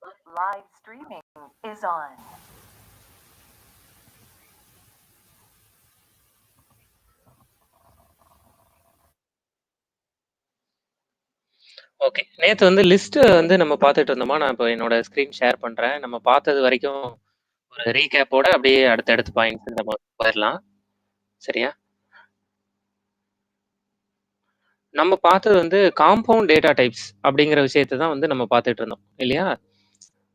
Live streaming is on. Okay. நேத்து வந்து list வந்து நம்ம பார்த்துட்டு இருந்தோமா, நான் இப்போ என்னோட ஸ்க்ரீன் ஷேர் பண்றேன். நம்ம பார்த்தது வரைக்கும் ஒரு ரீகேப்போட அப்படியே அடுத்தடுத்த பாயிண்ட்ஸ் நம்ம போயிரலாம். சரியா? நம்ம பார்த்தது வந்து காம்பவுண்ட் டேட்டா டைப்ஸ் அப்படிங்கிற விஷயத்த தான் வந்து நம்ம பார்த்துட்டு இருந்தோம். இல்லையா?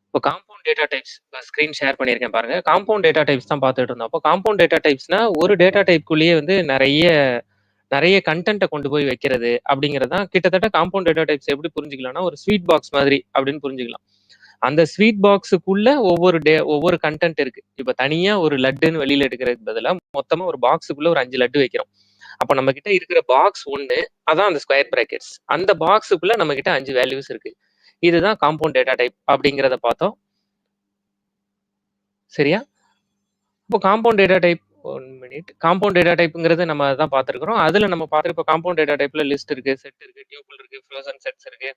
இப்போ compound data types screen share பண்ணியிருக்கேன் பாருங்க. காம்பவுண்ட் டேட்டா டைப்ஸ் தான் பார்த்துட்டு இருந்தோம். அப்போ காம்பவுண்ட் டேட்டா டைப்ஸ்னா ஒரு டேட்டா டைப்க்குள்ளேயே வந்து நிறைய கண்டென்ட்டை கொண்டு போய் வைக்கிறது அப்படிங்கிறது தான் கிட்டத்தட்ட காம்பவுண்ட் டேட்டா டைப்ஸ் எப்படி புரிஞ்சுக்கலாம்னா ஒரு ஸ்வீட் பாக்ஸ் மாதிரி அப்படின்னு புரிஞ்சுக்கலாம். அந்த ஸ்வீட் பாக்ஸுக்குள்ள ஒவ்வொரு கண்டென்ட் இருக்கு. இப்ப தனியா ஒரு லட்டுன்னு வெளியில எடுக்கிறதுக்கு பதிலா மொத்தமா ஒரு பாக்ஸுக்குள்ள ஒரு 5 லட்டு வைக்கிறோம். அப்ப நம்ம கிட்ட இருக்கிற பாக்ஸ் ஒண்ணு, அதான் அந்த ஸ்கொயர் பிராக்கெட்ஸ். அந்த பாக்ஸுக்குள்ள நம்ம கிட்ட 5 வேல்யூஸ் இருக்கு. இதுதான் காம்பவுண்ட் டேட்டா டைப் அப்படிங்கிறத பார்த்தோம். சரியா? இப்போ compound data type 1 minute. Compound data டைப்ங்கிறது நம்ம தான் பார்த்துருக்கிறோம். அதுல நம்ம பார்த்துருப்போம் காம்பவுண்ட் டேட்டா டைப்ல லிஸ்ட் இருக்கு, செட் இருக்கு, டியூபிள் இருக்கு, ஃப்ரோசன் செட்ஸ் இருக்கு,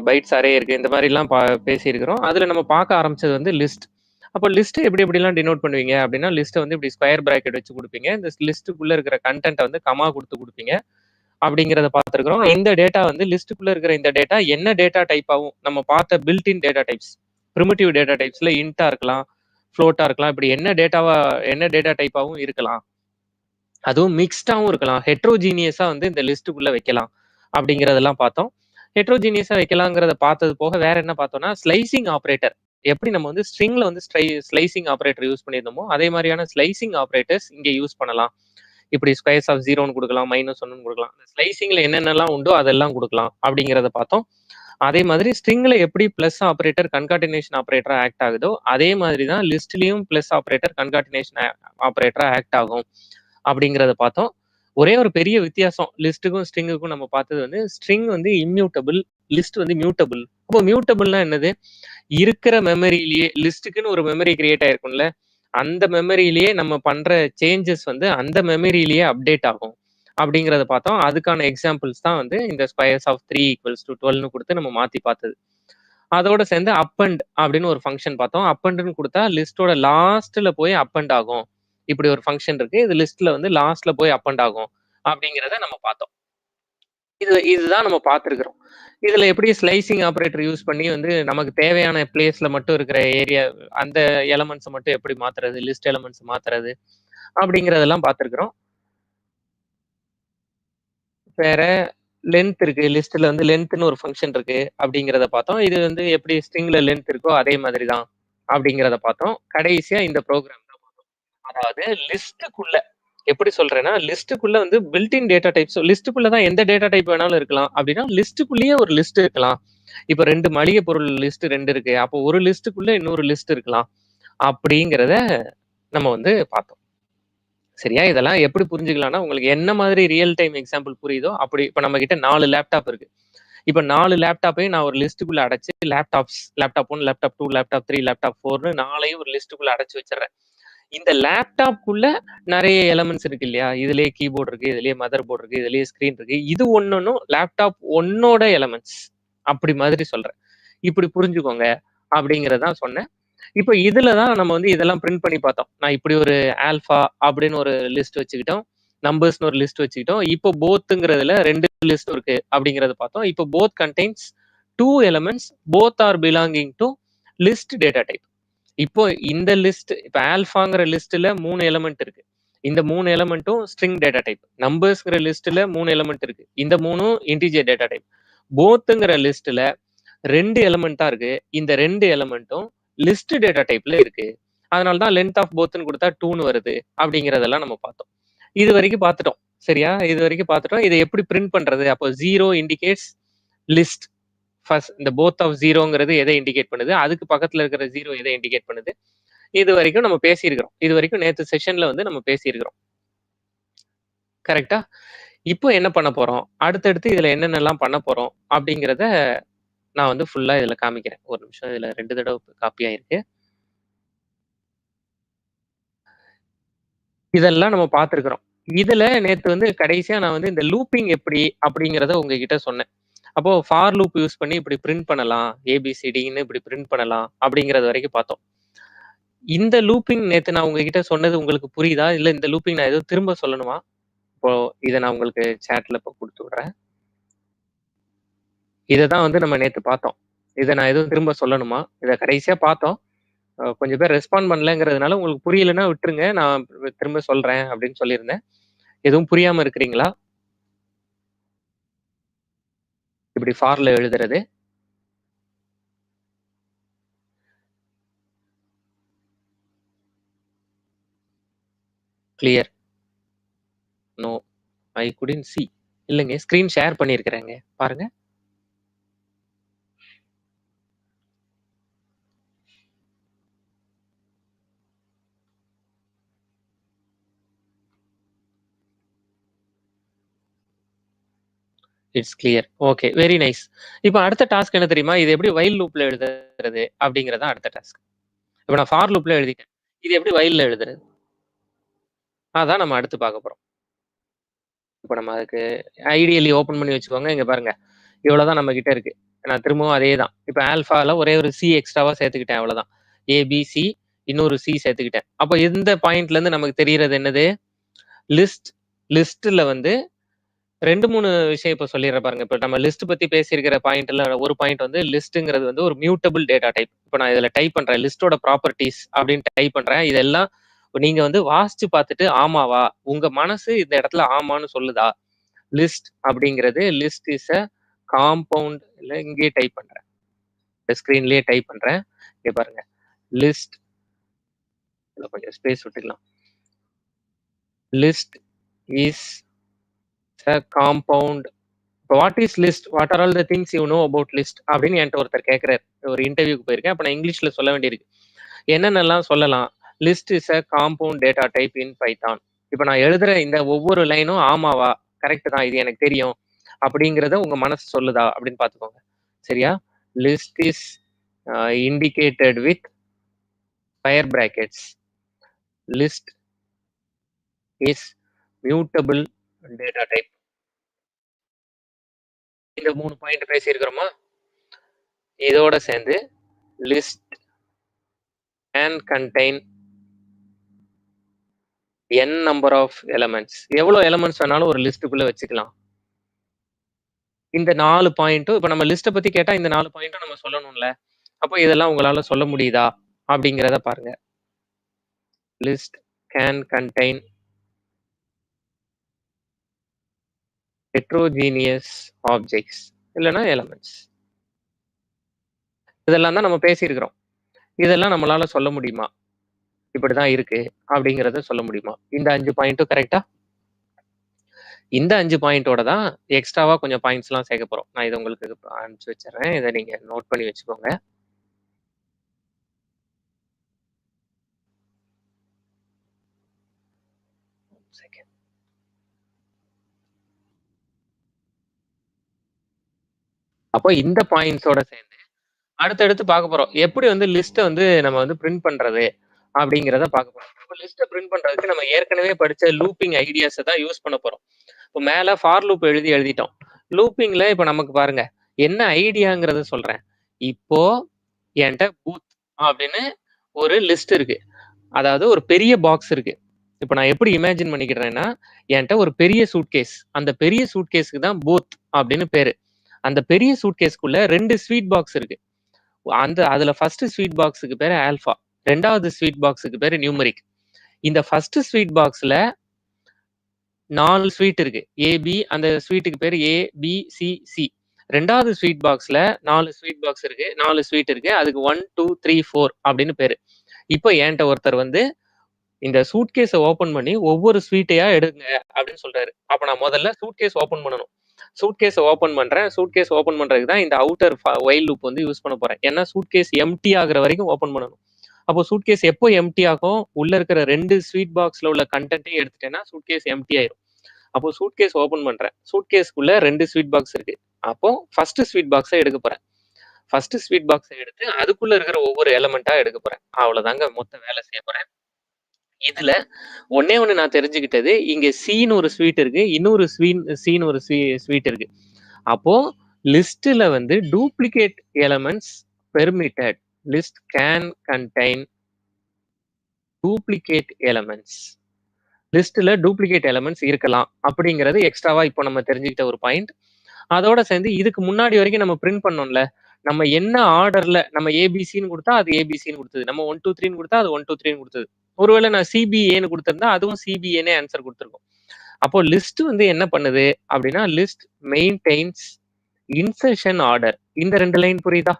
பைட்ஸ் அரே இருக்கு. இந்த மாதிரிலாம் பேசியிருக்கிறோம். அதுல நம்ம பார்க்க ஆரம்பிச்சது வந்து லிஸ்ட். அப்போ லிஸ்ட் எப்படிலாம் டினோட் பண்ணுவீங்க அப்படின்னா, லிஸ்ட்டை வந்து இப்படி ஸ்கொயர் பிராக்கெட் வச்சு கொடுப்பீங்க. இந்த லிஸ்ட்டுக்குள்ள இருக்கிற கண்டென்ட்டை வந்து கமா கொடுத்து கொடுப்பீங்க அப்படிங்கிறத பார்த்துருக்கிறோம். இந்த டேட்டா வந்து லிஸ்ட்டுக்குள்ள இருக்கிற இந்த டேட்டா என்ன டேட்டா டைப்பாகவும் நம்ம பார்த்த built in data types, primitive data டைப்ஸ்ல இன்ட்டா இருக்கலாம், ஃப்ளோட்டா இருக்கலாம், இப்படி என்ன டேட்டா டைப்பாகவும் இருக்கலாம். அதுவும் மிக்ஸ்டாவும் இருக்கலாம், ஹெட்ரோஜீனியஸா வந்து இந்த லிஸ்ட்டுக்குள்ள வைக்கலாம் அப்படிங்கிறதெல்லாம் பார்த்தோம். ஹெட்ரோஜீனியஸா வைக்கலாங்கிறத பார்த்தது போக வேற என்ன பார்த்தோம்னா, ஸ்லைசிங் ஆப்ரேட்டர். எப்படி நம்ம வந்து ஸ்ட்ரிங்ல வந்து ஸ்லைசிங் ஆப்ரேட்டர் யூஸ் பண்ணியிருந்தோமோ அதே மாதிரியான ஸ்லைசிங் ஆப்ரேட்டர்ஸ் இங்கே யூஸ் பண்ணலாம். இப்படி ஸ்கொயர்ஸ் ஆஃப் 0ன்னு கொடுக்கலாம், -1ன்னு கொடுக்கலாம். ஸ்லைசிங்ல என்னென்னலாம் உண்டோ அதெல்லாம் கொடுக்கலாம் அப்படிங்கிறத பார்த்தோம். அதே மாதிரி ஸ்ட்ரிங்ல எப்படி பிளஸ் ஆப்ரேட்டர் கன்காட்டினேஷன் ஆப்ரேட்டரா ஆக்ட் ஆகுதோ அதே மாதிரி தான் லிஸ்ட்லயும் பிளஸ் ஆப்ரேட்டர் கன்காட்டினேஷன் ஆப்ரேட்டரா ஆக்ட் ஆகும் அப்படிங்கிறத பார்த்தோம். ஒரே ஒரு பெரிய வித்தியாசம் லிஸ்ட்டுக்கும் ஸ்ட்ரிங்குக்கும் நம்ம பார்த்தது வந்து ஸ்ட்ரிங் வந்து இம்யூட்டபிள், லிஸ்ட் வந்து மியூட்டபிள். அப்போ மியூட்டபிள்னா என்னது? இருக்கிற மெமரியிலேயே லிஸ்ட்டுக்குன்னு ஒரு மெமரி கிரியேட் ஆயிருக்கும்ல, அந்த மெமரியிலேயே நம்ம பண்ற சேஞ்சஸ் வந்து அந்த மெமரியிலேயே அப்டேட் ஆகும் அப்படிங்கிறத பார்த்தோம். அதுக்கான எக்ஸாம்பிள்ஸ் தான் வந்து இந்த ஸ்கொயர்ஸ் ஆஃப் 3 = 12ன்னு கொடுத்து நம்ம மாத்தி பார்த்தது. அதோட சேர்ந்து அப்பண்ட் அப்படின்னு ஒரு ஃபங்க்ஷன் பார்த்தோம். அப்பண்ட்னு கொடுத்தா லிஸ்டோட லாஸ்ட்ல போய் அப்பண்ட் ஆகும். இப்படி ஒரு ஃபங்க்ஷன் இருக்கு. இது லிஸ்ட்ல வந்து லாஸ்ட்ல போய் அப்பண்ட் ஆகும் அப்படிங்கிறத நம்ம பார்த்தோம். இதுதான் நம்ம பார்த்துருக்கிறோம். இதுல எப்படி ஸ்லைசிங் ஆப்ரேட்டர் யூஸ் பண்ணி வந்து நமக்கு தேவையான பிளேஸ்ல மட்டும் இருக்கிற ஏரியா அந்த எலமெண்ட்ஸை மட்டும் எப்படி மாத்துறது, லிஸ்ட் எலமெண்ட்ஸ் மாத்துறது அப்படிங்கிறதெல்லாம் பார்த்துருக்கிறோம். வேற லென்த் இருக்கு, லிஸ்ட்ல வந்து லென்த்னு ஒரு ஃபங்க்ஷன் இருக்கு அப்படிங்கிறத பார்த்தோம். இது வந்து எப்படி ஸ்ட்ரிங்ல லென்த் இருக்கோ அதே மாதிரி தான் அப்படிங்கிறத பார்த்தோம். கடைசியா இந்த ப்ரோக்ராம் தான் பார்த்தோம். அதாவது லிஸ்ட்டுக்குள்ள எப்படி சொல்றேன்னா, லிஸ்ட்டுக்குள்ள வந்து பில்டின் டேட்டா டைப்ஸ், லிஸ்ட்டுக்குள்ள தான் எந்த டேட்டா டைப் வேணாலும் இருக்கலாம். அப்படின்னா லிஸ்ட்டுக்குள்ளேயே ஒரு லிஸ்ட் இருக்கலாம். இப்ப 2 மளிகை பொருள் லிஸ்ட் 2 இருக்கு. அப்போ ஒரு லிஸ்ட்டுக்குள்ள இன்னொரு லிஸ்ட் இருக்கலாம். அப்படிங்கிறத நம்ம வந்து பார்த்தோம். சரியா? இதெல்லாம் எப்படி புரிஞ்சுக்கலாம்னா, உங்களுக்கு என்ன மாதிரி ரியல் டைம் எக்ஸாம்பிள் புரியுதோ அப்படி. இப்ப நம்ம கிட்ட 4 லேப்டாப் இருக்கு. இப்ப 4 லேப்டாப்பையும் நான் ஒரு லிஸ்ட்டுக்குள்ள அடைச்சு லேப்டாப் 1, லேப்டாப் 2, லேப்டாப் 3, லேப்டாப் 4ன்னு 4ஐயும் ஒரு லிஸ்ட்டுக்குள்ள அடைச்சு வச்சிடுறேன். இந்த லேப்டாப்க்குள்ள நிறைய எலமெண்ட்ஸ் இருக்கு இல்லையா? இதுலயே கீபோர்டு இருக்கு, இதுலயே மதர் போர்டு இருக்கு, இதுலயே ஸ்கிரீன் இருக்கு. இது ஒன்னொன்னும் லேப்டாப் ஒன்னோட எலமெண்ட்ஸ் அப்படி மாதிரி சொல்றேன். இப்படி புரிஞ்சுக்கோங்க அப்படிங்கறதான் சொன்னேன். இப்போ இதுலதான் நம்ம வந்து இதெல்லாம் பிரிண்ட் பண்ணி பார்த்தோம். நான் இப்படி ஒரு ஆல்பா அப்படின்னு ஒரு லிஸ்ட் வச்சுக்கிட்டோம், நம்பர்ஸ்னு ஒரு லிஸ்ட் வச்சுக்கிட்டோம். இப்போ போத்துங்கிறதுல 2 லிஸ்ட் இருக்கு அப்படிங்கறத பார்த்தோம். இப்போ both contains 2 elements, both are belonging to list data type. இப்போ இந்த லிஸ்ட், இப்போ ஆல்பாங்கிற லிஸ்ட்ல 3 எலமெண்ட் இருக்கு. இந்த 3 எலமெண்ட்டும் ஸ்ட்ரிங் டேட்டா டைப். நம்பர்ஸ்ங்கிற லிஸ்ட்ல 3 எலமெண்ட் இருக்கு. இந்த 3ம் இன்டிஜர் டேட்டா டைப். போத்துங்கிற லிஸ்ட்ல 2 எலமெண்ட் தான் இருக்கு. இந்த 2 எலமெண்ட்டும் லிஸ்ட் டேட்டா டைப்ல இருக்கு. அதனால தான் லென்த் ஆஃப் போத்னு கொடுத்தா 2ன்னு வருது அப்படிங்கிறதெல்லாம் நம்ம பார்த்தோம். இது வரைக்கும் பார்த்துட்டோம். சரியா? இது வரைக்கும் பார்த்துட்டோம். இதை எப்படி பிரிண்ட் பண்றது? அப்போ 0 இண்டிகேட்ஸ் லிஸ்ட். ஃபர்ஸ்ட் இந்த போத் ஆஃப் 0ங்கிறது எதை இண்டிகேட் பண்ணுது, அதுக்கு பக்கத்துல இருக்கிற 0 எதை இண்டிகேட் பண்ணுது. இது வரைக்கும் நம்ம பேசியிருக்கிறோம். இது வரைக்கும் நேத்து செஷன்ல வந்து நம்ம பேசியிருக்கிறோம். கரெக்டா? இப்போ என்ன பண்ண போறோம், அடுத்தடுத்து இதுல என்னென்னலாம் பண்ண போறோம் அப்படிங்கிறத நான் வந்து ஃபுல்லா இதுல காமிக்கிறேன். ஒரு நிமிஷம். இதுல 2 தடவை காப்பி ஆயிருக்கு. இதெல்லாம் நம்ம பார்த்துருக்கிறோம். இதுல நேத்து வந்து கடைசியா நான் வந்து இந்த லூப்பிங் எப்படி அப்படிங்கிறத உங்ககிட்ட சொன்னேன். அப்போ ஃபார் லூப் யூஸ் பண்ணி இப்படி பிரிண்ட் பண்ணலாம், ஏபிசிடின்னு இப்படி பிரிண்ட் பண்ணலாம் அப்படிங்கிறது வரைக்கும் பார்த்தோம். இந்த லூப்பிங் நேத்து நான் உங்ககிட்ட சொன்னது உங்களுக்கு புரியுதா? இல்ல இந்த லூப்பிங் நான் எதுவும் திரும்ப சொல்லணுமா? இப்போ இத நான் உங்களுக்கு சாட்ல இப்போ குடுத்து விடுறேன். இததான் வந்து நம்ம நேத்து பார்த்தோம். இத நான் எதுவும் திரும்ப சொல்லணுமா? இத கடைசியா பார்த்தோம். கொஞ்சம் பேர் ரெஸ்பாண்ட் பண்ணலங்கிறதுனால உங்களுக்கு புரியலன்னா விட்டுருங்க. நான் திரும்ப சொல்றேன் அப்படின்னு சொல்லியிருந்தேன். எதுவும் புரியாம இருக்கிறீங்களா? இப்படி ஃபார்ல எழுதுறது. Clear. No. I couldn't see. இல்லங்க. ஸ்கிரீன் ஷேர் பண்ணியிருக்கிறேங்க. பாருங்க. It's clear. Okay. Very nice. இப்ப அடுத்த டாஸ்க் என்ன தெரியுமா? இது எப்படி வைல் லூப்ல எழுதுறது அப்படிங்கிறது தான் அடுத்த டாஸ்க். இப்ப நான் ஃபார் லூப்ல எழுதிட்டேன். இது எப்படி வைல்ல எழுதுறது? அதான் நம்ம அடுத்து பார்க்க போறோம். இப்ப நம்ம அதுக்கு ஐடியலி ஓப்பன் பண்ணி வச்சுக்கோங்க. இங்க பாருங்க. இவ்வளவுதான் நம்ம கிட்ட இருக்கு. நான் திரும்பவும் அதே தான். இப்ப ஆல்ஃபால ஒரே ஒரு சி எக்ஸ்ட்ராவா சேர்த்துக்கிட்டேன் அவ்வளவுதான். ஏ, பி, சி இன்னொரு சி சேர்த்துக்கிட்டேன். அப்ப இந்த பாயிண்ட்ல இருந்து நமக்கு தெரியறது என்னது? லிஸ்ட். லிஸ்ட்ல வந்து 2, 3 விஷயம் இப்ப சொல்லிடுறேன் பாருங்க. இப்ப நம்ம லிஸ்ட் பத்தி பேசியிருக்கிற பாயிண்ட்ல ஒரு பாயிண்ட் வந்து லிஸ்ட்ங்கிறது வந்து ஒரு மியூட்டபிள் டேட்டா டைப். இப்ப நான் இதுல டைப் பண்றேன். லிஸ்டோட ப்ராப்பர்ட்டீஸ் அப்படின்னு டைப் பண்றேன். இதெல்லாம் நீங்க வந்து வாசிச்சு பார்த்துட்டு ஆமாவா? உங்க மனசு இந்த இடத்துல ஆமான்னு சொல்லுதா? லிஸ்ட் அப்படிங்கிறது லிஸ்ட் இஸ் அ காம்பவுண்ட். இல்ல இங்கேயே டைப் பண்றேன். இந்த ஸ்கிரீன்லயே டைப் பண்றேன். இங்க பாருங்க. லிஸ்ட் கொஞ்சம் ஸ்பேஸ் விட்டுக்கலாம். List is a compound. What is list? What are all the things you know about list அப்படின்னு என்கிட்ட ஒருத்தர் கேட்கிறாரு. ஒரு இன்டர்வியூக்கு போயிருக்கேன். அப்ப நான் இங்கிலீஷ்ல சொல்ல வேண்டியிருக்கு. என்னென்னலாம் சொல்லலாம்? List is a compound data type in Python. இப்ப நான் எழுதுற இந்த ஒவ்வொரு லைனும் ஆமாவா, கரெக்ட் தான், இது எனக்கு தெரியும் அப்படிங்கிறத உங்க மனசு சொல்லுதா அப்படின்னு பாத்துக்கோங்க. சரியா? List is indicated with fire brackets. List is mutable data type. இந்த 3 பாயிண்ட் பேசியிருக்கிறோமா? இதோட சேர்ந்து list can contain n number of elements. எவ்வளவு எலமெண்ட்ஸ் வேணாலும் ஒரு லிஸ்ட்டுக்குள்ள வச்சுக்கலாம். இந்த 4 பாயிண்ட்டும் இப்ப நம்ம லிஸ்ட்டை பத்தி கேட்டா இந்த 4 பாயிண்ட்டும் நம்ம சொல்லணும்ல. அப்போ இதெல்லாம் உங்களால சொல்ல முடியுதா அப்படிங்கிறத பாருங்க. List can contain heterogeneous objects இல்லைன்னா எலமெண்ட்ஸ். இதெல்லாம் தான் நம்ம பேசியிருக்கிறோம். இதெல்லாம் நம்மளால சொல்ல முடியுமா? இப்படிதான் இருக்கு அப்படிங்கிறத சொல்ல முடியுமா? இந்த 5 பாயிண்ட்டும் கரெக்டா? இந்த 5 பாயிண்டோட தான் எக்ஸ்ட்ராவா கொஞ்சம் பாயிண்ட்ஸ் எல்லாம் சேர்க்க போறோம். நான் இதை உங்களுக்கு அனுப்பிச்சு வச்சிடறேன். இதை நீங்க நோட் பண்ணி வச்சுக்கோங்க. அப்போ இந்த பாயிண்ட்ஸோட சேர்ந்து அடுத்தடுத்து பார்க்க போறோம். எப்படி வந்து லிஸ்ட்டை வந்து நம்ம வந்து பிரிண்ட் பண்றது அப்படிங்கிறத பார்க்க போறோம். இப்போ லிஸ்ட்டை பிரிண்ட் பண்றதுக்கு நம்ம ஏற்கனவே படிச்ச லூப்பிங் ஐடியாஸை தான் யூஸ் பண்ண போறோம். இப்போ மேல ஃபார் லூப் எழுதிட்டோம். லூப்பிங்ல இப்போ நமக்கு பாருங்க என்ன ஐடியாங்கிறத சொல்றேன். இப்போ என்கிட்ட பூத் அப்படின்னு ஒரு லிஸ்ட் இருக்கு. அதாவது ஒரு பெரிய பாக்ஸ் இருக்கு. இப்போ நான் எப்படி இமேஜின் பண்ணிக்கிறேன்னா என்கிட்ட ஒரு பெரிய சூட்கேஸ். அந்த பெரிய சூட்கேஸ்க்கு தான் பூத் அப்படின்னு பேரு. அந்த பெரிய சூட்கேஸ்க்குள்ள 2 ஸ்வீட் பாக்ஸ் இருக்கு. அதுல ஃபர்ஸ்ட் ஸ்வீட் பாக்ஸுக்கு பேரு ஆல்பா. 2வது ஸ்வீட் பாக்ஸுக்கு பேரு நியூமரிக். இந்த ஃபர்ஸ்ட் ஸ்வீட் பாக்ஸ்ல 4 ஸ்வீட் இருக்கு. ஏபி அந்த ஸ்வீட்டுக்கு பேரு ஏ, பி, சி, சி. 2வது ஸ்வீட் பாக்ஸ்ல 4 ஸ்வீட் பாக்ஸ் இருக்கு. 4 ஸ்வீட் இருக்கு. அதுக்கு 1, 2, 3, 4 அப்படின்னு பேரு. இப்போ என்கிட்ட ஒருத்தர் வந்து இந்த சூட்கேஸை ஓபன் பண்ணி ஒவ்வொரு ஸ்வீட்டையா எடுங்க அப்படின்னு சொல்றாரு. அப்ப நான் முதல்ல சூட்கேஸ் ஓபன் பண்ணணும். சூட்கேஸை ஓபன் பண்றேன். சூட்கேஸ் ஓபன் பண்றதுக்கு தான் இந்த அவுட்டர் வைல் லூப் வந்து யூஸ் பண்ண போறேன். ஏன்னா சூட்கேஸ் எம்டி ஆகுற வரைக்கும் ஓபன் பண்ணணும். அப்போ சூட்கேஸ் எப்போ எம்டி ஆகும்? உள்ள இருக்கிற 2 ஸ்வீட் பாக்ஸ்ல உள்ள கண்டென்ட்டையும் எடுத்துட்டேன்னா சூட்கேஸ் எம்டி ஆயிரும். அப்போ சூட்கேஸ் ஓபன் பண்றேன். சூட்கேஸ்க்குள்ள 2 ஸ்வீட் பாக்ஸ் இருக்கு. அப்போ ஃபர்ஸ்ட் ஸ்வீட் பாக்ஸை எடுக்க போறேன். ஃபர்ஸ்ட் ஸ்வீட் பாக்ஸை எடுத்து அதுக்குள்ள இருக்கிற ஒவ்வொரு எலமெண்டா எடுக்க போறேன். அவ்வளவுதாங்க மொத்த வேலை செய்ய போறேன். இதுல ஒண்ணே ஒண்ணு நான் தெரிஞ்சுக்கிட்டது, இங்க சின்னு ஒரு ஸ்வீட் இருக்கு. இன்னொரு சின்னு ஒரு ஸ்வீட் இருக்கு. அப்போ லிஸ்ட்ல வந்து duplicate elements permitted. List can contain duplicate elements. லிஸ்ட்ல டூப்ளிகேட் எலமெண்ட்ஸ் இருக்கலாம் அப்படிங்கிறது எக்ஸ்ட்ராவா இப்போ நம்ம தெரிஞ்சுக்கிட்ட ஒரு பாயிண்ட். அதோட சேர்ந்து இதுக்கு முன்னாடி வரைக்கும் நம்ம பிரிண்ட் பண்ணோம்ல, நம்ம என்ன ஆர்டர்ல நம்ம ஏபிசின்னு கொடுத்தா அது ஏபிசின்னு கொடுத்தது, நம்ம 1 2 3ன்னு கொடுத்தா அது 1 2 3ன்னு கொடுத்தது. ஒருவேளை நான் சிபிஏன்னு கொடுத்திருந்தா அதுவும் சிபிஏனே ஆன்சர் கொடுத்துருக்கும். அப்போ லிஸ்ட் வந்து என்ன பண்ணுது அப்படின்னா, லிஸ்ட் மெயின்டைன்ஸ் இன்சர்ஷன் ஆர்டர். இந்த 2 லைன் புரியுதா?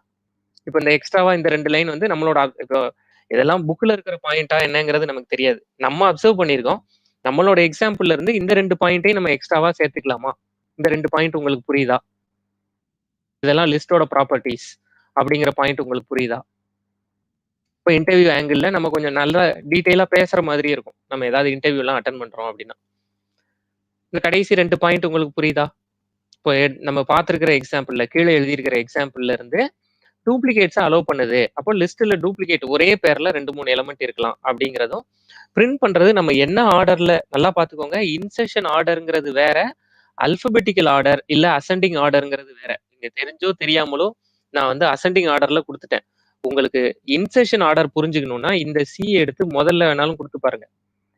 இப்போ இந்த எக்ஸ்ட்ராவா இந்த 2 லைன் வந்து நம்மளோட இப்போ இதெல்லாம் புக்ல இருக்கிற பாயிண்டா என்னங்கிறது நமக்கு தெரியாது. நம்ம அப்சர்வ் பண்ணியிருக்கோம். நம்மளோட எக்ஸாம்பிள்ல இருந்து இந்த 2 பாயிண்ட்டையும் நம்ம எக்ஸ்ட்ராவா சேர்த்துக்கலாமா? இந்த 2 பாயிண்ட் உங்களுக்கு புரியுதா? இதெல்லாம் லிஸ்டோட ப்ராப்பர்ட்டிஸ் அப்படிங்கிற பாயிண்ட் உங்களுக்கு புரியுதா? இப்போ இன்டர்வியூ ஆங்கிள் நம்ம கொஞ்சம் நல்லா டீட்டெயிலா பேசுற மாதிரி இருக்கும். நம்ம ஏதாவது இன்டர்வியூ எல்லாம் அட்டன் பண்றோம் அப்படின்னா. இந்த கடைசி 2 பாயிண்ட் உங்களுக்கு புரியுதா? இப்போ நம்ம பார்த்திருக்கிற எக்ஸாம்பிள்ல கீழே எழுதியிருக்கிற எக்ஸாம்பிள்ல இருந்து டூப்ளிகேட்ஸை அலோவ் பண்ணுது. அப்போ லிஸ்ட்ல டூப்ளிகேட் ஒரே பேர்ல 2 3 எலமெண்ட் இருக்கலாம் அப்படிங்கிறதும் பிரிண்ட் பண்றது நம்ம என்ன ஆர்டர்ல நல்லா பார்த்துக்கோங்க. இன்சர்ஷன் ஆர்டர்ங்கிறது வேற, அல்பபெட்டிக்கல் ஆர்டர் இல்ல அசெண்டிங் ஆர்டர்ங்கிறது வேற. நீங்க தெரிஞ்சோ தெரியாமலோ நான் வந்து அசெண்டிங் ஆர்டர்ல கொடுத்துட்டேன். உங்களுக்கு இன்சர்ஷன் ஆர்டர் புரிஞ்சுக்கணும்னா இந்த சி எடுத்து முதல்ல வேணாலும் கொடுத்து பாருங்க.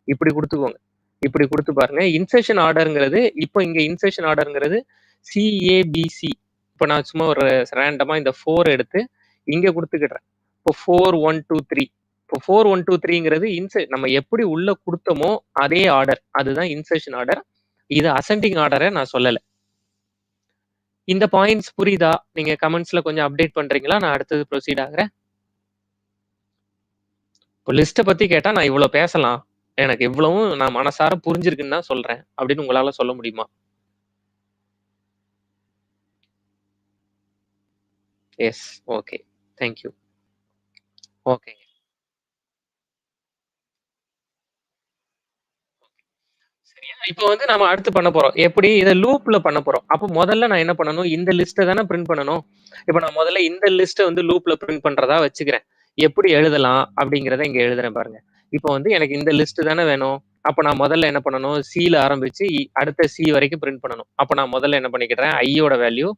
இப்படி கொடுத்துக்கோங்க, இப்படி கொடுத்து பாருங்க. இன்சர்ஷன் ஆர்டர்ங்கிறது இப்போ இங்க இன்சர்ஷன் ஆர்டர்ங்கிறது சிஏபிசி. இப்போ நான் சும்மா ஒரு ரேண்டமா இந்த 4 எடுத்து இங்க கொடுத்துக்கிடுறேன். இப்போ 4 1 2 3. இப்போ 4 1 2 3ங்கிறது நம்ம எப்படி உள்ள கொடுத்தோமோ அதே ஆர்டர், அதுதான் இன்சர்ஷன் ஆர்டர். இது அசெண்டிங் ஆர்டரை நான் சொல்லலை. இந்த பாயிண்ட்ஸ் புரியுதா? நீங்க கமெண்ட்ஸ்ல கொஞ்சம் அப்டேட் பண்றீங்களா? நான் அடுத்தது ப்ரொசீட் ஆகுறேன். இப்போ லிஸ்ட்டை பத்தி கேட்டா நான் இவ்வளவு பேசலாம், எனக்கு இவ்வளவும் நான் மனசார புரிஞ்சிருக்குன்னு தான் சொல்றேன் அப்படின்னு உங்களால சொல்ல முடியுமா? S, okay, thank you. ஓகே, சரியா? இப்போ வந்து நம்ம அடுத்து பண்ண போறோம். எப்படி இதை லூப்ல பண்ண போறோம். அப்போ முதல்ல நான் என்ன பண்ணணும்? இந்த லிஸ்ட்டை தானே பிரிண்ட் பண்ணணும். இப்போ நான் முதல்ல இந்த லிஸ்ட்டை வந்து லூப்ல பிரிண்ட் பண்றதா வச்சுக்கிறேன். எப்படி எழுதலாம் அப்படிங்கிறத இங்க எழுதுறேன் பாருங்க. இப்போ வந்து எனக்கு இந்த லிஸ்ட் தானே வேணும். அப்போ நான் முதல்ல என்ன பண்ணணும்? சில ஆரம்பிச்சு அடுத்த சி வரைக்கும் பிரிண்ட் பண்ணணும். அப்போ நான் முதல்ல என்ன பண்ணிக்கிறேன்? ஐயோட வேல்யூ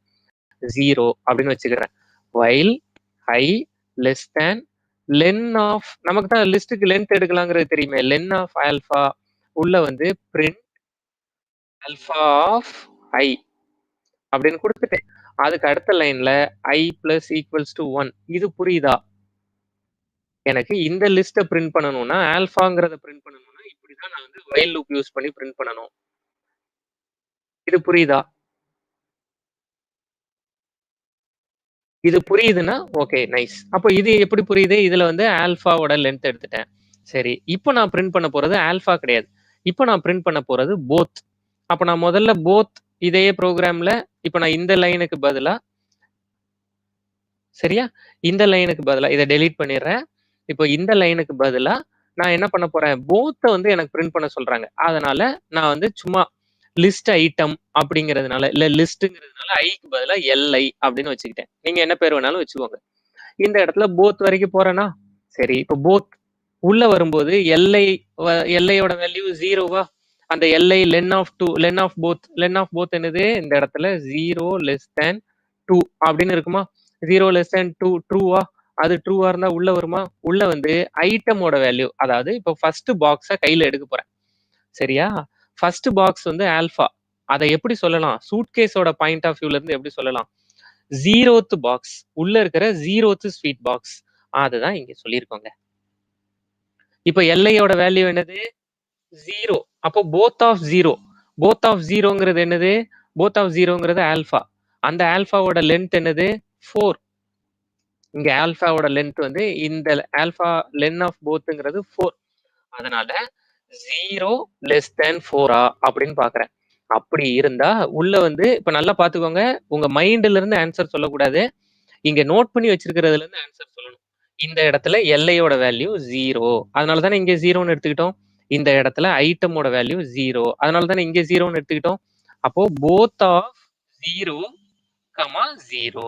0 அப்படின்னு வச்சுக்கிறேன். While i less than len of, நமக்கு தான் லிஸ்ட்டுக்கு லென்த் எடுக்கலாங்கிறது தெரியுமே. லென் ஆஃப் ஆல்பா உள்ள வந்து பிரிண்ட் ஆல்பா ஆஃப் ஐ அப்படின்னு கொடுத்துட்டேன். அதுக்கு அடுத்த லைன்ல ஐ பிளஸ் ஈக்குவல்ஸ் டு 1. இது புரியுதா? எனக்கு இந்த லிஸ்ட்டை பிரிண்ட் பண்ணணும்னா ஆல்பாங்கிறத பிரிண்ட் பண்ணணும்னா இப்படிதான் நான் வந்து வைல் லூப் யூஸ் பண்ணி பிரிண்ட் பண்ணணும். இது புரியுதா? இது புரியுதுன்னா ஓகே, நைஸ். அப்போ இது எப்படி புரியுது? இதுல வந்து ஆல்பாவோட லென்த் எடுத்துட்டேன். சரி, இப்போ நான் பிரிண்ட் பண்ண போறது ஆல்பா கிடையாது. இப்போ நான் பிரிண்ட் பண்ண போறது போத். அப்போ நான் முதல்ல போத் இதே ப்ரோக்ராம்ல இப்போ நான் இந்த லைனுக்கு பதிலா, சரியா, இந்த லைனுக்கு பதிலா இதை டெலீட் பண்ணிடுறேன். இப்போ இந்த லைனுக்கு பதிலா நான் என்ன பண்ண போறேன்? போத்தை வந்து எனக்கு பிரிண்ட் பண்ண சொல்றாங்க. அதனால நான் வந்து சும்மா லிஸ்ட் ஐட்டம் அப்படிங்கிறதுனால இல்ல லிஸ்ட்ங்கிறதுனால ஐக்கு பதிலா எல்ஐ அப்படின்னு வச்சுக்கிட்டேன். நீங்க என்ன பேர் வேணாலும் வச்சுக்கோங்க. இந்த இடத்துல போத் வரைக்கும் போறேன்னா சரி, இப்போ போத் உள்ள வரும்போது எல்லையோட வேல்யூ 0வா? அந்த எல்லை len of 2, len of both என்னது? இந்த இடத்துல 0 லெஸ் தேன் 2 அப்படின்னு இருக்குமா? 0 லெஸ் தேன் 2 ட்ரூவா? அது ட்ரூவா இருந்தா உள்ள வருமா? உள்ள வந்து ஐட்டமோட வேல்யூ, அதாவது இப்போ ஃபர்ஸ்ட் பாக்ஸை கையில எடுக்க போறேன். சரியா? ஃபர்ஸ்ட் பாக்ஸ் வந்து ஆல்பா. அதை எப்படி சொல்லலாம்? சூட்கேஸோட பாயிண்ட் ஆஃப் வியூல இருந்து எப்படி சொல்லலாம்? 0th பாக்ஸ் உள்ள இருக்கிற 0th ஸ்வீட் பாக்ஸ். அதுதான் இங்க சொல்லியிருக்கோங்க. இப்போ எல்லையோட வேல்யூ என்னது? 0. அப்போ போத் ஆஃப் 0. போத் ஆஃப் 0ங்கிறது என்னது? போத் ஆஃப் 0ங்கிறது ஆல்பா. அந்த ஆல்பாவோட லென்த் என்னது? 4. இங்க ஆல்பாவோட லென்த் வந்து இந்த ஆல்பா லென் ஆஃப் போத்ங்கிறது 4. அதனால 0 லெஸ் தேன் 4ஆ அப்படின்னு பாக்குறேன். அப்படி இருந்தா உள்ள வந்து இப்ப நல்லா பாத்துக்கோங்க. உங்க மைண்ட்ல இருந்து ஆன்சர் சொல்லக்கூடாது. இங்க நோட் பண்ணி வச்சிருக்கிறதுல இருந்து ஆன்சர் சொல்லணும். இந்த இடத்துல எல்லையோட வேல்யூ 0. அதனால தானே இங்க 0ன்னு எடுத்துக்கிட்டோம். இந்த இடத்துல ஐட்டமோட வேல்யூ 0. அதனால தானே இங்க 0ன்னு எடுத்துக்கிட்டோம். அப்போ போத் ஆஃப் 0, 0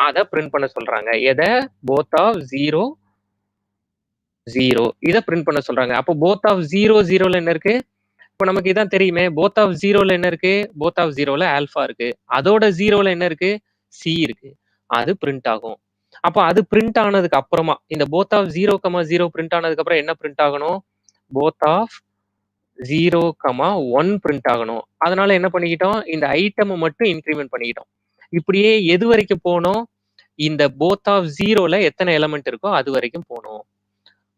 அத பிரிண்ட் பண்ண சொல்றாங்க. எதை? போத் ஆஃப் 0, 0 இத பிரிண்ட் பண்ண சொல்றாங்க. அப்போ போத் ஆஃப் 0, 0ல என்ன இருக்கு? இப்ப நமக்கு இதான் தெரியுமே. போத் ஆஃப் 0ல என்ன இருக்கு? போத் ஆஃப் 0ல ஆல்ஃபா இருக்கு. அதோட 0ல என்ன இருக்கு? சி இருக்கு. அது பிரிண்ட் ஆகும். அப்ப அது பிரிண்ட் ஆனதுக்கு அப்புறமா, இந்த போத் ஆஃப் 0, 0 பிரிண்ட் ஆனதுக்கு அப்புறம் என்ன பிரிண்ட் ஆகணும்? போத் ஆஃப் 0, 1 பிரிண்ட் ஆகணும். அதனால என்ன பண்ணிக்கிட்டோம்? இந்த ஐட்டம மட்டும் இன்கிரிமெண்ட் பண்ணிக்கிட்டோம். இப்படியே எது வரைக்கும் போனோம்? இந்த போத் ஆஃப் 0ல எத்தன எலிமெண்ட் இருக்கோ அது வரைக்கும் போனோம்.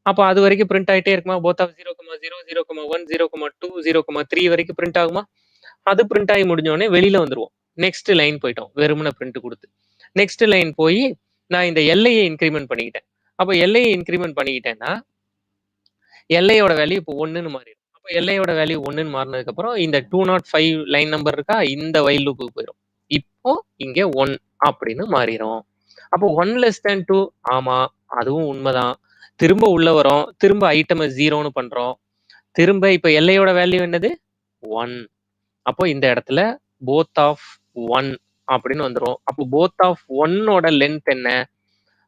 அப்ப அது வரைக்கும் பிரிண்ட் ஆயிட்டே இருக்குமா? போத் ஆஃப் 0, 0, 0, 1, 0, 2, 0, 3 வரைக்கும் பிரிண்ட் ஆகுமா? அது பிரிண்ட் ஆகி முடிஞ்ச உடனே வெளியில வந்துருவோம். நெக்ஸ்ட் லைன் போயிட்டோம். வெறுமனே பிரிண்ட் குடுத்து. நெக்ஸ்ட் லைன் போயி நான் இந்த எல்லைய இன்கிரிமெண்ட் பண்ணிக்கிட்டேன். அப்ப எல்லைய இன்கிரிமெண்ட் பண்ணிக்கிட்டேன்னா, எல்லையோட வேல்யூ இப்போ 1ன்னு மாறிடும். அப்ப எல்லையோட வேல்யூ 1ன்னு மாறினதுக்கு அப்புறம் இந்த 205 லைன் நம்பர் இருக்கா? இந்த வைல் லூப்புக்கு போயிரும். இப்போ இங்க 1 அப்படின்னு மாறிரும். அப்போ 1 லெஸ் தேன் 2 ஆமா, அதுவும் உண்மைதான். திரும்ப உள்ள வரோம். திரும்ப ஐட்டம 0ன்னு பண்றோம். திரும்ப இப்ப எல்லையோட வேல்யூ என்னது? 1. அப்போ இந்த இடத்துல போத் ஆஃப் 1 அப்படின்னு வந்துரும். அப்போ போத் ஆஃப் 1ஓட லென்த் என்ன?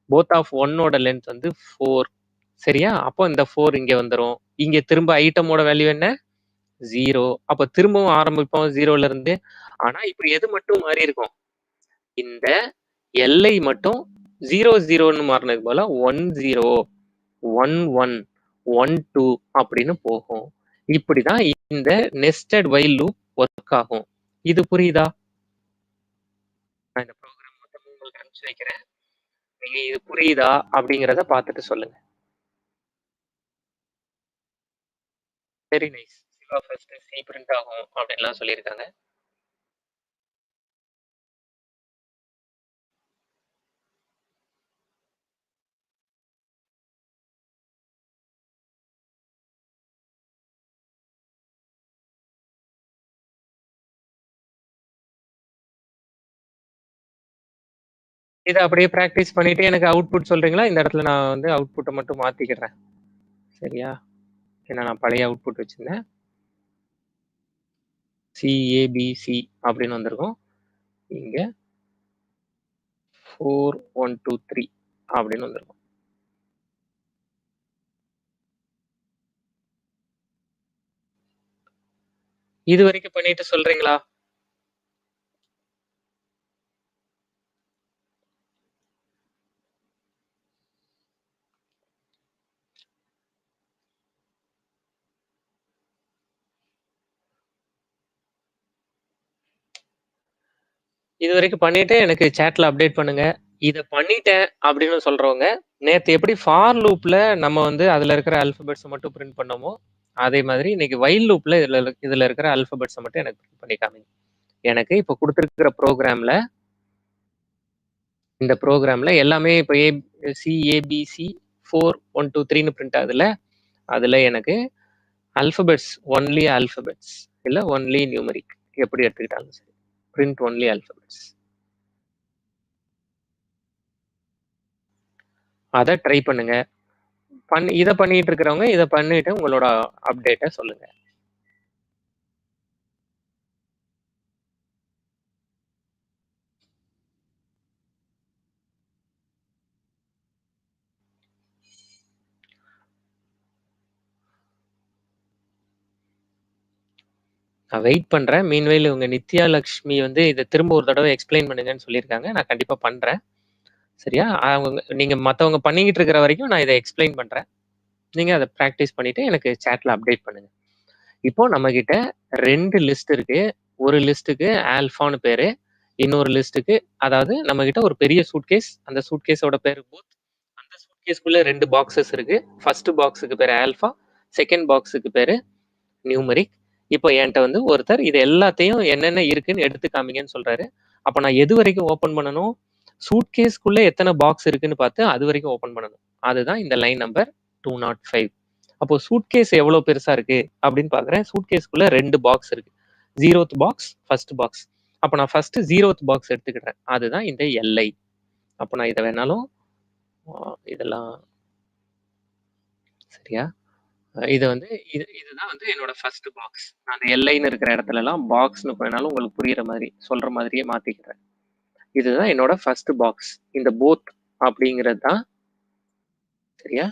போத் ஆஃப் 1ஓட லென்த் வந்து 4. சரியா? அப்போ இந்த 4 இங்க வந்துரும். இங்க திரும்ப ஐட்டமோட வேல்யூ என்ன? 0. அப்ப திரும்பவும் ஆரம்பிப்போம் 0ல இருந்து. ஆனா இப்ப எது மட்டும் மாறி இருக்கும்? இந்த எல்லை மட்டும் 0, 0ன்னு மாறினதுக்கு பதிலா 1, 0, 1, 1, 1, 2 அப்படின்னு போகும். இப்படிதான் இந்த நெஸ்டட் வைல் லூப் ஒர்க் ஆகும். இது புரியுதா? நான் இந்த ப்ரோக்ராம் மொத்தமும் உங்களுக்கு அனுப்பிச்சு வைக்கிறேன். நீங்க இது புரியுதா அப்படிங்கிறத பார்த்துட்டு சொல்லுங்க. Very nice. Siva first C print ஆகும் அப்படின்லாம் சொல்லியிருக்காங்க. இத அப்படியே பிராக்டிஸ் பண்ணிட்டு எனக்கு அவுட்புட் சொல்றீங்களா? இந்த இடத்துல நான் வந்து அவுட்புட்ட மட்டும் மாத்திக்கிறேன். சரியா? ஏன்னா நான் பழைய அவுட்புட் வச்சிருந்தேன். CABC அப்படின்னு வந்திருக்கும். இங்க 4, 1, 2, 3 அப்படின்னு வந்திருக்கும். இது வரைக்கும் பண்ணிட்டு சொல்றீங்களா? இது வரைக்கும் பண்ணிட்டு எனக்கு சேட்ல அப்டேட் பண்ணுங்க. இத பண்ணிட்டேன் அப்படின்னு சொல்றவங்க, நேத்து எப்படி ஃபார் லூப்ல நம்ம வந்து அதுல இருக்கிற ஆல்பபெட்ஸ மட்டும் பிரிண்ட் பண்ணோமோ, அதே மாதிரி இன்னைக்கு வைல் லூப்ல இதுல இருக்கிற ஆல்பபெட்ஸ மட்டும் எனக்கு பிரிண்ட் பண்ணி காமிங்க. எனக்கு இப்ப குடுத்திருக்கிற ப்ரோகிராம்ல இந்த ப்ரோகிராம்ல எல்லாமே இப்ப CABC 4, 1, 2, 3ன்னு பிரிண்ட் ஆகுதுல்ல, அதுல எனக்கு ஆல்பபெட்ஸ் ஒன்லி ஆல்பபெட்ஸ் இல்ல ஒன்லி நியூமெரிக் எப்படி எடுத்துக்கிட்டாலும் சரி. Print only alphabets. அத ட்ரை பண்ணுங்க. இத பண்ணிட்டு இருக்கிறவங்க இத பண்ணிட்டு உங்களோட அப்டேட்ட சொல்லுங்க. நான் வெயிட் பண்றேன். மீன்வைல் உங்க நித்யா லக்ஷ்மி வந்து இத திரும்ப ஒரு தடவ எக்ஸ்பிளைன் பண்ணுங்கன்னு சொல்லியிருக்காங்க. நான் கண்டிப்பா பண்றேன். சரியா? அவங்க நீங்க மத்தவங்க பண்ணிக்கிட்டு இருக்கிற வரைக்கும் நான் இத எக்ஸ்பிளைன் பண்றேன். நீங்க அத பிராக்டிஸ் பண்ணிட்டு எனக்கு சேட்ல அப்டேட் பண்ணுங்க. இப்போ நம்மகிட்ட 2 லிஸ்ட் இருக்கு. ஒரு லிஸ்ட்க்கு ஆல்ஃபான்னு பேரு. இன்னொரு லிஸ்ட்க்கு அதாவது நம்மகிட்ட ஒரு பெரிய சூட்கேஸ். அந்த சூட்கேஸோட பேரு பூத். அந்த சூட்கேஸ்க்குள்ள 2 பாக்ஸஸ் இருக்கு. ஃபர்ஸ்ட் பாக்ஸுக்கு பேரு ஆல்ஃபா. செகண்ட் பாக்ஸுக்கு பேரு நியூமெரிக். இப்போ என்கிட்ட வந்து ஒருத்தர் இது எல்லாத்தையும் என்னென்ன இருக்குன்னு எடுத்து காமிங்கன்னு சொல்றாரு. அப்ப நான் எது வரைக்கும் ஓபன் பண்ணணும்? சூட்கேஸ்க்குள்ள எத்தனை பாக்ஸ் இருக்குன்னு பார்த்து அது வரைக்கும் ஓபன் பண்ணணும். அதுதான் இந்த லைன் நம்பர் 205. அப்போ சூட்கேஸ் எவ்வளவு பெருசா இருக்கு அப்படின்னு பாக்குறேன். சூட்கேஸ்க்குள்ள 2 பாக்ஸ் இருக்கு. 0th box, first box. அப்ப நான் ஃபர்ஸ்ட் 0th பாக்ஸ் எடுத்துக்கிறேன். அதுதான் இந்த எல்லை. அப்ப நான் இதை வேணாலும் இதெல்லாம் சரியா? இது வந்து இதுதான் வந்து என்னோட ஃபர்ஸ்ட் பாக்ஸ். நான் அந்த எல்லைன்னு இருக்கிற இடத்துல எல்லாம் பாக்ஸ்னு போனாலும் உங்களுக்கு புரியுற மாதிரி சொல்ற மாதிரியே மாத்திக்கிறேன். இதுதான் என்னோட ஃபர்ஸ்ட் பாக்ஸ். இந்த போத் அப்படிங்கிறது தான் சரியா?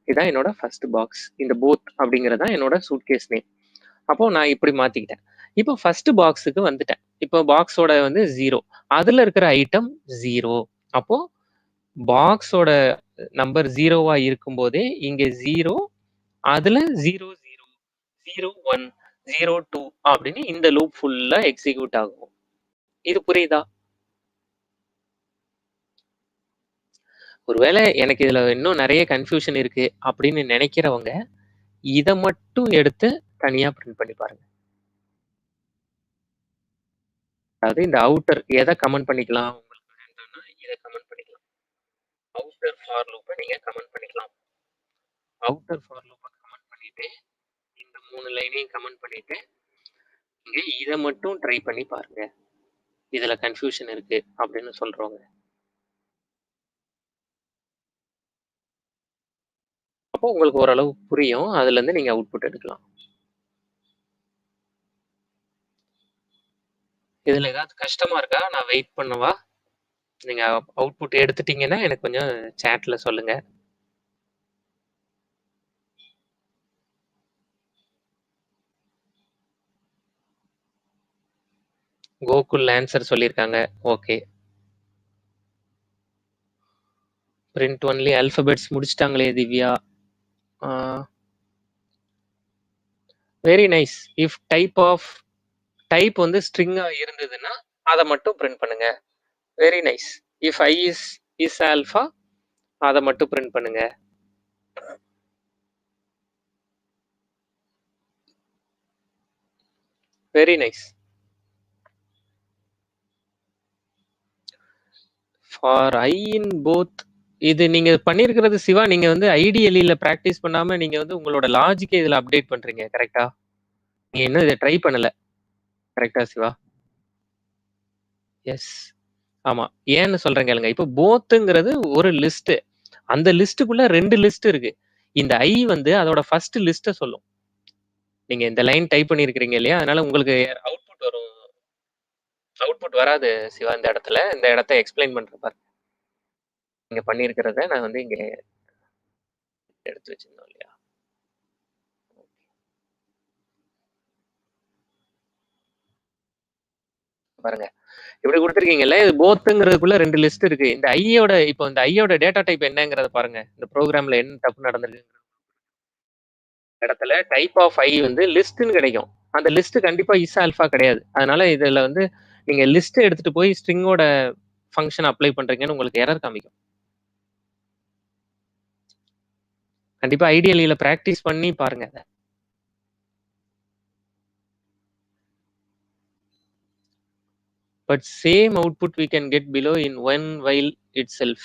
இதான் என்னோட ஃபர்ஸ்ட் பாக்ஸ். இந்த போத் அப்படிங்கிறது தான் என்னோட சூட்கேஸ் நேம். அப்போ நான் இப்படி மாத்திக்கிட்டேன். இப்போ ஃபர்ஸ்ட் பாக்ஸுக்கு வந்துட்டேன். இப்போ பாக்ஸோட வந்து 0. அதுல இருக்கிற ஐட்டம் 0. அப்போ பாக்ஸோட நம்பர் 0வா இருக்கும்போதே இங்க 0, அதுல 0, 0, 0, 1, 0, 2 அப்படின்னு இந்த லூப் ஃபுல்லா எக்ஸிக்யூட் ஆகும். இது புரியுதா? ஒருவேளை எனக்கு இதுல இன்னும் நிறைய கன்ஃபியூஷன் இருக்கு அப்படின்னு நினைக்கிறவங்க இதை மட்டும் எடுத்து தனியா பிரிண்ட் பண்ணி பாருங்க. அதாவது இந்த அவுட்டர் எதை கமெண்ட் பண்ணிக்கலாம், உங்களுக்கு வேண்டாம்னா இதை கமெண்ட் பண்ணிக்கலாம். அவுட்டர் ஃபார் லூப்பை நீங்க கமெண்ட் பண்ணிக்கலாம். அவுட்டர் ஃபார் லூப்பை கமெண்ட் பண்ணிட்டு இந்த 3 லைனையும் கமெண்ட் பண்ணிட்டு நீங்க இதை மட்டும் ட்ரை பண்ணி பாருங்க. இதுல கன்ஃபியூஷன் இருக்கு அப்படின்னு சொல்றவங்க. அப்போ உங்களுக்கு ஓரளவு புரியும். அதுல இருந்து நீங்க அவுட்புட் எடுக்கலாம். இதுல ஏதாவது கஷ்டமா இருக்கா? நான் வெயிட் பண்ணவா? நீங்க அவுட்புட் எடுத்துட்டீங்கன்னா எனக்கு கொஞ்சம் சாட்ல சொல்லுங்க. கோகுல் ஆன்சர் சொல்லியிருக்காங்க. ஓகே. பிரிண்ட் ஒன்லி ஆல்பபெட்ஸ் முடிச்சிட்டாங்களே Divya. Very nice. If type வந்து ஸ்ட்ரிங்கா இருந்ததுன்னா அதை மட்டும் பிரிண்ட் பண்ணுங்க. Very nice. If I is alpha அதை மட்டும் பிரிண்ட் பண்ணுங்க. Very nice. For I in both இது நீங்க பண்ணிருக்கிறது சிவா, நீங்க வந்து ஐடிஎல்இல பிராக்டிஸ் பண்ணாம நீங்க வந்து உங்களோட லாஜிக்கை இதுல அப்டேட் பண்றீங்க. கரெக்டா? நீங்க இன்னும் இதை ட்ரை பண்ணல. கரெக்டா சிவா? எஸ். ஆமா. ஏன்னு சொல்றேன் கேளுங்க. இப்போ போத்துங்கிறது ஒரு லிஸ்ட். அந்த லிஸ்ட்டுக்குள்ள 2 லிஸ்ட் இருக்கு. இந்த ஐ வந்து அதோட ஃபர்ஸ்ட் லிஸ்ட்டை சொல்லும். நீங்க இந்த லைன் டைப் பண்ணியிருக்கிறீங்க இல்லையா? அதனால உங்களுக்கு அவுட்புட் வரும். அவுட்புட் வராது சிவா இந்த இடத்துல. இந்த இடத்த எக்ஸ்பிளைன் பண்றேன் பாருங்க. நீங்க பண்ணியிருக்கிறத நான் வந்து இங்க எடுத்து வச்சிருந்தோம் இல்லையா? பாருங்க. இப்படி கொடுத்துருக்கீங்கல்ல, இது போத்துங்கிறதுக்குள்ள 2 லிஸ்ட் இருக்கு. இந்த ஐயோட இப்போ இந்த ஐயோட டேட்டா டைப் என்னங்கிறத பாருங்க. இந்த ப்ரோக்ராம்ல என்ன தப்பு நடந்திருக்கு இடத்துல டைப் ஆஃப் ஐ வந்து லிஸ்ட்னு கிடைக்கும். அந்த லிஸ்ட் கண்டிப்பா இஸ் ஆல்பா கிடையாது. அதனால இதுல வந்து நீங்க லிஸ்ட் எடுத்துட்டு போய் ஸ்ட்ரிங்கோட ஃபங்க்ஷன் அப்ளை பண்றீங்கன்னு உங்களுக்கு எரர் காமிக்கும். கண்டிப்பா ஐடியலில பிராக்டிஸ் பண்ணி பாருங்க. But same output we can get below in one while itself.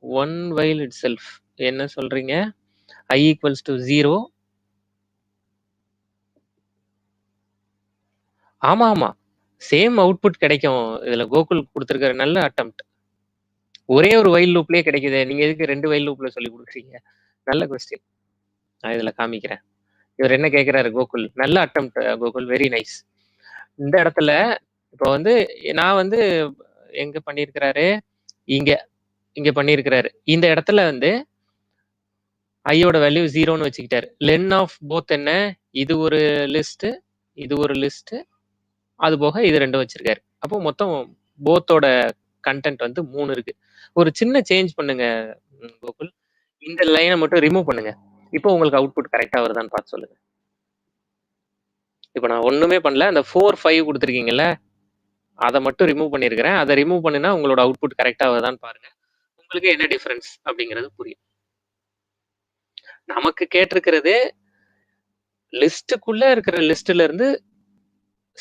One while itself. என்ன சொல்றீங்க? I equals to 0. ஆமா ஆமா. சேம் அவுட்புட் கிடைக்கும். இதுல கோகுல் கொடுத்திருக்கிற நல்ல அட்டெம்ப்ட். ஒரே ஒரு வைல் லூப்லயே கிடைக்குது. நீங்க எதுக்கு 2 வைல் லூப்ல சொல்லி கொடுக்குறீங்க? நல்ல கொஸ்டின். நான் இதுல காமிக்கிறேன். இவர் என்ன கேட்கிறாரு கோகுல்? நல்ல அட்டெம்ப்ட் கோகுல். Very nice. இந்த இடத்துல இப்போ வந்து நான் வந்து எங்க பண்ணியிருக்கிறாரு? இங்க இங்க பண்ணியிருக்கிறாரு. இந்த இடத்துல வந்து ஐயோட வேல்யூ 0ன்னு வச்சுக்கிட்டாரு. லென் ஆஃப் போத் என்ன? இது ஒரு லிஸ்ட், இது ஒரு லிஸ்ட், அது போக இது 2 வச்சிருக்காரு. அப்போ மொத்தம் போத்தோட கண்டென்ட் வந்து 3 இருக்கு. ஒரு சின்ன சேஞ்ச் பண்ணுங்க கோகுல். இந்த லைனை மட்டும் ரிமூவ் பண்ணுங்க. இப்போ உங்களுக்கு அவுட்புட் கரெக்டா வருதான்னு பார்த்து சொல்லுங்க. இப்போ நான் ஒண்ணுமே பண்ணல. அந்த 4, 5 கொடுத்துருக்கீங்கல்ல, அதை மட்டும் ரிமூவ் பண்ணியிருக்கிறேன். அதை ரிமூவ் பண்ணினா உங்களோட அவுட்புட் கரெக்டா வருதான்னு பாருங்க. உங்களுக்கு என்ன டிஃபரன்ஸ் அப்படிங்கிறது புரியும். நமக்கு கேட்டிருக்கிறது லிஸ்ட்டுக்குள்ள இருக்கிற லிஸ்ட்ல இருந்து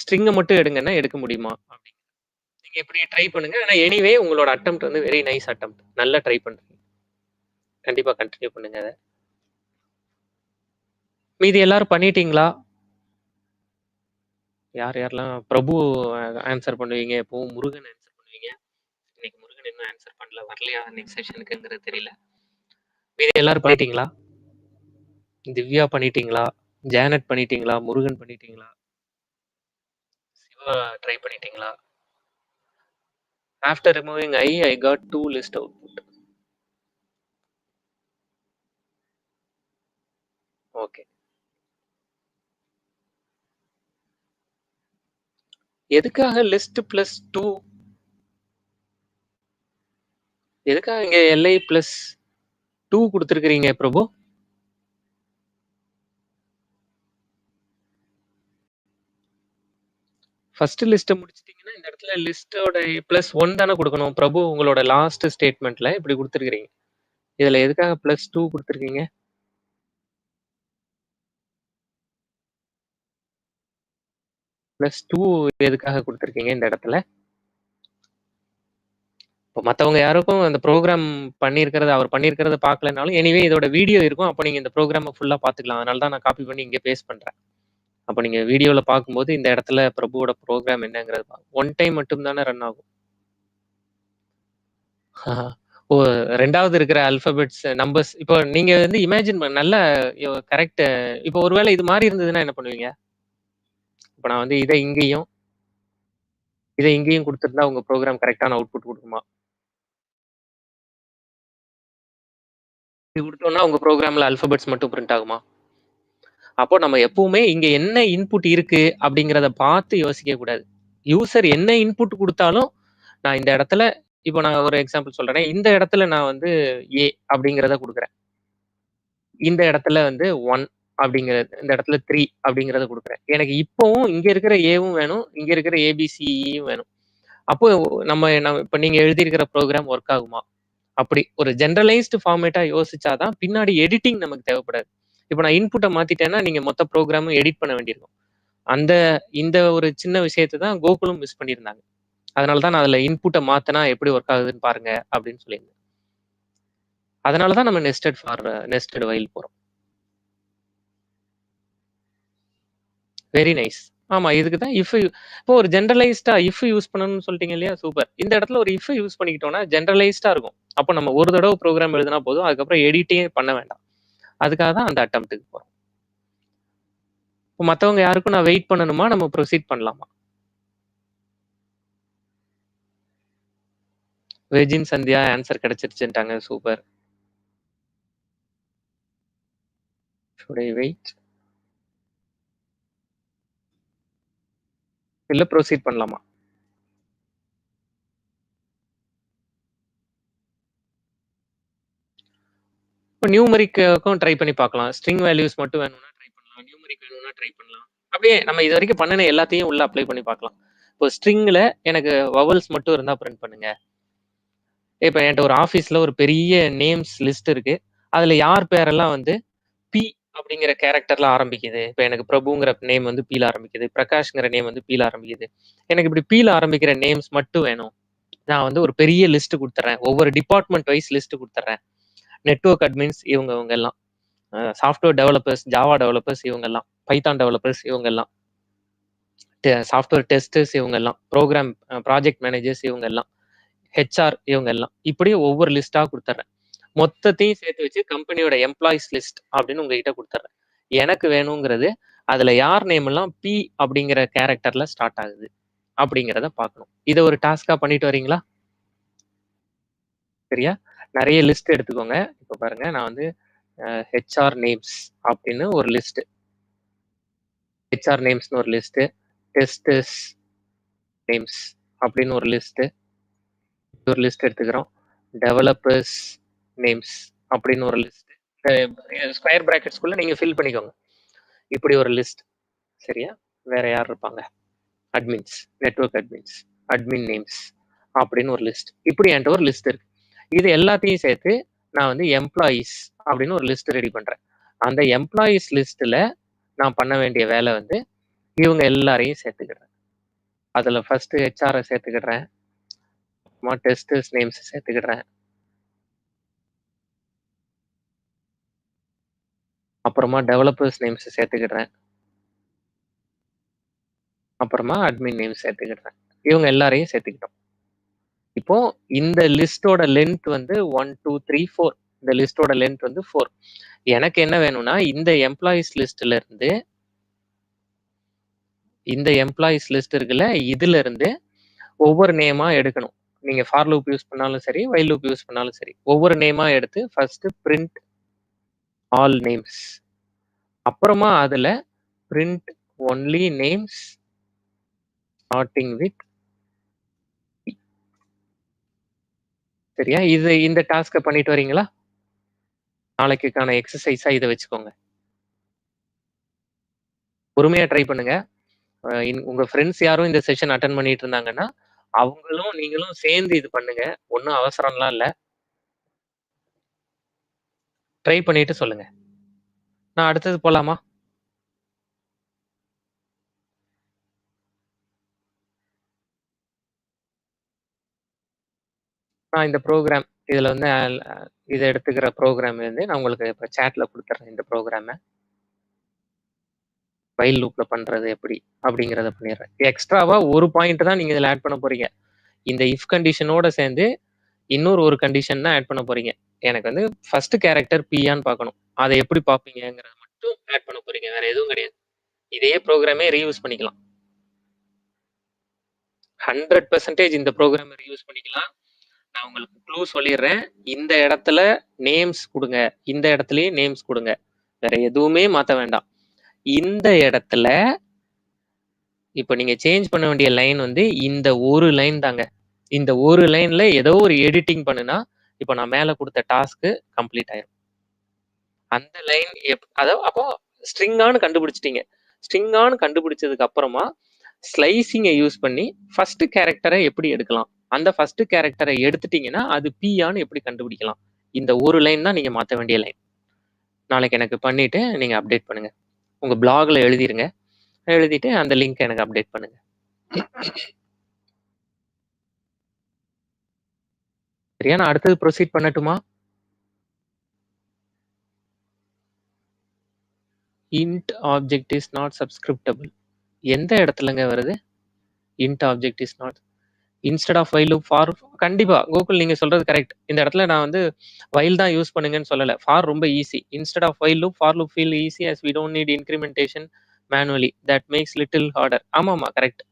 ஸ்ட்ரிங்கை மட்டும் எடுங்கன்னா எடுக்க முடியுமா அப்படிங்க. நீங்க இப்படி ட்ரை பண்ணுங்க. ஆனா எனிவே உங்களோட அட்டெம்ப்ட் வந்து வெரி நைஸ் அட்டெம்ப்ட். நல்லா ட்ரை பண்றீங்க. கண்டிப்பா கண்டினியூ பண்ணுங்க அதை. மீதி எல்லாரும் பண்ணிட்டீங்களா? யார் யாரெல்லாம் பிரபு ஆன்சர் பண்ணுவீங்க? எப்பவும் முருகன் ஆன்சர் பண்ணுவீங்க. இன்னைக்கு முருகன் இன்னும் ஆன்சர் பண்ணல, வரலையா நெக்ஸ்ட் செஷனுக்குங்கிறது தெரியல. மீதி எல்லாரும் பண்ணிட்டீங்களா? திவ்யா பண்ணிட்டீங்களா? ஜானட் பண்ணிட்டீங்களா? முருகன் பண்ணிட்டீங்களா? சிவா ட்ரை பண்ணிட்டீங்களா? After removing I got 2 list output. Okay. எதுக்காக லிஸ்ட் பிளஸ் 2? எதுக்காக இங்க li பிளஸ் 2 குடுத்திருக்கிறீங்க பிரபு? ஃபர்ஸ்ட் லிஸ்ட்ட முடிச்சிட்டீங்கன்னா, இந்த இடத்துல லிஸ்ட்டோட பிளஸ் 1 தானே குடுக்கணும். பிரபு உங்களோட லாஸ்ட் ஸ்டேட்மென்ட்ல இப்படி குடுத்திருக்கிறீங்க. இதுல எதுக்காக பிளஸ் 2 குடுத்திருக்கீங்க? பிளஸ் 2 எதுக்காக குடுத்திருக்கீங்க இந்த இடத்துல? இப்ப மத்தவங்க யாருக்கும் அந்த ப்ரோகிராம் அவர் பண்ணியிருக்கிறத பார்க்கலனாலும், எனிவே இதோட வீடியோ இருக்கும். அப்ப நீங்க இந்த ப்ரோகிராம ஃபுல்லா பார்த்துக்கலாம். அதனால தான் நான் காப்பி பண்ணி இங்க பேஸ்ட் பண்றேன். அப்ப நீங்க வீடியோல பார்க்கும்போது இந்த இடத்துல பிரபுவோட ப்ரோகிராம் என்னங்கிறது ஒன் டைம் மட்டும் தானே ரன் ஆகும். ஓ 2வது இருக்கிற அல்பாபெட்ஸ், நம்பர்ஸ் இப்போ நீங்க வந்து இமேஜின் நல்ல கரெக்ட். இப்போ ஒருவேளை இது மாறி இருந்ததுன்னா என்ன பண்ணுவீங்க? இப்ப நான் வந்து இத இங்கேயும் குடுத்திருந்தா உங்க ப்ரோகிராம் கரெக்ட்டான அவுட்புட் குடுக்குமா? இப்படி குடுத்தோம்னா உங்க ப்ரோகிராம்ல அல்பாபெட்ஸ் மட்டும் பிரிண்ட் ஆகுமா? அப்போ நம்ம எப்பவுமே இங்க என்ன இன்புட் இருக்கு அப்படிங்கிறத பார்த்து யோசிக்க கூடாது. யூசர் என்ன இன்புட் குடுத்தாலும், நான் இந்த இடத்துல இப்போ நான் ஒரு எக்ஸாம்பிள் சொல்றேனே. இந்த இடத்துல நான் வந்து ஏ அப்படிங்கிறத குடுக்குறேன். இந்த இடத்துல வந்து 1 அப்படிங்கிறது, இந்த இடத்துல 3 அப்படிங்கிறத குடுக்குறேன். எனக்கு இப்பவும் இங்க இருக்கிற ஏவும் வேணும், இங்க இருக்கிற ஏபிசியும் வேணும். அப்போ நம்ம இப்ப நீங்க எழுதியிருக்கிற ப்ரோகிராம் ஒர்க் ஆகுமா? அப்படி ஒரு ஜெனரலைஸ்டு ஃபார்மேட்டா யோசிச்சா தான் பின்னாடி எடிட்டிங் நமக்கு தேவைப்படாது. இப்ப நான் இன்புட்ட மாத்திட்டேன்னா, நீங்க மொத்த ப்ரோகிராமும் எடிட் பண்ண வேண்டியிருக்கும். அந்த இந்த ஒரு சின்ன விஷயத்த தான் கோகுலும் மிஸ் பண்ணியிருந்தாங்க. அதனால தான் நான் அதுல இன்புட்ட மாத்துனா எப்படி ஒர்க் ஆகுதுன்னு பாருங்க அப்படின்னு சொல்லியிருந்தேன். அதனால தான் நம்ம நெஸ்டட் வைல் போறோம். Very nice. ஆமா. இதுக்கு தான் இப்போ ஒரு ஜெனரலைஸ்டா யூஸ் பண்ணணும்னு சொல்லிட்டீங்க இல்லையா? சூப்பர். இந்த இடத்துல ஒரு யூஸ் பண்ணிக்கிட்டோம்னா, ஜெனரலைஸ்டா இருக்கும். அப்ப நம்ம ஒரு தடவ ப்ரோகிராம் எழுதினா போதும். அதுக்கப்புறம் எடிட்டே பண்ண வேண்டாம். அதுக்காக தான் அந்த அட்டெம்ப்ட்க்கு போறோம். இப்ப மத்தவங்க யாருக்கும் நான் வெயிட் பண்ணணுமா? நம்ம ப்ரொசீட் பண்ணலாமா? வெஜின் சந்தியா ஆன்சர் கிடைச்சிருச்சுன்ட்டாங்க. சூப்பர். Should I wait? இல்ல ப்ரொசீட் பண்ணலாமா? இப்ப நியூமெரிக்கும் ட்ரை பண்ணி பார்க்கலாம். ஸ்ட்ரிங் வேல்யூஸ் மட்டும் வேணும்னா ட்ரை பண்ணலாம். நியூமெரிக் வேணும்னா ட்ரை பண்ணலாம். அப்படியே நம்ம இதுவரைக்கும் பண்ணுன எல்லாத்தையும் உள்ள அப்ளை பண்ணி பார்க்கலாம். இப்போ ஸ்ட்ரிங்ல எனக்கு வவல்ஸ் மட்டும் இருந்தா பிரிண்ட் பண்ணுங்க. இப்ப என்ட்ட ஒரு ஆஃபீஸ்ல ஒரு பெரிய நேம்ஸ் லிஸ்ட் இருக்கு. அதுல யார் பேரெல்லாம் வந்து பி அப்படிங்கிற கேரக்டர்ல ஆரம்பிக்குது. இப்ப எனக்கு பிரபுங்கிற நேம் வந்து பீல ஆரம்பிக்குது. பிரகாஷ்ங்கிற நேம் வந்து பீல ஆரம்பிக்குது. எனக்கு இப்படி பீல ஆரம்பிக்கிற நேம்ஸ் மட்டும் வேணும். நான் வந்து ஒரு பெரிய லிஸ்ட் குடுத்துறேன். ஒவ்வொரு டிபார்ட்மெண்ட் வைஸ் லிஸ்ட் குடுத்துறேன். நெட்வொர்க் அட்மின்ஸ் இவங்க எல்லாம். சாஃப்ட்வேர் டெவலப்பர்ஸ், ஜாவா டெவலப்பர்ஸ் இவங்க எல்லாம். பைத்தான் டெவலப்பர்ஸ் இவங்க எல்லாம். சாஃப்ட்வேர் டெஸ்டர்ஸ் இவங்க எல்லாம். ப்ராஜெக்ட் மேனேஜர்ஸ் இவங்க எல்லாம். ஹெச்ஆர் இவங்க எல்லாம். இப்படி ஒவ்வொரு லிஸ்ட்டா குடுத்துறேன். மொத்தத்தையும் சேர்த்து வச்சு கம்பெனியோட எம்ப்ளாயீஸ் லிஸ்ட் அப்படின்னு உங்ககிட்ட குடுத்துறேன். எனக்கு வேணுங்கிறது அதுல யார் நேம் எல்லாம் பி அப்படிங்கிற கேரக்டர்ல ஸ்டார்ட் ஆகுது அப்படிங்கிறத பார்க்கணும். இத ஒரு டாஸ்க்கா பண்ணிட்டு வரீங்களா? சரியா? நெறைய லிஸ்ட் எடுத்துக்கோங்க. இப்ப பாருங்க நான் வந்து ஹெச்ஆர் நேம்ஸ் அப்படின்னு ஒரு லிஸ்ட். ஹெச்ஆர் நேம்ஸ்னு ஒரு லிஸ்ட். டெஸ்டர்ஸ் நேம்ஸ் அப்படின்னு ஒரு லிஸ்ட். ஒரு லிஸ்ட் எடுத்துக்கிறோம். டெவலப்பர்ஸ் நேம்ஸ் அப்படின்னு ஒரு லிஸ்ட். ஸ்கொயர் பிராக்கெட்ஸ்குள்ள நீங்க ஃபில் பண்ணிக்கோங்க. இப்படி ஒரு லிஸ்ட். சரியா? வேற யார் இருப்பாங்க? Admins, network admins, admin names அப்படின்னு ஒரு லிஸ்ட். இப்படி என்கிட்ட ஒரு லிஸ்ட் இருக்கு. இது எல்லாத்தையும் சேர்த்து நான் வந்து எம்ப்ளாயீஸ் அப்படின்னு ஒரு லிஸ்ட் ரெடி பண்றேன். அந்த எம்ப்ளாயீஸ் லிஸ்ட்ல நான் பண்ண வேண்டிய வேலை வந்து இவங்க எல்லாரையும் சேர்த்துக்கிறேன். அதுல ஃபர்ஸ்ட் ஹெச்ஆர் சேர்த்துக்கிறேன். அப்புறமா டெஸ்டர்ஸ் நேம்ஸ் சேர்த்துக்கிறேன். அப்புறமா டெவலப்பர்ஸ் நேம்ஸ் சேர்த்துக்கிறேன். அப்புறமா அட்மின் நேம் சேர்த்துக்கிறேன். இவங்க எல்லாரையும் சேர்த்துக்கிட்டோம். இப்போ இந்த லிஸ்டோட லென்த் வந்து 1, 2, 3, 4. இந்த லிஸ்டோட லென்த் வந்து 4. எனக்கு என்ன வேணும்னா இந்த எம்ப்ளாயீஸ் லிஸ்ட்ல இருந்து இருக்குல்ல, இதுல இருந்து ஒவ்வொரு நேமா எடுக்கணும். நீங்க ஃபார் லூப் யூஸ் பண்ணாலும் சரி, வைல் லூப் யூஸ் பண்ணாலும் சரி. ஒவ்வொரு நேமா எடுத்து ஃபர்ஸ்ட் பிரிண்ட் ஆல் நேம்ஸ். அப்புறமா அதுல print only names starting with சரியா? இந்த டாஸ்க்க பண்ணிட்டு வரீங்களா? நாளைக்குக்கான எக்ஸர்சைஸா இத வச்சுக்கோங்க. பொறுமையா ட்ரை பண்ணுங்க. உங்க ஃப்ரெண்ட்ஸ் யாரும் இந்த செஷன் அட்டெண்ட் பண்ணிட்டு இருந்தாங்கன்னா, அவங்களும் நீங்களும் சேர்ந்து இது பண்ணுங்க. ஒண்ணும் அவசரம்லாம் இல்ல. ட்ரை பண்ணிட்டு சொல்லுங்க. நான் அடுத்தது போலாமா? நான் இந்த ப்ரோகிராம் இதுல வந்து இத எடுத்துக்கிற ப்ரோகிராம் வந்து நான் உங்களுக்கு இப்ப சாட்ல குடுத்துர்றேன் இந்த ப்ரோகிராம. வைல் லூப்ல பண்றது எப்படி? அப்படிங்கிறத பண்ணிடுறேன். எக்ஸ்ட்ராவா ஒரு பாயிண்ட் தான் நீங்க இதுல ஆட் பண்ண போறீங்க. இந்த இஃப் கண்டிஷனோட சேர்ந்து இன்னொரு ஒரு கண்டிஷன் தான் ஆட் பண்ண போறீங்க. எனக்கு வந்து ஃபர்ஸ்ட் கேரக்டர் பியான்னு பார்க்கணும். அத எப்படி பார்ப்பீங்கங்கிறத மட்டும் ஆட் பண்ண போறீங்க. வேற எதுவும் கிடையாது. இதே ப்ரோகிராமே ரீயூஸ் பண்ணிக்கலாம். 100% இந்த ப்ரோகிராம ரீயூஸ் பண்ணிக்கலாம். நான் உங்களுக்கு க்ளூ சொல்லிடுறேன். இந்த இடத்துல நேம்ஸ் குடுங்க. இந்த இடத்துலயும் நேம்ஸ் குடுங்க. வேற எதுவுமே மாத்த வேண்டாம். இந்த இடத்துல இப்ப நீங்க சேஞ்ச் பண்ண வேண்டிய லைன் வந்து இந்த ஒரு லைன் தாங்க. இந்த ஒரு லைன்ல ஏதோ ஒரு எடிட்டிங் பண்ணுனா, இப்ப நான் மேல குடுத்த டாஸ்க் கம்ப்ளீட் ஆயிரும். அந்த லைன் அப்போ ஸ்ட்ரிங்கான்னு கண்டுபிடிச்சிட்டீங்க. ஸ்ட்ரிங்கான்னு கண்டுபிடிச்சதுக்கு அப்புறமா ஸ்லைசிங்க யூஸ் பண்ணி ஃபர்ஸ்ட் கேரக்டரை எப்படி எடுக்கலாம்? அந்த ஃபர்ஸ்ட் கேரக்டரை எடுத்துட்டீங்கன்னா, அது பியான்னு எப்படி கண்டுபிடிக்கலாம்? இந்த ஒரு லைன் தான் நீங்க மாத்த வேண்டிய லைன். நாளைக்கு எனக்கு பண்ணிட்டு நீங்க அப்டேட் பண்ணுங்க. உங்க பிளாக்ல எழுதிருங்க. எழுதிட்டு அந்த லிங்க் எனக்கு அப்டேட் பண்ணுங்க. சரியா? நான் அடுத்தது ப்ரொசீட் பண்ணட்டுமா? Int object is not subscriptable. எந்த இடத்துலங்க வருது? Int object is not instead of while loop for கண்டிப்பா கோகுல் நீங்க சொல்றது கரெக்ட். இந்த இடத்துல நான் வந்து வைல் தான் யூஸ் பண்ணுங்கன்னு சொல்லல. ஃபார் ரொம்ப easy. Instead of while loop for loop feel easy as we don't need incrementation manually that makes little harder. ஆமாமா கரெக்ட்.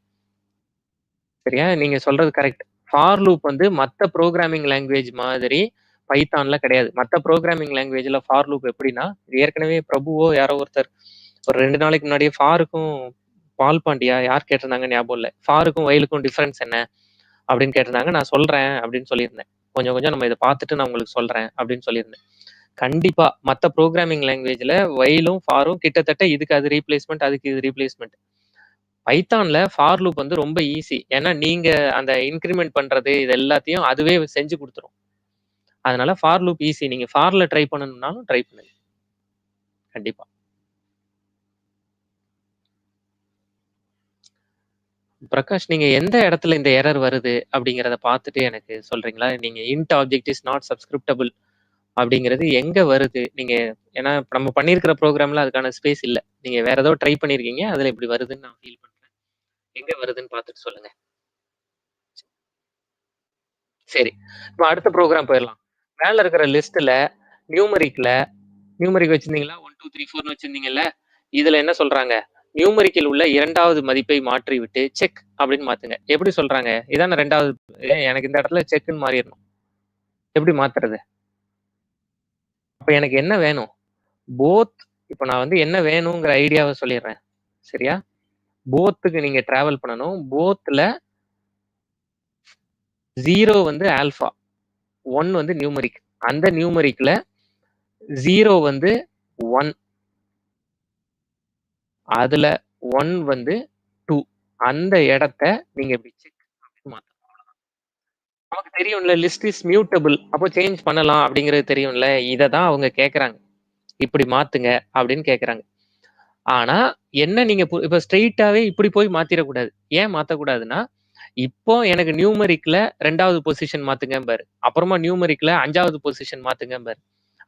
சரியா? நீங்க சொல்றது கரெக்ட். ஃபார் லூப் வந்து மத்த புரோகிராமிங் லாங்குவேஜ் மாதிரி பைத்தான்ல கிடையாது. மத்த புரோகிராமிங் லாங்குவேஜ்ல ஃபார் லூப் எப்படின்னா, ஏற்கனவே பிரபுவோ யாரோ ஒருத்தர் ஒரு 2 நாளைக்கு முன்னாடியே ஃபாருக்கும் பால் பாண்டியா யார் கேட்டிருந்தாங்க ஞாபகம் இல்ல. ஃபாருக்கும் வைலுக்கும் டிஃபரன்ஸ் என்ன? அப்படின்னு கேட்டிருந்தாங்க. நான் சொல்றேன் அப்படின்னு சொல்லியிருந்தேன். கொஞ்சம் கொஞ்சம் நம்ம இத பார்த்துட்டு நான் உங்களுக்கு சொல்றேன் அப்படின்னு சொல்லியிருந்தேன். கண்டிப்பா மத்த புரோகிராமிங் லாங்குவேஜ்ல வைலும், ஃபாரும் கிட்டத்தட்ட இதுக்கு அது ரீப்ளேஸ்மென்ட், அதுக்கு இது ரீப்ளேஸ்மென்ட். பைத்தான்ல ஃபார் லூப் வந்து ரொம்ப ஈஸி. ஏன்னா நீங்க அந்த இன்கிரிமென்ட் பண்றது இது எல்லாத்தையும் அதுவே செஞ்சு குடுத்துரும். அதனால ஃபார் லூப் ஈஸி. நீங்க ஃபார்ல ட்ரை பண்ணணும்னாலும் ட்ரை பண்ணுங்க. கண்டிப்பா. பிரகாஷ் நீங்க எந்த இடத்துல இந்த எரர் வருது அப்படிங்கிறத பார்த்துட்டு எனக்கு சொல்றீங்களா? நீங்க இன்ட் ஆப்ஜெக்ட் இஸ் நாட் சப்ஸ்கிரிப்டபிள் அப்படிங்கிறது எங்க வருது? நீங்க ஏன்னா நம்ம பண்ணியிருக்கிற ப்ரோகிராம்ல அதுக்கான ஸ்பேஸ் இல்ல. நீங்க வேற ஏதோ ட்ரை பண்ணியிருக்கீங்க. அதுல இப்படி வருதுன்னு நான் ஃபீல் பண்றேன். எங்க வருதுன்னு பார்த்துட்டு சொல்லுங்க. சரி. இப்ப அடுத்த ப்ரோகிராம் போயிரலாம். மேல இருக்கிற லிஸ்ட்ல நியூமரிக் வச்சிருந்தீங்களா? 1, 2, 3, 4ன்னு வச்சிருந்தீங்கல்ல? இதுல என்ன சொல்றாங்க? நியூமரிக்கில் உள்ள 2வது மதிப்பை மாற்றிவிட்டு செக் அப்படின்னு மாத்துங்க. எப்படி சொல்றாங்க? இதான 2வது எனக்கு இந்த இடத்துல செக்ன்னு மாறிறணும். எப்படி மாத்துறது? அப்ப எனக்கு என்ன வேணும்? போத் இப்ப நான் வந்து என்ன வேணுங்கிற ஐடியாவ சொல்லிடுறேன். சரியா? போத்துக்கு நீங்க டிராவல் பண்ணணும். போத்ல 0 வந்து ஆல்பா, 1 வந்து நியூமரிக். அந்த நியூமரிக்ல 0 வந்து 1, அதுல 1 வந்து 2. அந்த இடத்த நீங்க இப்படி செக் அப்படின்னு மாத்தணும். நமக்கு தெரியும்ல லிஸ்ட் இஸ் மியூட்டபிள். அப்போ சேஞ்ச் பண்ணலாம் அப்படிங்கிறது தெரியும்ல. இத தான் அவங்க கேட்கறாங்க. இப்படி மாத்துங்க அப்படின்னு கேட்கறாங்க. ஆனா என்ன நீங்க இப்ப ஸ்ட்ரெயிட்டாவே இப்படி போய் மாத்திரக்கூடாது. ஏன் மாத்தக்கூடாதுன்னா, இப்போ எனக்கு நியூமரிக்ல 2வது பொசிஷன் மாத்துங்கம்பாரு. அப்புறமா நியூமரிக்ல 5வது பொசிஷன் மாத்துங்கம்பாரு.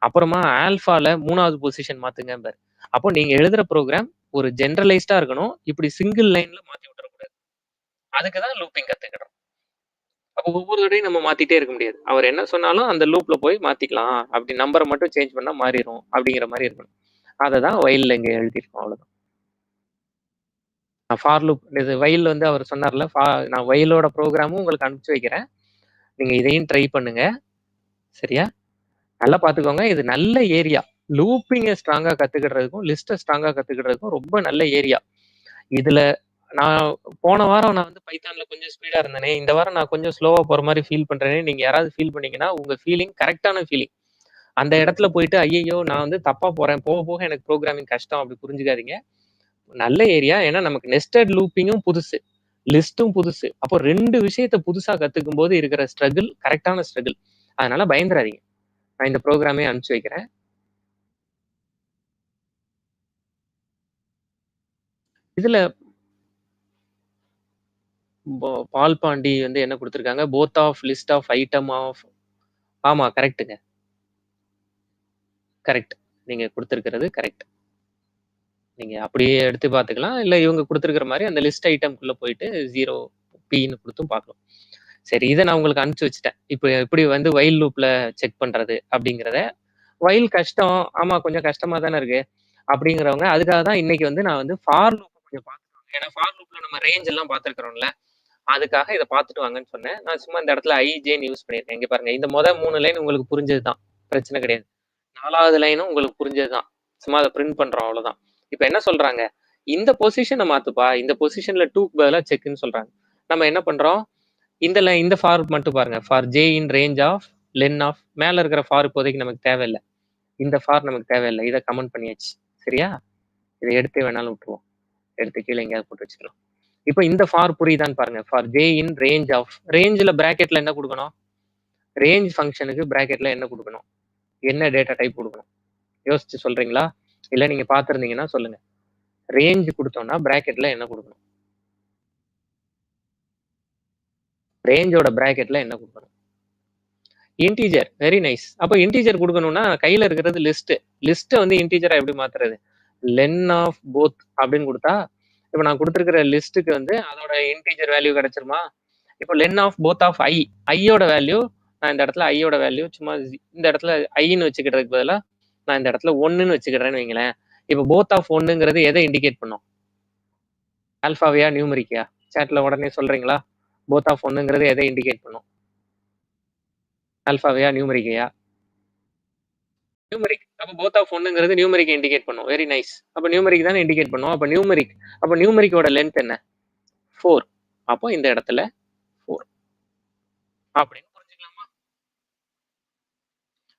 அப்புறமா ஆல்பால 3வது பொசிஷன் மாத்துங்கம்பாரு. அப்போ நீங்க எழுதுற ப்ரோகிராம் ஒரு ஜெனரலைஸ்டா இருக்கணும். இப்படி சிங்கிள் லைன்ல மாத்தி விட்டுறக்கூடாது. அதுக்கு தான் லூப்பிங் கத்துக்கிறோம். அப்போ ஒவ்வொரு தடவையும் நம்ம மாத்திட்டே இருக்க முடியாது. அவர் என்ன சொன்னாலும் அந்த லூப்ல போய் மாத்திக்கலாம். அப்படி நம்பர மட்டும் சேஞ்ச் பண்ணா மாறிரும். அப்படிங்கிற மாரி இருக்கணும். அததான் வைல்ல இங்க எழுதியிருக்கோம். அவ்வளவுதான். ஃபார் லூப் இது வைல் வந்து அவர் சொன்னார்ல, நான் வைலோட ப்ரோகிராமும் உங்களுக்கு அனுப்பிச்சு வைக்கிறேன். நீங்க இதையும் ட்ரை பண்ணுங்க. சரியா? நல்லா பார்த்துக்கோங்க. இது நல்ல ஏரியா. லூப்பிங்க ஸ்ட்ராங்கா கத்துக்கிறதுக்கும், லிஸ்ட்ட ஸ்ட்ராங்கா கத்துக்கிறதுக்கும் ரொம்ப நல்ல ஏரியா. இதுல நான் போன வாரம் நான் வந்து பைத்தான்ல கொஞ்சம் ஸ்பீடா இருந்தேனே, இந்த வாரம் நான் கொஞ்சம் ஸ்லோவா போற மாரி ஃபீல் பண்றேனே, நீங்க யாராவது ஃபீல் பண்ணீங்கன்னா, உங்க ஃபீலிங் கரெக்ட்டான ஃபீலிங். அந்த இடத்துல போயிட்டு, ஐய்யய்யோ! நான் வந்து தப்பா போறேன். போக போக எனக்கு புரோகிராமிங் கஷ்டம் அப்படி புரிஞ்சுக்காதீங்க. நல்ல ஏரியா. ஏன்னா நமக்கு நெஸ்டட் லூப்பிங்கும் புதுசு. லிஸ்ட்டும் புதுசு. அப்போ 2 விஷயத்த புதுசா கத்துக்கும்போது இருக்கிற ஸ்ட்ரகிள் கரெக்ட்டான ஸ்ட்ரகிள். அதனால பயந்துறாதீங்க. நான் இந்த புரோகிராமே அனுப்பிச்சு வைக்கிறேன். இதுல பால் பாண்டி வந்து என்ன குடுத்திருக்காங்க? Both of list of item of ஆமா கரெக்ட்டுங்க. கரெக்ட். நீங்க குடுத்திருக்கிறது கரெக்ட். நீங்க அப்படியே எடுத்து பார்த்துக்கலாம். இல்ல இவங்க குடுத்திருக்கிற மாரி அந்த லிஸ்ட் ஐட்டம்க்குள்ள போயிட்டு 0 Pன்னு குடுத்தும் பார்க்கலாம். சரி இத நான் உங்களுக்கு அனுப்பிச்சு வச்சுட்டேன். இப்ப எப்படி வந்து வைல் லூப்ல செக் பண்றது அப்படிங்கிறத. வைல் கஷ்டம். ஆமா கொஞ்சம் கஷ்டமா தானே இருக்கு. அப்படிங்கிறவங்க அதுக்காக தான் இன்னைக்கு வந்து நான் வந்து ஃபார் லூப் கொஞ்சம் பார்த்துட்டு ஏன்னா ஃபார் லூப்ல நம்ம ரேஞ்ச் எல்லாம் பார்த்துருக்கிறோம்ல. அதுக்காக இத பார்த்துட்டு வாங்கன்னு சொன்னேன். நான் சும்மா இந்த இடத்துல ஐஜேன்னு யூஸ் பண்ணியிருக்கேன். இங்க பாருங்க. இந்த 3 லைன் உங்களுக்கு புரிஞ்சது தான். பிரச்சனை கிடையாது. 4வது லைனும் உங்களுக்கு புரிஞ்சது தான். சும்மா அத பிரிண்ட் பண்றோம் அவ்வளவுதான். இப்ப என்ன சொல்றாங்க? இந்த பொசிஷன மாத்துப்பா. இந்த பொசிஷன்ல 2க்கு பதிலா செக்ன்னு சொல்றாங்க. நம்ம என்ன பண்றோம்? இந்த ஃபார் மட்டும் பாருங்க. For J in range of len of மேல இருக்கிற ஃபார் இப்போதைக்கு நமக்கு தேவையில்ல. இந்த ஃபார் நமக்கு தேவையில்ல. இத கமெண்ட் பண்ணியாச்சு. சரியா? இத எடுத்து வேணாலும் விட்டுருவோம். எடுத்து கீழ எங்கேயாவது போட்டு வச்சுக்கலாம். இப்ப இந்த ஃபார் புரியுதான்னு பாருங்க. For J in range of ரேஞ்ச்ல பிராக்கெட்ல என்ன குடுக்கணும்? ரேஞ்ச் ஃபங்ஷனுக்கு பிராக்கெட்ல என்ன குடுக்கணும்? என்ன டேட்டா டைப் குடுக்கணும்? யோசிச்சு சொல்றீங்களா? இல்ல நீங்க பார்த்திருந்தீங்கன்னா சொல்லுங்க. ரேஞ்ச் குடுத்தோம்னா பிராக்கெட்ல என்ன குடுக்கணும்? ரேஞ்சோட பிராக்கெட்ல என்ன குடுக்கணும்? இன்டிஜர். Very nice. அப்ப இன்டிஜர் குடுக்கணும்னா கையில இருக்கிறது லிஸ்ட். லிஸ்ட்ட வந்து இன்டிஜரா எப்படி மாத்துறது? லென் ஆஃப் போத் அப்படின்னு குடுத்தா, இப்ப நான் குடுத்திருக்கிற லிஸ்ட்க்கு வந்து அதோட இன்டிஜர் வேல்யூ கிடைச்சிருமா? இப்ப len of both of I. ஐயோட வேல்யூ நான் இந்த இடத்துல ஐயோட வேல்யூ சும்மா இந்த இடத்துல ஐன்னு வச்சுக்கிறதுக்கு பதிலா நான் இந்த இடத்துல 1ன்னு வச்சுக்கிறேன்னு வைங்களேன். இப்ப போத் ஆஃப் 1ங்கிறது எதை இண்டிகேட் பண்ணும்? ஆல்பாவையா நியூமெரிக்கா? சாட்ல உடனே சொல்றீங்களா? போத் ஆஃப் 1ங்கிறது எதை இண்டிகேட் பண்ணும்? ஆல்பாவையா நியூமெரிக்கையா? நியூமெரிக். அப்ப போத் ஆஃப் 1ங்கிறது நியூமெரிக் இண்டிகேட் பண்ணும். Very nice. அப்ப நியூமெரிக் தானே இண்டிகேட் பண்ணும். அப்ப நியூமெரிக். அப்ப நியூமெரிக்கோட லென்த் என்ன? 4. அப்போ இந்த இடத்துல 4. அப்படின்னு புரிஞ்சுக்கலாமா?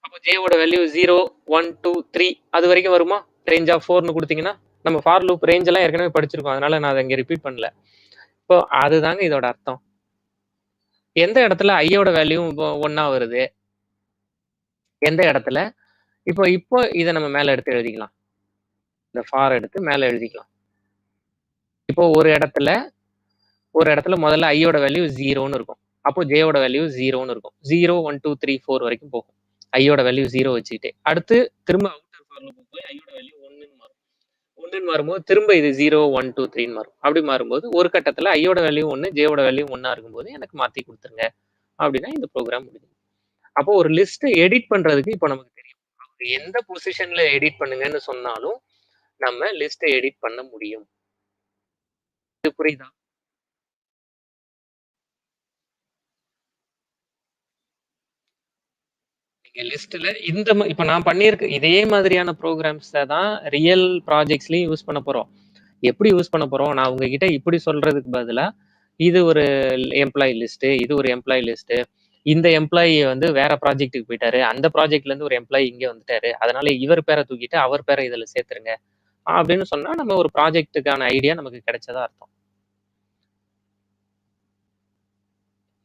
அப்போ j ஓட வேல்யூ 0, 1, 2, 3 அது வரைக்கும் வருமா? ரேஞ்ச் ஆஃப் 4ன்னு குடுத்தீங்கன்னா, நம்ம ஃபார் லூப் ரேஞ்ச் எல்லாம் ஏற்கனவே படிச்சிருக்கோம். அதனால நான் அத இங்க ரிப்பீட் பண்ணல. இப்போ அதுதாங்க இதோட அர்த்தம். எந்த இடத்துல i யோட வேல்யூ 1ஆ வருது? எந்த இடத்துல? இப்போ இத நம்ம மேல எடுத்து எழுதிக்கலாம். இந்த ஃபார் எடுத்து மேல எழுதிக்கலாம். இப்போ ஒரு இடத்துல முதல்ல i யோட வேல்யூ 0ன்னு இருக்கும். அப்போ j யோட வேல்யூ 0ன்னு இருக்கும். 0, 1, 2, 3, 4 வரைக்கும் போகும். i யோட வேல்யூ 0 வச்சுக்கிட்டே. அடுத்து திரும்ப அவுட்டர் ஃபார் லூப் போய் i யோட வேல்யூ 1ன்னு மாறும். 1ன்னு மாறும்போது திரும்ப இது 0, 1, 2, 3ன்னு மாறும். அப்படி மாறும்போது ஒரு கட்டத்துல i யோட வேல்யூ 1, j யோட வேல்யூ 1ஆ இருக்கும்போது எனக்கு மாத்தி குடுத்துருங்க. அப்படின்னா இந்த ப்ரோகிராம் முடியும். அப்போ ஒரு லிஸ்ட் எடிட் பண்றதுக்கு இப்போ நமக்கு தெரியும். எந்த பொசிஷன்ல எடிட் பண்ணுங்கன்னு சொன்னாலும் நம்ம லிஸ்ட் எடிட் பண்ண முடியும். இது புரியுதா? நீங்க லிஸ்ட்ல இப்ப நான் பண்ணியிருக்க இதே மாதிரியான ப்ரோகிராம்ஸ தான் ரியல் ப்ராஜெக்ட்ஸ்லயும் யூஸ் பண்ண போறோம். எப்படி யூஸ் பண்ண போறோம்? நான் உங்ககிட்ட இப்படி சொல்றதுக்கு பதிலா, இது ஒரு எம்ப்ளாயி லிஸ்ட், இது ஒரு எம்ப்ளாயி லிஸ்ட். இந்த எம்ப்ளாயி வந்து வேற ப்ராஜெக்ட்க்கு போயிட்டாரு. அந்த ப்ராஜெக்ட்ல இருந்து ஒரு எம்ப்ளாயி இங்க வந்துட்டாரு. அதனால இவர் பேர தூக்கிட்டு அவர் பேர இதுல சேர்த்துருங்க. அப்படின்னு சொன்னா நம்ம ஒரு ப்ராஜெக்ட்டுக்கான ஐடியா நமக்கு கிடைச்சதா அர்த்தம்.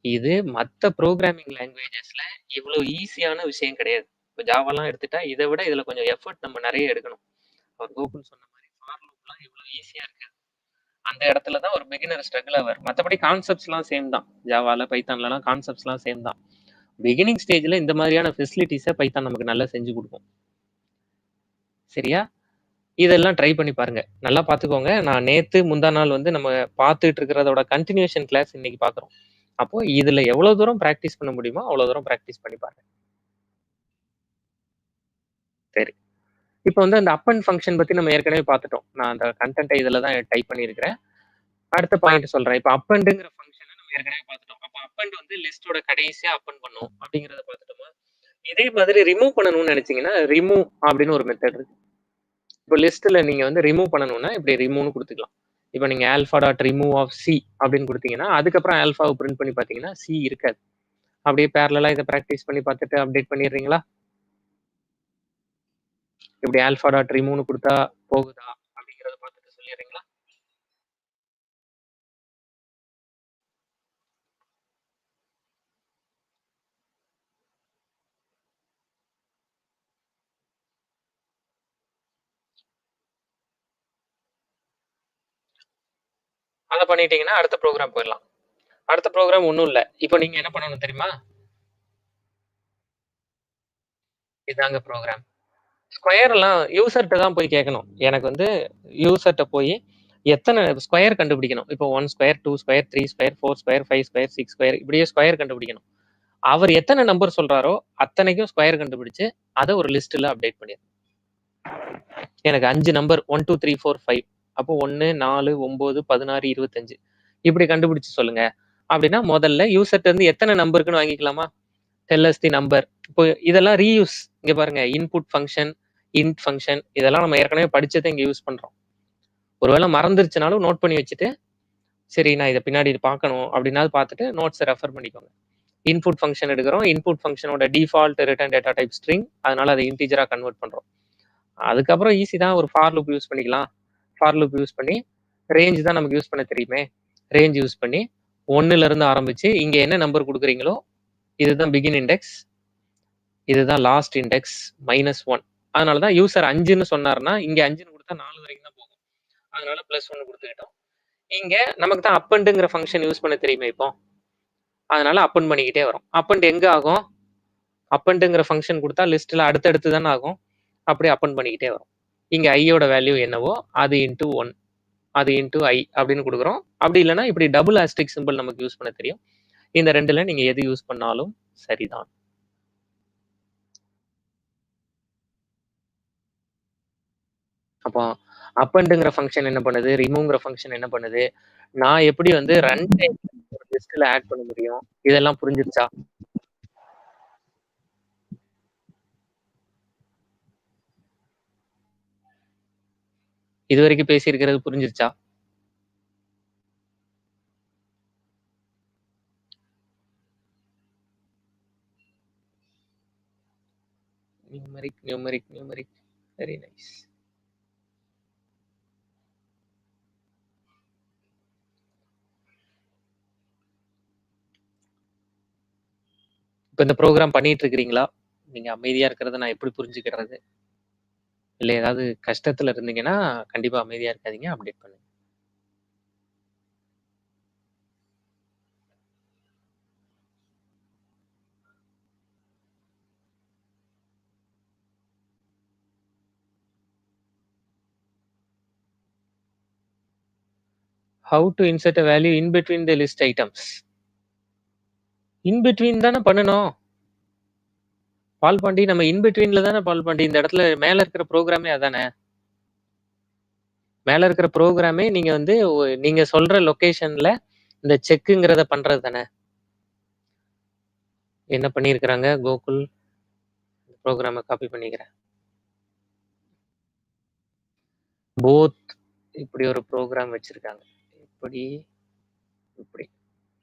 இது மத்த புரோகிராமிங் லாங்குவேஜஸ்ல இவ்வளவு ஈஸியான விஷயம் கிடையாது. இப்ப ஜாவாலாம் எடுத்துட்டா இத விட இதுல கொஞ்சம் எஃபோர்ட் நம்ம நெறைய எடுக்கணும். அவர் கோகுல் சொன்ன மாரி ஃபார் லூப்லாம் இவ்வளவு ஈஸியா இருக்காது. அந்த இடத்துல தான் ஒரு பிகினர் ஸ்ட்ரகிள் ஆவார். மத்தபடி கான்செப்ட்ஸ்லாம் சேம் தான். ஜாவால, பைத்தான்லலாம் கான்செப்ட்ஸ்லாம் சேம் தான். பிகினிங் ஸ்டேஜ்ல இந்த மாதிரியான ஃபெசிலிட்டிஸ பைத்தான் நமக்கு நல்லா செஞ்சு குடுக்கும். சரியா? இதெல்லாம் ட்ரை பண்ணி பாருங்க. நல்லா பார்த்துக்கோங்க. நான் நேத்து முந்தா நாள் வந்து நம்ம பார்த்துட்டு இருக்கிறதோட கன்டினியூஷன் கிளாஸ் இன்னைக்கு பார்க்குறோம். அப்போ இதுல எவ்வளவு தூரம் பிராக்டிஸ் பண்ண முடியுமோ, அவ்வளவு தூரம் பிராக்டிஸ் பண்ணி பாருங்க. சரி. இப்ப வந்து அந்த அப்பண்ட் ஃபங்ஷன் பத்தி நம்ம ஏற்கனவே பார்த்துட்டோம். நான் அந்த கன்டென்ட்ட இதுல தான் டைப் பண்ணியிருக்கிறேன். அடுத்த பாயிண்ட் சொல்றேன். இப்ப அப்பண்ட்ங்கிற ஃபங்ஷன நம்ம ஏற்கனவே பார்த்துட்டோம். அப்ப அப்பண்ட் வந்து லிஸ்ட்டோட கடைசியா அப்பண்ட் பண்ணும் அப்படிங்கிறத பார்த்துட்டோமா? இதே மாதிரி ரிமூவ் பண்ணணும்னு நினைச்சீங்கன்னா, ரிமூவ் அப்படின்னு ஒரு மெத்தட் இருக்கு. இப்போ லிஸ்ட்ல நீங்க வந்து ரிமூவ் பண்ணணும்னா இப்படி ரிமூவ்னு குடுத்துக்கலாம். இப்போ நீங்க alpha dot remove of C அப்படின்னு கொடுத்தீங்கன்னா அதுக்கப்புறம் ஆல்ஃபாவை பிரிண்ட் பண்ணி பார்த்தீங்கன்னா சி இருக்காது. அப்படியே பேரலா இதை ப்ராக்டிஸ் பண்ணி பார்த்துட்டு அப்டேட் பண்ணிடுறீங்களா? இப்படி ஆல்ஃபா டாட் ரிமூவ்னு கொடுத்தா போகுதா அப்படிங்கிறத பார்த்துட்டு சொல்லிடுறீங்களா? அதை பண்ணிட்டீங்கன்னா அடுத்த ப்ரோக்ராம் போயிடலாம். அடுத்த ப்ரோக்ராம் ஒன்றும் இல்லை. இப்போ நீங்க என்ன பண்ணணும் தெரியுமா? இதாங்க ப்ரோக்ராம். ஸ்கொயர் எல்லாம் யூசர்கிட்ட தான் போய் கேட்கணும். எனக்கு வந்து யூசர்கிட்ட போய் எத்தனை ஸ்கொயர் கண்டுபிடிக்கணும். இப்போ 1 square, 2 square, 3 square, 4 square, 5 square, 6 square இப்படியே ஸ்கொயர் கண்டுபிடிக்கணும். அவர் எத்தனை நம்பர் சொல்றாரோ அத்தனைக்கும் ஸ்கொயர் கண்டுபிடிச்சு அதை ஒரு லிஸ்ட்ல அப்டேட் பண்ணிடு. எனக்கு 5 நம்பர் 1 2 3 4 5 அப்போ 1 4 9 16 25 இப்படி கண்டுபிடிச்சு சொல்லுங்க அப்படின்னா முதல்ல யூசர்ட்ட இருந்து எத்தனை நம்பருக்குன்னு வாங்கிக்கலாமா? Tell as the number. இப்போ இதெல்லாம் ரீயூஸ். இங்க பாருங்க இன்புட் ஃபங்க்ஷன், இன்ட் ஃபங்க்ஷன் இதெல்லாம் நம்ம ஏற்கனவே படிச்சதை இங்க யூஸ் பண்றோம். ஒருவேளை மறந்துருச்சுனாலும் நோட் பண்ணி வச்சுட்டு சரி நான் இதை பின்னாடி பார்க்கணும் அப்படின்னாவது பார்த்துட்டு நோட்ஸை ரெஃபர் பண்ணிக்கோங்க. இன்புட் ஃபங்க்ஷன் எடுக்கிறோம். இன்புட் ஃபங்க்ஷனோட default return data type string. அதனால அதை இன்டீஜரா கன்வெர்ட் பண்றோம். அதுக்கப்புறம் ஈஸி தான், ஒரு ஃபார் லூப் யூஸ் பண்ணிக்கலாம். ஃபார் லூப் யூஸ் பண்ணி ரேஞ்ச் தான் நமக்கு யூஸ் பண்ண தெரியுமே. ரேஞ்ச் யூஸ் பண்ணி 1ல இருந்து ஆரம்பிச்சு இங்க என்ன நம்பர் கொடுக்குறீங்களோ இதுதான் பிகின் இண்டெக்ஸ், இதுதான் லாஸ்ட் இண்டெக்ஸ் -1. அதனாலதான் யூசர் 5ன்னு சொன்னாருன்னா இங்க 5ன்னு கொடுத்தா 4 வரைக்கும் தான் போகும். அதனால +1 கொடுத்துக்கிட்டோம். இங்க நமக்கு தான் அப்பண்டுங்கிற ஃபங்க்ஷன் யூஸ் பண்ண தெரியுமே இப்போ. அதனால அப்பண்ட் பண்ணிக்கிட்டே வரும். அப்பண்ட் எங்க ஆகும்? அப்பண்டுங்கிற ஃபங்க்ஷன் கொடுத்தா லிஸ்ட்ல அடுத்தடுத்து தானே ஆகும். அப்படியே அப்பண்ட் பண்ணிக்கிட்டே வரும். இங்க ஐயோட வேல்யூ என்னவோ அது இன்டூ 1, அது இன்டூ ஐ அப்படின்னு கொடுக்குறோம். அப்படி இல்லைன்னா இப்படி டபுள் ஆஸ்ட்ரிக் சிம்பிள் நமக்கு யூஸ் பண்ண தெரியும். இந்த ரெண்டுல நீங்க எது யூஸ் பண்ணாலும் சரிதான். அப்போ அப்பண்டுங்கிற ஃபங்க்ஷன் என்ன பண்ணுது, ரிமூவ்ங்கிற ஃபங்க்ஷன் என்ன பண்ணுது, நான் எப்படி வந்து ரன் டைம் ஒரு லிஸ்ட்ல ஆட் பண்ண முடியும், இதெல்லாம் புரிஞ்சிருச்சா? இது வரைக்கும் பேசியிருக்கிறது புரிஞ்சிருச்சா? Numeric very nice. இப்போ இந்த ப்ரோக்ராம் பண்ணிட்டு இருக்கிறீங்களா? நீங்க அமைதியா இருக்கிறத நான் எப்படி புரிஞ்சுக்கிறது? இல்லை ஏதாவது கஷ்டத்துல இருந்தீங்கன்னா கண்டிப்பா அமைதியா இருக்காதீங்க, அப்டேட் பண்ணுங்க. How to insert a value in between the list items? In between தானே பண்ணணும். பால்பாண்டி நம்ம இன் பிட்வீன்ல தானே பால்பாண்டி. இந்த இடத்துல மேல இருக்கிற ப்ரோக்ராமே அதானே. மேல இருக்கிற ப்ரோக்ராமே நீங்க வந்து நீங்க சொல்ற லொகேஷன்ல இந்த செக்குங்கிறத பண்றது தானே. என்ன பண்ணியிருக்கிறாங்க கோகுல்? ப்ரோக்ராமை காப்பி பண்ணிக்கிறேன். போத் இப்படி ஒரு ப்ரோக்ராம் வச்சிருக்காங்க. இப்படி இப்படி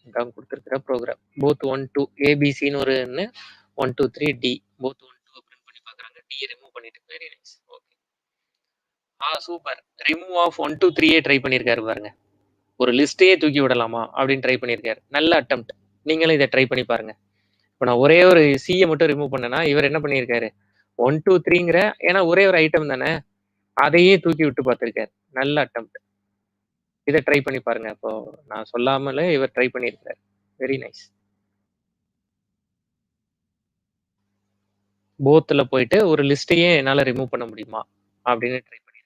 இதான் கொடுத்துருக்கிற ப்ரோக்ராம். போத் 1 2 ஏபிசின்னு ஒரு 1 2 3 டி போத் 1 2 பிரிண்ட் பண்ணி பார்க்குறாங்க. டி ரிமூவ் பண்ணிட்டு very nice. Okay super. Remove of 1 2 3 try பண்ணியிருக்காரு பாருங்க. ஒரு லிஸ்ட்டையே தூக்கி விடலாமா அப்படின்னு ட்ரை பண்ணியிருக்காரு. நல்ல அட்டெம்ப்ட். நீங்களும் இதை ட்ரை பண்ணி பாருங்க. இப்போ நான் ஒரே ஒரு சியை மட்டும் ரிமூவ் பண்ணேன்னா இவர் என்ன பண்ணியிருக்காரு, 1 2 3ங்கிற ஏன்னா ஒரே ஒரு ஐட்டம் தானே அதையே தூக்கி விட்டு பார்த்துருக்காரு. நல்ல அட்டெம்ப்ட். இதை ட்ரை பண்ணி பாருங்க. இப்போ நான் சொல்லாமலே இவர் ட்ரை பண்ணியிருக்காரு. Very nice. போத்ல போயிட்டு ஒரு லிஸ்ட்டையே என்னால ரிமூவ் பண்ண முடியுமா அப்படின்னு ட்ரை பண்ணி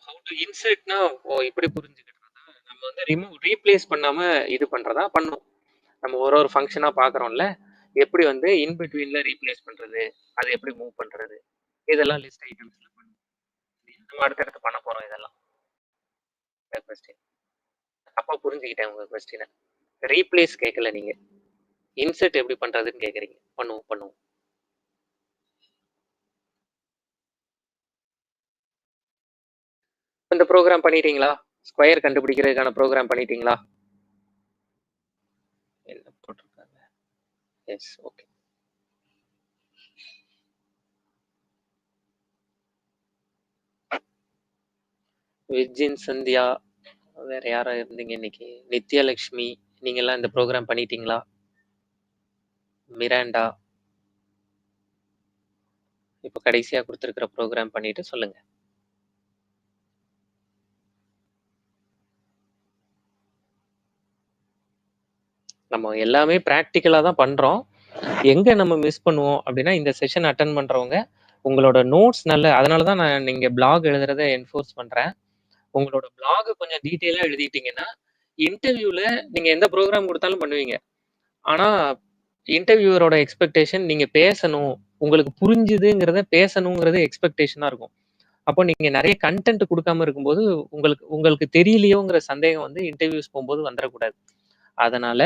how to insertனா இப்படி புரிஞ்சுக்கிட்டா நம்ம வந்து ரீப்ளேஸ் பண்ணாம இது பண்றதா பண்ணும். நம்ம ஒரு ஃபங்க்ஷனா பாக்குறோம்ல, எப்படி வந்து இன் பிட்வீன்ல ரீப்ளேஸ் பண்றது, அதை எப்படி மூவ் பண்றது, இதெல்லாம் லிஸ்ட் ஐட்டம்ஸ்ல பண்ணும். நம்ம அடுத்தடுத்து பண்ண போறோம் இதெல்லாம். கொஸ்டின் அப்பா புரிஞ்சுக்கிட்டேன் உங்க கொஸ்டினை. ரீப்ளேஸ் கேட்கல நீங்க. இன்சர்ட் எப்படி பண்றதுன்னு கேக்குறீங்க. பண்ணுவோம். இந்த ப்ரோகிராம் பண்ணிட்டீங்களா? ஸ்கொயர் கண்டுபிடிக்கிறதுக்கான ப்ரோகிராம் பண்ணிட்டீங்களா? என்ன போட்டிருக்காங்க? எஸ். ஓகே. விஜின் சந்தியா, வேற யாரா இருந்தீங்க இன்னைக்கு? நித்யலட்சுமி, நீங்க எல்லாம் இந்த ப்ரோகிராம் பண்ணிட்டீங்களா? மிராண்டா, இப்ப கடைசியா கொடுத்திருக்கிற ப்ரோகிராம் பண்ணிட்டு சொல்லுங்க. நம்ம எல்லாமே பிராக்டிக்கலா தான் பண்றோம். எங்க நம்ம மிஸ் பண்ணுவோம் அப்படின்னா, இந்த செஷன் அட்டெண்ட் பண்றவங்க உங்களோட நோட்ஸ் அதனால தான் நான் நீங்க பிளாக் எழுதுறத என்ஃபோர்ஸ் பண்றேன். உங்களோட பிளாக் கொஞ்சம் டீட்டெயிலா எழுதிட்டீங்கன்னா, இன்டர்வியூல நீங்க எந்த ப்ரோகிராம் குடுத்தாலும் பண்ணுவீங்க. ஆனா, இன்டர்வியூவரோட எக்ஸ்பெக்டேஷன் நீங்க பேசணும். உங்களுக்கு புரிஞ்சுதுங்கிறத பேசணுங்கிறது எக்ஸ்பெக்டேஷனா இருக்கும். அப்போ நீங்க நெறைய கன்டென்ட் குடுக்காம இருக்கும்போது, உங்களுக்கு உங்களுக்கு தெரியலையோங்கிற சந்தேகம் வந்து இன்டர்வியூஸ் போம்போது வந்துரக்கூடாது. அதனால,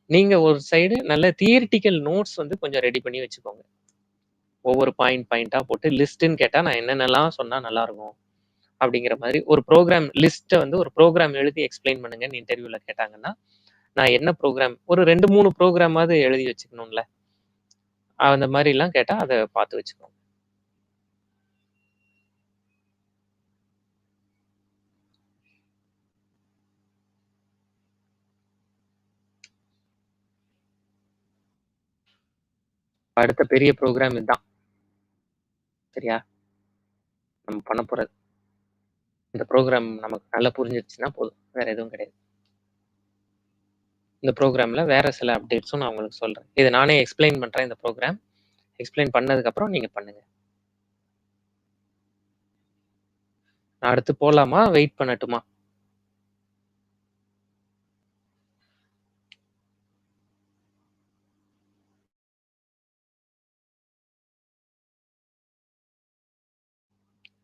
நீங்க ஒரு சைடு நல்ல தியரிட்டிக்கல் நோட்ஸ் வந்து கொஞ்சம் ரெடி பண்ணி வச்சுக்கோங்க. ஒவ்வொரு பாயிண்ட்டா போட்டு லிஸ்ட்ன்னு கேட்டா, நான் என்னென்னலாம் சொன்னா நல்லாருக்கும்? அப்படிங்கிற மாதிரி ஒரு ப்ரோகிராம் லிஸ்ட்ட வந்து ஒரு ப்ரோகிராம் எழுதி எக்ஸ்ப்ளைன் பண்ணுங்கன்னு இன்டர்வியூல கேட்டாங்கன்னா, நான் என்ன ப்ரோகிராம் ஒரு 2, 3 ப்ரோகிராமாவது எழுதி வச்சுக்கணும்ல. அந்த மாரிலாம் கேட்டா, அத பார்த்து வச்சுக்கோங்க. அடுத்த பெரிய ப்ரோகிராம் இதான். சரியா? நம்ம பண்ண போறது. இந்த ப்ரோகிராம் நமக்கு நல்லா புரிஞ்சிருச்சுன்னா போதும். வேற எதுவும் கிடையாது. இந்த ப்ரோகிராம்ல வேற சில அப்டேட்ஸும் நான் உங்களுக்கு சொல்றேன். இத நானே எக்ஸ்ப்ளைன் பண்றேன் இந்த ப்ரோகிராம். எக்ஸ்ப்ளைன் பண்ணதுக்கு அப்புறம் நீங்க பண்ணுங்க. நான் அடுத்து போலாமா? வெயிட் பண்ணட்டுமா?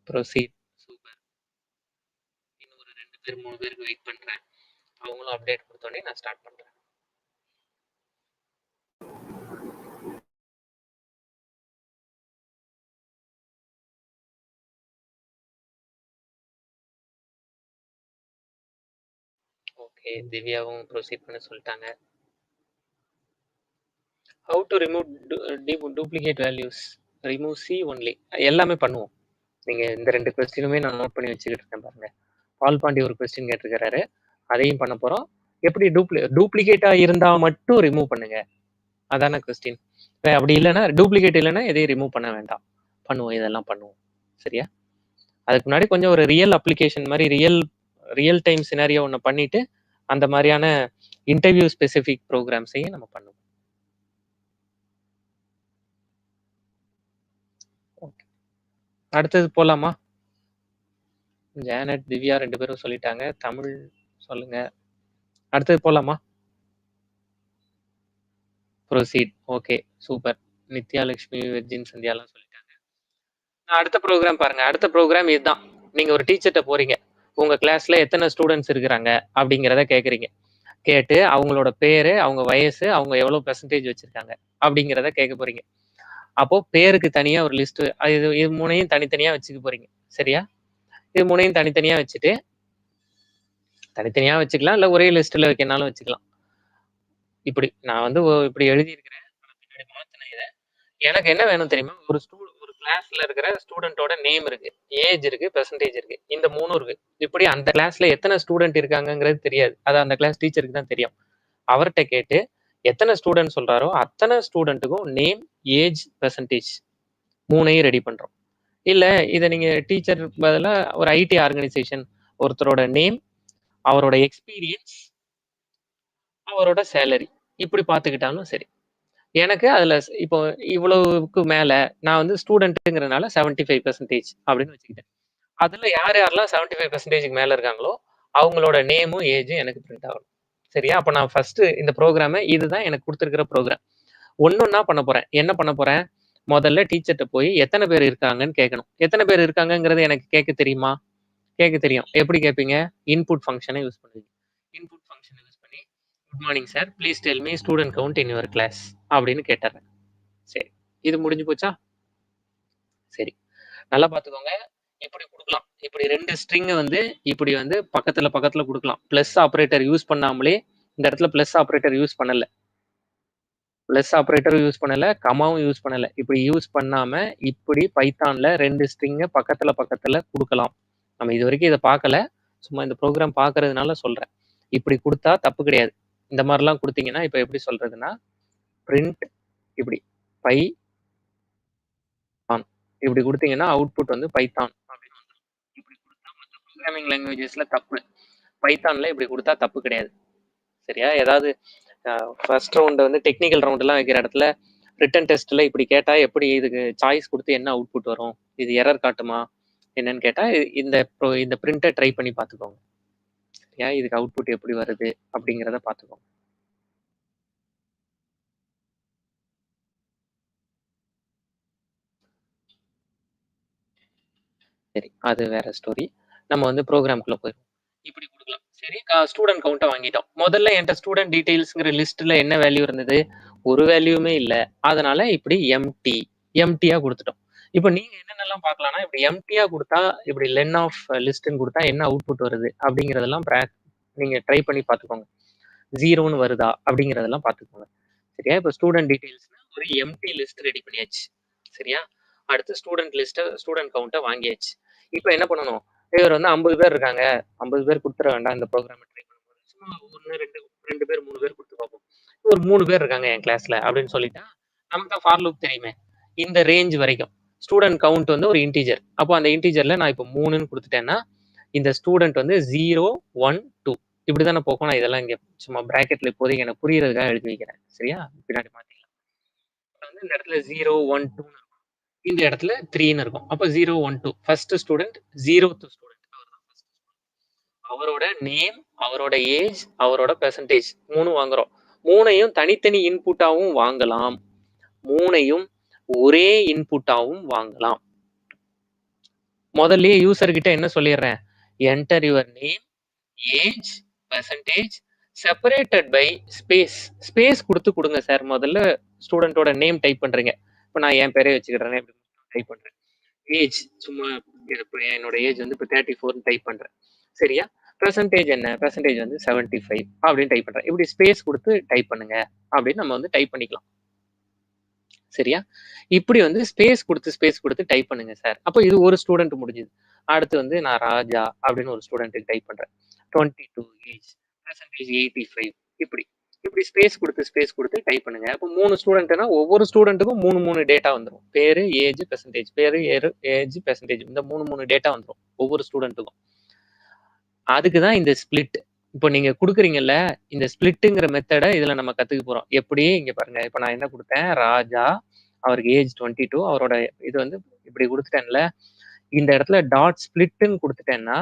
ப்ரொசீட். சூப்பர். இன்னும் ஒரு 2 பேர், 3 பேருக்கு வெயிட் பண்றேன். அவங்களும் அப்டேட் குடுத்தோனே நான் ஸ்டார்ட் பண்றேன். ஓகே. திவ்யாவும் ப்ரொசீட் பண்ண சொல்லிட்டாங்க. How to remove duplicate values. Remove C only. எல்லாமே பண்ணுவோம். நீங்க இந்த 2 கொஸ்டினுமே நான் நோட் பண்ணி வச்சுக்கிட்டு இருக்கேன் பாருங்க. பால் பாண்டி ஒரு கொஸ்டின் கேட்டிருக்காரு. அதையும் பண்ண போறோம். எப்படி டூப்ளிகேட்டா இருந்தா மட்டும் ரிமூவ் பண்ணுங்க. அதான கொஸ்டின். அப்படி இல்லன்னா டூப்ளிகேட் இல்லன்னா எதையும் ரிமூவ் பண்ண வேண்டாம். பண்ணுவோம். இதெல்லாம் பண்ணுவோம். சரியா? அதுக்கு முன்னாடி கொஞ்சம் ஒரு ரியல் அப்ளிகேஷன் மாரி ரியல் டைம் சினாரியோ ஒண்ணு பண்ணிட்டு, அந்த மாரியான இன்டர்வியூ ஸ்பெசிபிக் ப்ரோகிராம்ஸையும் நம்ம பண்ணுவோம். ஓகே. அடுத்தது போலாமா? ஜானட், திவ்யா 2 பேரும் சொல்லிட்டாங்க. தமிழ் சொல்லுங்க. அடுத்தது போலாமா? Proceed. Okay. Super. Nithya Lakshmi, வெர்ஜின் சந்தியாலாம் சொல்லிட்டாங்க. அடுத்த ப்ரோகிராம் பாருங்க. அடுத்த ப்ரோகிராம் இதுதான். நீங்க ஒரு டீச்சர்ட்ட போறீங்க. உங்க கிளாஸ்ல எத்தன ஸ்டூடண்ட்ஸ் இருக்கிறாங்க? அப்படிங்கிறத கேட்கறீங்க. கேட்டு அவங்களோட பேரு, அவங்க வயசு, அவங்க எவ்வளவு பெர்சன்டேஜ் வச்சிருக்காங்க? அப்படிங்கிறத கேட்க போறீங்க. அப்போ பேருக்கு தனியா ஒரு லிஸ்ட் இது இது 3யும் தனித்தனியா வச்சுக்க போறீங்க. சரியா? இது 3யும் தனித்தனியா வச்சுட்டு, தனித்தனியா வச்சுக்கலாம். இல்ல ஒரே லிஸ்ட்ல வைக்கனாலும் வச்சுக்கலாம். இப்படி நான் வந்து இப்படி எழுதியிருக்கிறேன். ஆனா பின்னாடி மாத்துனேன் இத. எனக்கு என்ன வேணும் தெரியுமா? ஒரு கிளாஸ்ல இருக்கிற ஸ்டூடெண்ட்டோட நேம் இருக்கு. ஏஜ் இருக்கு, பெர்சன்டேஜ் இருக்கு. இந்த 3ம் இருக்கு. இப்படி அந்த கிளாஸ்ல எத்தன ஸ்டூடெண்ட் இருக்காங்கங்கிறது தெரியாது. அது அந்த கிளாஸ் டீச்சருக்கு தான் தெரியும். அவர்ட்ட கேட்டு எத்தன ஸ்டூடெண்ட் சொல்றாரோ அத்தன ஸ்டூடெண்ட்டுக்கும் நேம், ஏஜ், பெர்சன்டேஜ் 3யும் ரெடி பண்றோம். இல்ல இத நீங்க டீச்சர் பதிலா ஒரு ஐடி ஆர்கனைசேஷன் ஒருத்தரோட நேம், அவரோட எக்ஸ்பீரியன்ஸ், அவரோட சேலரி இப்படி பார்த்துக்கிட்டாலும் சரி. எனக்கு அதுல இப்போ இவ்வளவுக்கு மேல நான் வந்து ஸ்டூடெண்ட்ங்கிறனால 75% அப்படின்னு வச்சுக்கிட்டேன். அதுல யார் யாரெல்லாம் 75% மேல இருக்காங்களோ அவங்களோட நேமும் ஏஜும் எனக்கு பிரிண்ட் ஆகணும். சரியா? அப்ப நான் ஃபர்ஸ்ட் இந்த ப்ரோகிராம இதுதான் எனக்கு குடுத்திருக்கிற ப்ரோகிராம். ஒண்ணொண்ணா பண்ண போறேன். என்ன பண்ண போறேன்? முதல்ல டீச்சர்ட்ட போய் எத்தன பேர் இருக்காங்கன்னு கேட்கணும். எத்தன பேர் இருக்காங்கங்கிறது எனக்கு கேட்க தெரியுமா? கேட்க தெரியும். எப்படி கேட்பீங்க? இன்புட் ஃபங்ஷன யூஸ் பண்ணுவீங்க. இன்புட் ஃபங்ஷன யூஸ் பண்ணி good morning sir. Please tell me student count in your class அப்படின்னு கேட்டுறேன். சரி. இது முடிஞ்சு போச்சா? சரி. நல்லா பார்த்துக்கோங்க. இப்படி குடுக்கலாம். இப்படி 2 ஸ்ட்ரிங்க வந்து இப்படி வந்து பக்கத்துல பக்கத்துல குடுக்கலாம். பிளஸ் ஆப்பரேட்டர் யூஸ் பண்ணாமலே இந்த இடத்துல பிளஸ் ஆப்பரேட்டர் யூஸ் பண்ணல. பிளஸ் ஆப்பரேட்டரும் யூஸ் பண்ணல, கமாவும் யூஸ் பண்ணல. இப்படி யூஸ் பண்ணாம இப்படி பைத்தான்ல 2 ஸ்ட்ரிங்க பக்கத்துல பக்கத்துல குடுக்கலாம். நம்ம இதுவரைக்கும் இத பார்க்கல. சும்மா இந்த ப்ரோகிராம் பார்க்கறதுனால சொல்றேன். இப்படி குடுத்தா தப்பு கிடையாது. இந்த மாரிலாம் குடுத்தீங்கன்னா, இப்ப எப்படி சொல்றதுன்னா, பிரிண்ட் இப்படி பை ஆன் இப்படி குடுத்தீங்கன்னா, அவுட்புட் வந்து பைத்தான் அப்படின்னு வந்துரும். இப்படி குடுத்தா மத்த ப்ரோகிராமிங் லாங்குவேஜஸ்ல தப்பு. பைத்தான்ல இப்படி குடுத்தா தப்பு கிடையாது. சரியா? ஏதாவது ஃபர்ஸ்ட் ரவுண்ட் வந்து டெக்னிக்கல் ரவுண்ட்லாம் வைக்கிற இடத்துல ரிட்டன் டெஸ்ட்ல இப்படி கேட்டா எப்படி இதுக்கு சாய்ஸ் குடுத்து என்ன அவுட்புட் வரும்? இது எரர் காட்டுமா? என்னன்னு கேட்டா, இந்த பிரிண்ட்ட ட்ரை பண்ணி பார்த்துக்கோங்க. சரியா? இதுக்கு அவுட்புட் எப்படி வருது? அப்படிங்கிறத பார்த்துக்கோங்க. சரி. அது வேற ஸ்டோரி. நம்ம வந்து ப்ரோகிராம்க்குள்ள போயிருவோம். இப்படி குடுக்கலாம். சரி. ஸ்டூடண்ட் கவுண்ட்ட வாங்கிட்டோம். முதல்ல என்ட்ட ஸ்டூடண்ட் டீடெயில்ஸ்ங்கிற லிஸ்ட்ல என்ன வேல்யூ இருந்தது? ஒரு வேல்யூவுமே இல்ல. அதனால இப்படி எம்ப்டியா குடுத்துட்டோம். இப்ப நீங்க என்னென்னலாம் பார்க்கலாம்னா, இப்படி எம்ப்டியா குடுத்தா, இப்படி லென் ஆஃப் லிஸ்ட்ன்னு குடுத்தா என்ன அவுட்புட் வருது? அப்படிங்கிறதெல்லாம் நீங்க ட்ரை பண்ணி பார்த்துக்கோங்க. 0ன்னு வருதா? அப்படிங்கிறதெல்லாம் பார்த்துக்கோங்க. சரியா? இப்ப ஸ்டூடண்ட் டீடெயில்ஸ்னா ஒரு எம்ப்டி லிஸ்ட் ரெடி பண்ணியாச்சு. சரியா? அடுத்து ஸ்டூடண்ட் கவுண்ட்ட வாங்கியாச்சு. இப்ப என்ன பண்ணணும்? இவர் வந்து 50 பேர் இருக்காங்க. 50 பேர் குடுத்துற வேண்டாம் இந்த ப்ரோகிராம ட்ரை பண்ணும்போது. சும்மா 1, 2 பேர், 3 பேர் குடுத்து பார்ப்போம். ஒரு 3 பேர் இருக்காங்க என் கிளாஸ்ல அப்படின்னு சொல்லிட்டா, நமக்கு தான் ஃபார் லூப் தெரியுமே. இந்த ரேஞ்ச் வரைக்கும். ஸ்டூடண்ட் கவுண்ட் வந்து ஒரு இன்டிஜர். அப்போ அந்த இன்டிஜர்ல நான் இப்ப 3ன்னு குடுத்துட்டேன்னா, இந்த ஸ்டூடண்ட் வந்து 0, 1, 2 இப்படித்தானே போகும். நான் இதெல்லாம் இங்க சும்மா பிராக்கெட்ல இப்போதைக்கு எனக்கு புரியறதுக்காக எழுதி வைக்கிறேன். சரியா? பின்னாடி மாத்திக்கலாம். இப்ப வந்து இந்த இடத்துல 0, 1, 2 இந்த இடத்துல 3ன்னு இருக்கும். அப்ப 0, 1, 2 ஃபர்ஸ்ட் ஸ்டூடண்ட் 0th ஸ்டூடண்ட் அவரோட நேம், அவரோட ஏஜ், அவரோட பெர்சன்டேஜ் 3 வாங்குறோம். 3யும் தனித்தனி இன்புட்டாவும் வாங்கலாம். 3யும் ஒரே இன்புட்டாவும் வாங்கலாம். முதல்லயே யூசர் கிட்ட என்ன சொல்லிடுறேன்? Enter your name, age, percentage separated by space. Space குடுத்து குடுங்க சார். முதல்ல ஸ்டூடெண்டோட நேம் டைப் பண்றீங்க. இப்ப நான் என் பேரே வச்சுக்கிறேன். டைப் பண்றேன். ஏஜ் சும்மா என்னோட ஏஜ் வந்து இப்போ 34 டைப் பண்றேன். சரியா? பெர்சன்டேஜ் என்ன? பெர்சன்டேஜ் வந்து 75 அப்படின்னு டைப் பண்றேன். இப்படி ஸ்பேஸ் கொடுத்து டைப் பண்ணுங்க அப்படின்னு நம்ம வந்து டைப் பண்ணிக்கலாம். சரியா? இப்படி வந்து ஸ்பேஸ் கொடுத்து டைப் பண்ணுங்க சார். அப்போ இது ஒரு ஸ்டூடெண்ட் முடிஞ்சுது. அடுத்து வந்து நான் ராஜா அப்படின்னு ஒரு ஸ்டூடெண்ட்டுக்கு டைப் பண்றேன். 22 ஏஜ், பெர்சன்டேஜ் 85 இப்படி இப்படி ஸ்பேஸ் கொடுத்து டைப் பண்ணுங்க. அப்போ 3 ஸ்டூடெண்ட்னா ஒவ்வொரு ஸ்டூடெண்ட்டுக்கும் 3 டேட்டா வந்துடும். பேரு, ஏஜ், பெர்சன்டேஜ். பேரு, ஏஜ், பெர்சன்டேஜ் இந்த 3 டேட்டா வந்துடும் ஒவ்வொரு ஸ்டூடெண்ட்டுக்கும். அதுக்கு தான் இந்த ஸ்பிளிட். இப்போ நீங்க குடுக்குறீங்கல்ல, இந்த ஸ்பிளிட்டுங்கிற மெத்தட இதுல நம்ம கத்துக்க போறோம். எப்படி? இங்க பாருங்க. இப்ப நான் என்ன குடுத்தேன்? ராஜா, அவருக்கு ஏஜ் 22 அவரோட இது வந்து இப்படி குடுத்துட்டேன்ல. இந்த இடத்துல டாட் ஸ்பிளிட்ன்னு குடுத்துட்டேன்னா,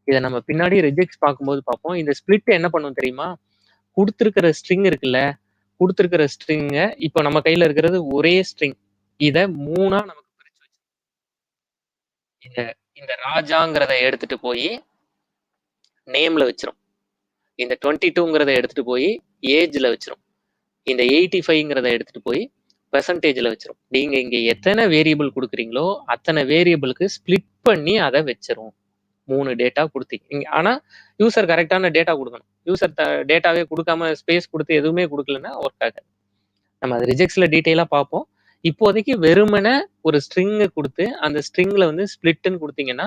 இத நம்ம பின்னாடி ரிஜெக்ட்ஸ் பார்க்கும்போது பார்ப்போம். இந்த ஸ்பிளிட் என்ன பண்ணும் தெரியுமா? குடுத்திருக்கிற ஸ்ட்ரிங் இருக்குல்ல, குடுத்திருக்கிற ஸ்ட்ரிங்க இப்போ நம்ம கையில இருக்கிறது ஒரே ஸ்ட்ரிங். இத 3ஆ நமக்கு பிரிச்சு வச்சு இந்த இந்த ராஜாங்கிறத எடுத்துட்டு போயி நேம்ல வச்சிரும். இந்த 22ங்கிறத எடுத்துட்டு போய் ஏஜ்ல வச்சிரும். இந்த 85ங்கிறத எடுத்துட்டு போய் பெர்சன்டேஜ்ல வச்சிரும். நீங்க இங்க எத்தனை வேரியபிள் குடுக்குறீங்களோ அத்தனை வேரியபிளுக்கு ஸ்பிளிட் பண்ணி அதை வச்சிரும். 3 டேட்டா கொடுத்தீங்க. ஆனா யூசர் கரெக்டான டேட்டா கொடுக்கணும். யூசர் டேட்டாவே கொடுக்காம ஸ்பேஸ் கொடுத்து எதுவுமே கொடுக்கலன்னா ஒர்க் ஆகாது. நம்ம அது ரிஜெக்ட்ஸ்ல டீட்டெயிலா பார்ப்போம். இப்போதைக்கு வெறுமனே ஒரு ஸ்ட்ரிங் கொடுத்து அந்த ஸ்ட்ரிங்ல வந்து ஸ்பிளிட்ன்னு கொடுத்தீங்கன்னா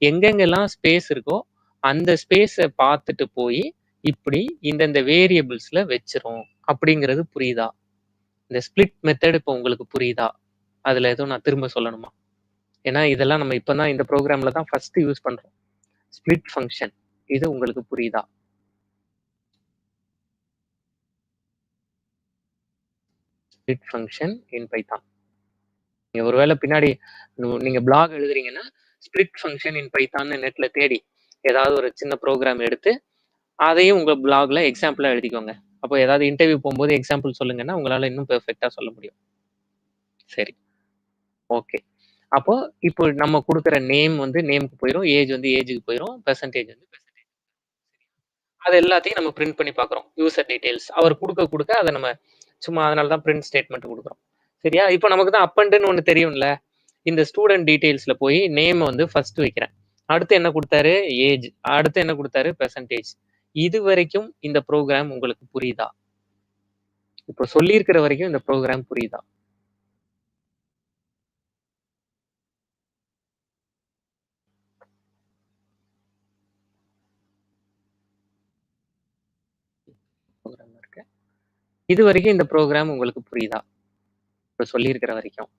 எங்கெங்கெல்லாம் ஸ்பேஸ் இருக்கோ அந்த ஸ்பேஸை பார்த்துட்டு போய் இப்படி இந்தந்த வேரியபிள்ஸ்ல வச்சிரும். அப்படிங்கிறது புரியுதா? இந்த ஸ்பிளிட் மெத்தட் இப்போ உங்களுக்கு புரியுதா? அதுல எதுவும் நான் திரும்ப சொல்லணுமா? ஏன்னா இதெல்லாம் நம்ம இப்பதான் இந்த ப்ரோக்ராம்ல தான் ஃபர்ஸ்ட் யூஸ் பண்றோம். ஸ்பிளிட் ஃபங்க்ஷன் இது உங்களுக்கு புரியுதா? ஸ்பிளிட் ஃபங்க்ஷன் இன் பைத்தான். நீங்க ஒருவேளை பின்னாடி நீங்க பிளாக் எழுதுறீங்கன்னா ஸ்பிளிட் ஃபங்க்ஷன் இன் பைத்தான்னு நெட்ல தேடி ஏதாவது ஒரு சின்ன ப்ரோக்ராம் எடுத்து அதையும் உங்க பிளாக்ல எக்ஸாம்பிளா எழுதிக்கோங்க. அப்போ ஏதாவது இன்டர்வியூ போகும்போது எக்ஸாம்பிள் சொல்லுங்கன்னா உங்களால இன்னும் பெர்ஃபெக்ட்டா சொல்ல முடியும். சரி. ஓகே. அப்போ இப்போ நம்ம குடுக்குற நேம் வந்து நேம்க்கு போயிரும். ஏஜ் வந்து ஏஜ்க்கு போயிரும். பெர்சன்டேஜ் வந்து பெர்சன்டேஜ். அது எல்லாத்தையும் நம்ம பிரிண்ட் பண்ணி பார்க்குறோம். யூசர் டீடைல்ஸ் அவர் குடுக்க அத நம்ம சும்மா அதனால தான் பிரிண்ட் ஸ்டேட்மெண்ட் குடுக்குறோம். சரியா? இப்போ நமக்கு தான் அப்பண்டுன்னு ஒண்ணு தெரியும்ல. இந்த ஸ்டூடண்ட் டீடைல்ஸ்ல போய் நேம் வந்து ஃபர்ஸ்ட் வைக்கிறேன். அடுத்து என்ன குடுத்தாரு? ஏஜ். அடுத்து என்ன குடுத்தாரு? பெர்சன்டேஜ். இதுவரைக்கும் இந்த புரோகிராம் உங்களுக்கு புரியுதா? இப்போ சொல்லியிருக்கிற வரைக்கும் இந்த புரோகிராம் புரியுதா? புரோகிராம் இருக்கு. இதுவரைக்கும் இந்த புரோகிராம் உங்களுக்கு புரியுதா? இப்ப சொல்லியிருக்கிற வரைக்கும்.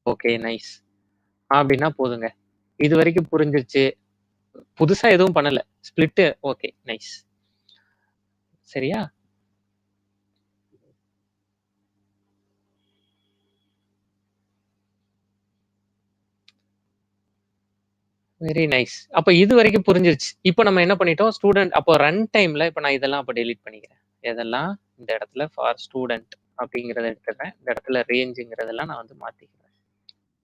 Okay, nice. அப்படின்னா போதுங்க. இதுவரைக்கும் புரிஞ்சிருச்சு. புதுசா எதுவும் பண்ணல. Split okay, nice. சரியா? Very nice. அப்ப இதுவரைக்கும் புரிஞ்சிருச்சு. இப்ப நம்ம என்ன பண்ணிட்டோம்? ஸ்டூடண்ட் அப்போ ரன் டைம்ல இப்ப நான் இதெல்லாம் அப்ப டெலீட் பண்ணிக்கிறேன். எதெல்லாம்? இந்த இடத்துல ஃபார் ஸ்டூடண்ட் அப்படிங்கிறத எடுத்துடுறேன். இந்த இடத்துல ரேஞ்சுங்கிறதெல்லாம் நான் வந்து மாத்திக்கிறேன்.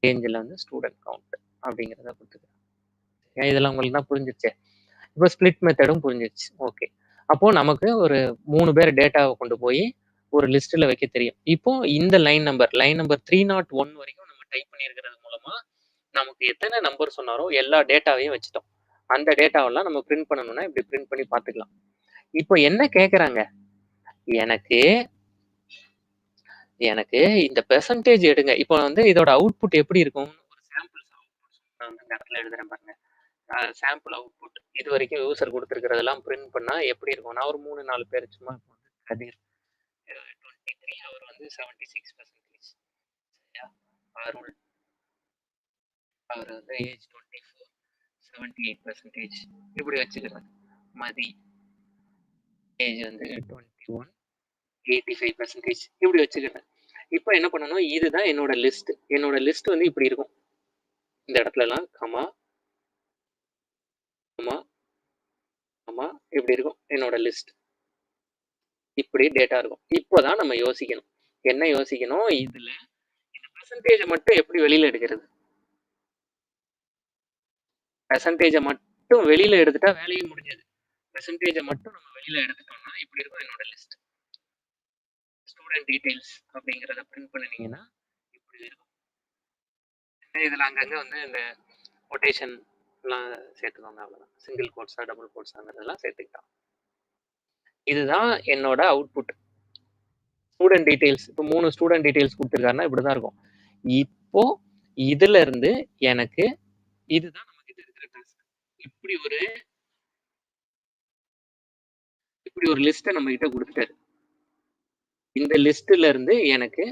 ரேஞ்சில வந்து ஸ்டூடண்ட் கவுண்ட் அப்படிங்கிறத குடுத்துக்கிறேன். ஏன் இதெல்லாம் உங்களுக்கு தான் புரிஞ்சிருச்சே. இப்போ ஸ்ப்ளிட் மெத்தடும் புரிஞ்சிருச்சு. ஓகே. அப்போ நமக்கு ஒரு 3 பேர் டேட்டாவ கொண்டு போய் ஒரு லிஸ்ட்ல வைக்க தெரியும். இப்போ இந்த லைன் நம்பர் 301 வரைக்கும் நம்ம டைப் பண்ணியிருக்கிறது மூலமா நமக்கு எத்தனை நம்பர் சொன்னாரோ எல்லா டேட்டாவையும் வச்சுட்டோம். அந்த டேட்டாவெல்லாம் நம்ம பிரிண்ட் பண்ணணும்னா இப்படி பிரிண்ட் பண்ணி பார்த்துக்கலாம். இப்போ என்ன கேட்கறாங்க? எனக்கு எனக்கு இந்த பெர்சன்டேஜ் எடுங்க. இப்போ வந்து இதோட அவுட்புட் எப்படி இருக்கும்? ஒரு சாம்பிள்ஸ் அவுட்புட் நான் வந்து இந்த இடத்துல எழுதுறேன் பாருங்க. சாம்பிள் அவுட்புட் இதுவரைக்கும் யூசர் குடுத்திருக்கிறதெல்லாம் பிரிண்ட் பண்ணா எப்படி இருக்கும்? நான் ஒரு 3, 4 பேர் சும்மா இப்போ வந்து கதிர் 23 அவர் வந்து 76% சரியா? அருள் அவர் வந்து ஏஜ் 24 78% இப்படி வச்சுக்கிறேன். மதி ஏஜ் வந்து 21 85% இப்படி வச்சுக்கிறேன். இப்போ என்ன பண்ணணும்? இதுதான் என்னோட லிஸ்ட். என்னோட லிஸ்ட் வந்து இப்படி இருக்கும். இந்த இடத்துலலாம் கமா, கமா, கமா இப்படி இருக்கும் என்னோட லிஸ்ட். இப்படி டேட்டா இருக்கும். இப்போதான் நம்ம யோசிக்கணும். என்ன யோசிக்கணும்? இதுல இந்த பெர்சன்டேஜ மட்டும் எப்படி வெளியில எடுக்கிறது? பெர்சன்டேஜ மட்டும் வெளியில எடுத்துட்டா வேலையே முடிஞ்சது. பெர்சன்டேஜ மட்டும் நம்ம வெளியில எடுத்துட்டோம்னா இப்படி இருக்கும் என்னோட லிஸ்ட். ஸ்டூடண்ட் டீடைல்ஸ் அப்படிங்கிறத பிரிண்ட் பண்ணினீங்கன்னா இப்படி இருக்கும். இதுல அங்கங்க வந்து இந்த கொட்டேஷன் எல்லாம் சேர்த்துக்கோங்க அவ்வளவுதான். சிங்கிள் கோட்ஸா டபுள் கோட்ஸாங்கிறதெல்லாம் சேர்த்துக்கிட்டோம். இதுதான் என்னோட அவுட்புட். ஸ்டூடண்ட் டீடைல்ஸ் இப்போ 3 ஸ்டூடண்ட் டீடைல்ஸ் கொடுத்துருக்காருன்னா இப்படிதான் இருக்கும். இப்போ இதுல இருந்து எனக்கு இதுதான் நம்ம கிட்ட இருக்கிற டாஸ்க். இப்படி ஒரு லிஸ்ட்டை நம்ம கிட்ட கொடுத்துட்டாரு. இந்த லிஸ்ட்ல இருந்து எனக்கு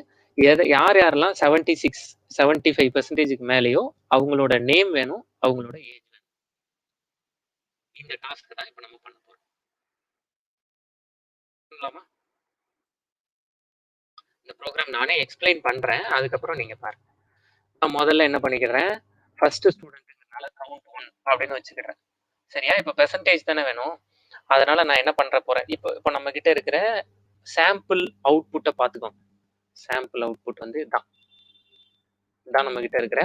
யார் யாரெல்லாம் 75% மேலேயோ அவங்களோட நேம் வேணும், அவங்களோட ஏஜ் வேணும். இந்த டாஸ்க் தான் இப்ப நம்ம பண்ண போறோம். சொல்லலாமா? இந்த ப்ரோக்ராம் நானே எக்ஸ்பிளைன் பண்றேன், அதுக்கப்புறம் நீங்க பாருங்க. நான் முதல்ல என்ன பண்ணிக்கிறேன்? ஃபர்ஸ்ட் ஸ்டூடெண்ட்னால கவுண்ட் 1 அப்படின்னு வச்சுக்கிறேன். சரியா? இப்போ பெர்சன்டேஜ் தானே வேணும். அதனால நான் என்ன பண்ற போறேன்? இப்போ நம்ம கிட்ட இருக்கிற சாம்பிள் அவுட்புட்டை பார்த்துக்கோங்க. சாம்பிள் அவுட்புட் வந்து இதான் நம்ம கிட்ட இருக்கிற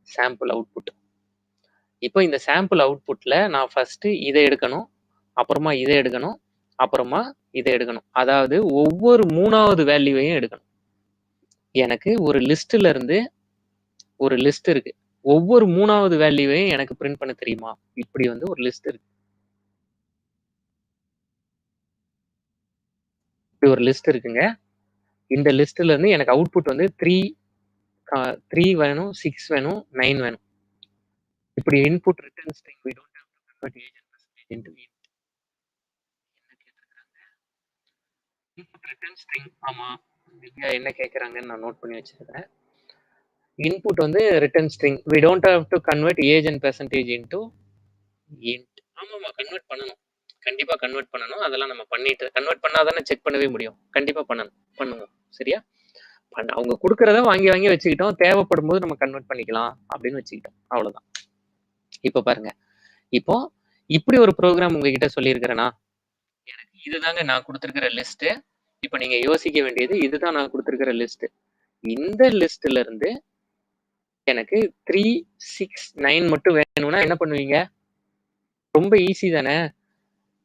சாம்பிள் அவுட்புட். இப்போ இந்த சாம்பிள் அவுட்புட்ல நான் ஃபர்ஸ்ட் இதை எடுக்கணும், அப்புறமா இதை எடுக்கணும், அப்புறமா இதை எடுக்கணும். அதாவது ஒவ்வொரு 3வது வேல்யூவையும் எடுக்கணும். எனக்கு ஒரு லிஸ்ட்ல இருந்து ஒரு லிஸ்ட் இருக்கு. ஒவ்வொரு 3வது வேல்யூவையும் எனக்கு பிரிண்ட் பண்ண தெரியுமா? இப்படி வந்து ஒரு லிஸ்ட் இருக்கு. இப்படி ஒரு லிஸ்ட் இருக்குங்க. இந்த லிஸ்ட்ல இருந்து எனக்கு அவுட்புட் வந்து 3 வேணும், 6 வேணும், 9 வேணும். இப்படி input return string we don't have to convert age and percentage into int. என்ன கேட்டிருக்காங்க? இன்புட் ரிட்டர்ன் ஸ்ட்ரிங் ஆமா. திவ்யா என்ன கேட்கறாங்கன்னு நான் நோட் பண்ணி வச்சிருக்கேன். இன்புட் வந்து return string we don't have to convert age and percentage into int. ஆமாமா கன்வெர்ட் பண்ணணும். கண்டிப்பா கன்வெர்ட் பண்ணணும். அதெல்லாம் நம்ம பண்ணிட்டு கன்வெர்ட் பண்ணாதானே செக் பண்ணவே முடியும். கண்டிப்பா பண்ணுவோம். சரியா? அவங்க கொடுக்கறத வாங்கி வச்சுக்கிட்டோம். தேவைப்படும் போது நம்ம கன்வெர்ட் பண்ணிக்கலாம் அப்படின்னு வச்சுக்கிட்டோம். அவ்வளவுதான். இப்போ பாருங்க. இப்போ இப்படி ஒரு ப்ரோக்ராம் உங்ககிட்ட சொல்லியிருக்கிறேனா? எனக்கு இதுதாங்க நான் கொடுத்திருக்கிற லிஸ்ட். இப்போ நீங்க யோசிக்க வேண்டியது இதுதான் நான் கொடுத்திருக்கிற லிஸ்ட். இந்த லிஸ்ட்ல இருந்து எனக்கு 3, 6, 9 மட்டும் வேணும்னா என்ன பண்ணுவீங்க? ரொம்ப ஈஸி தானே.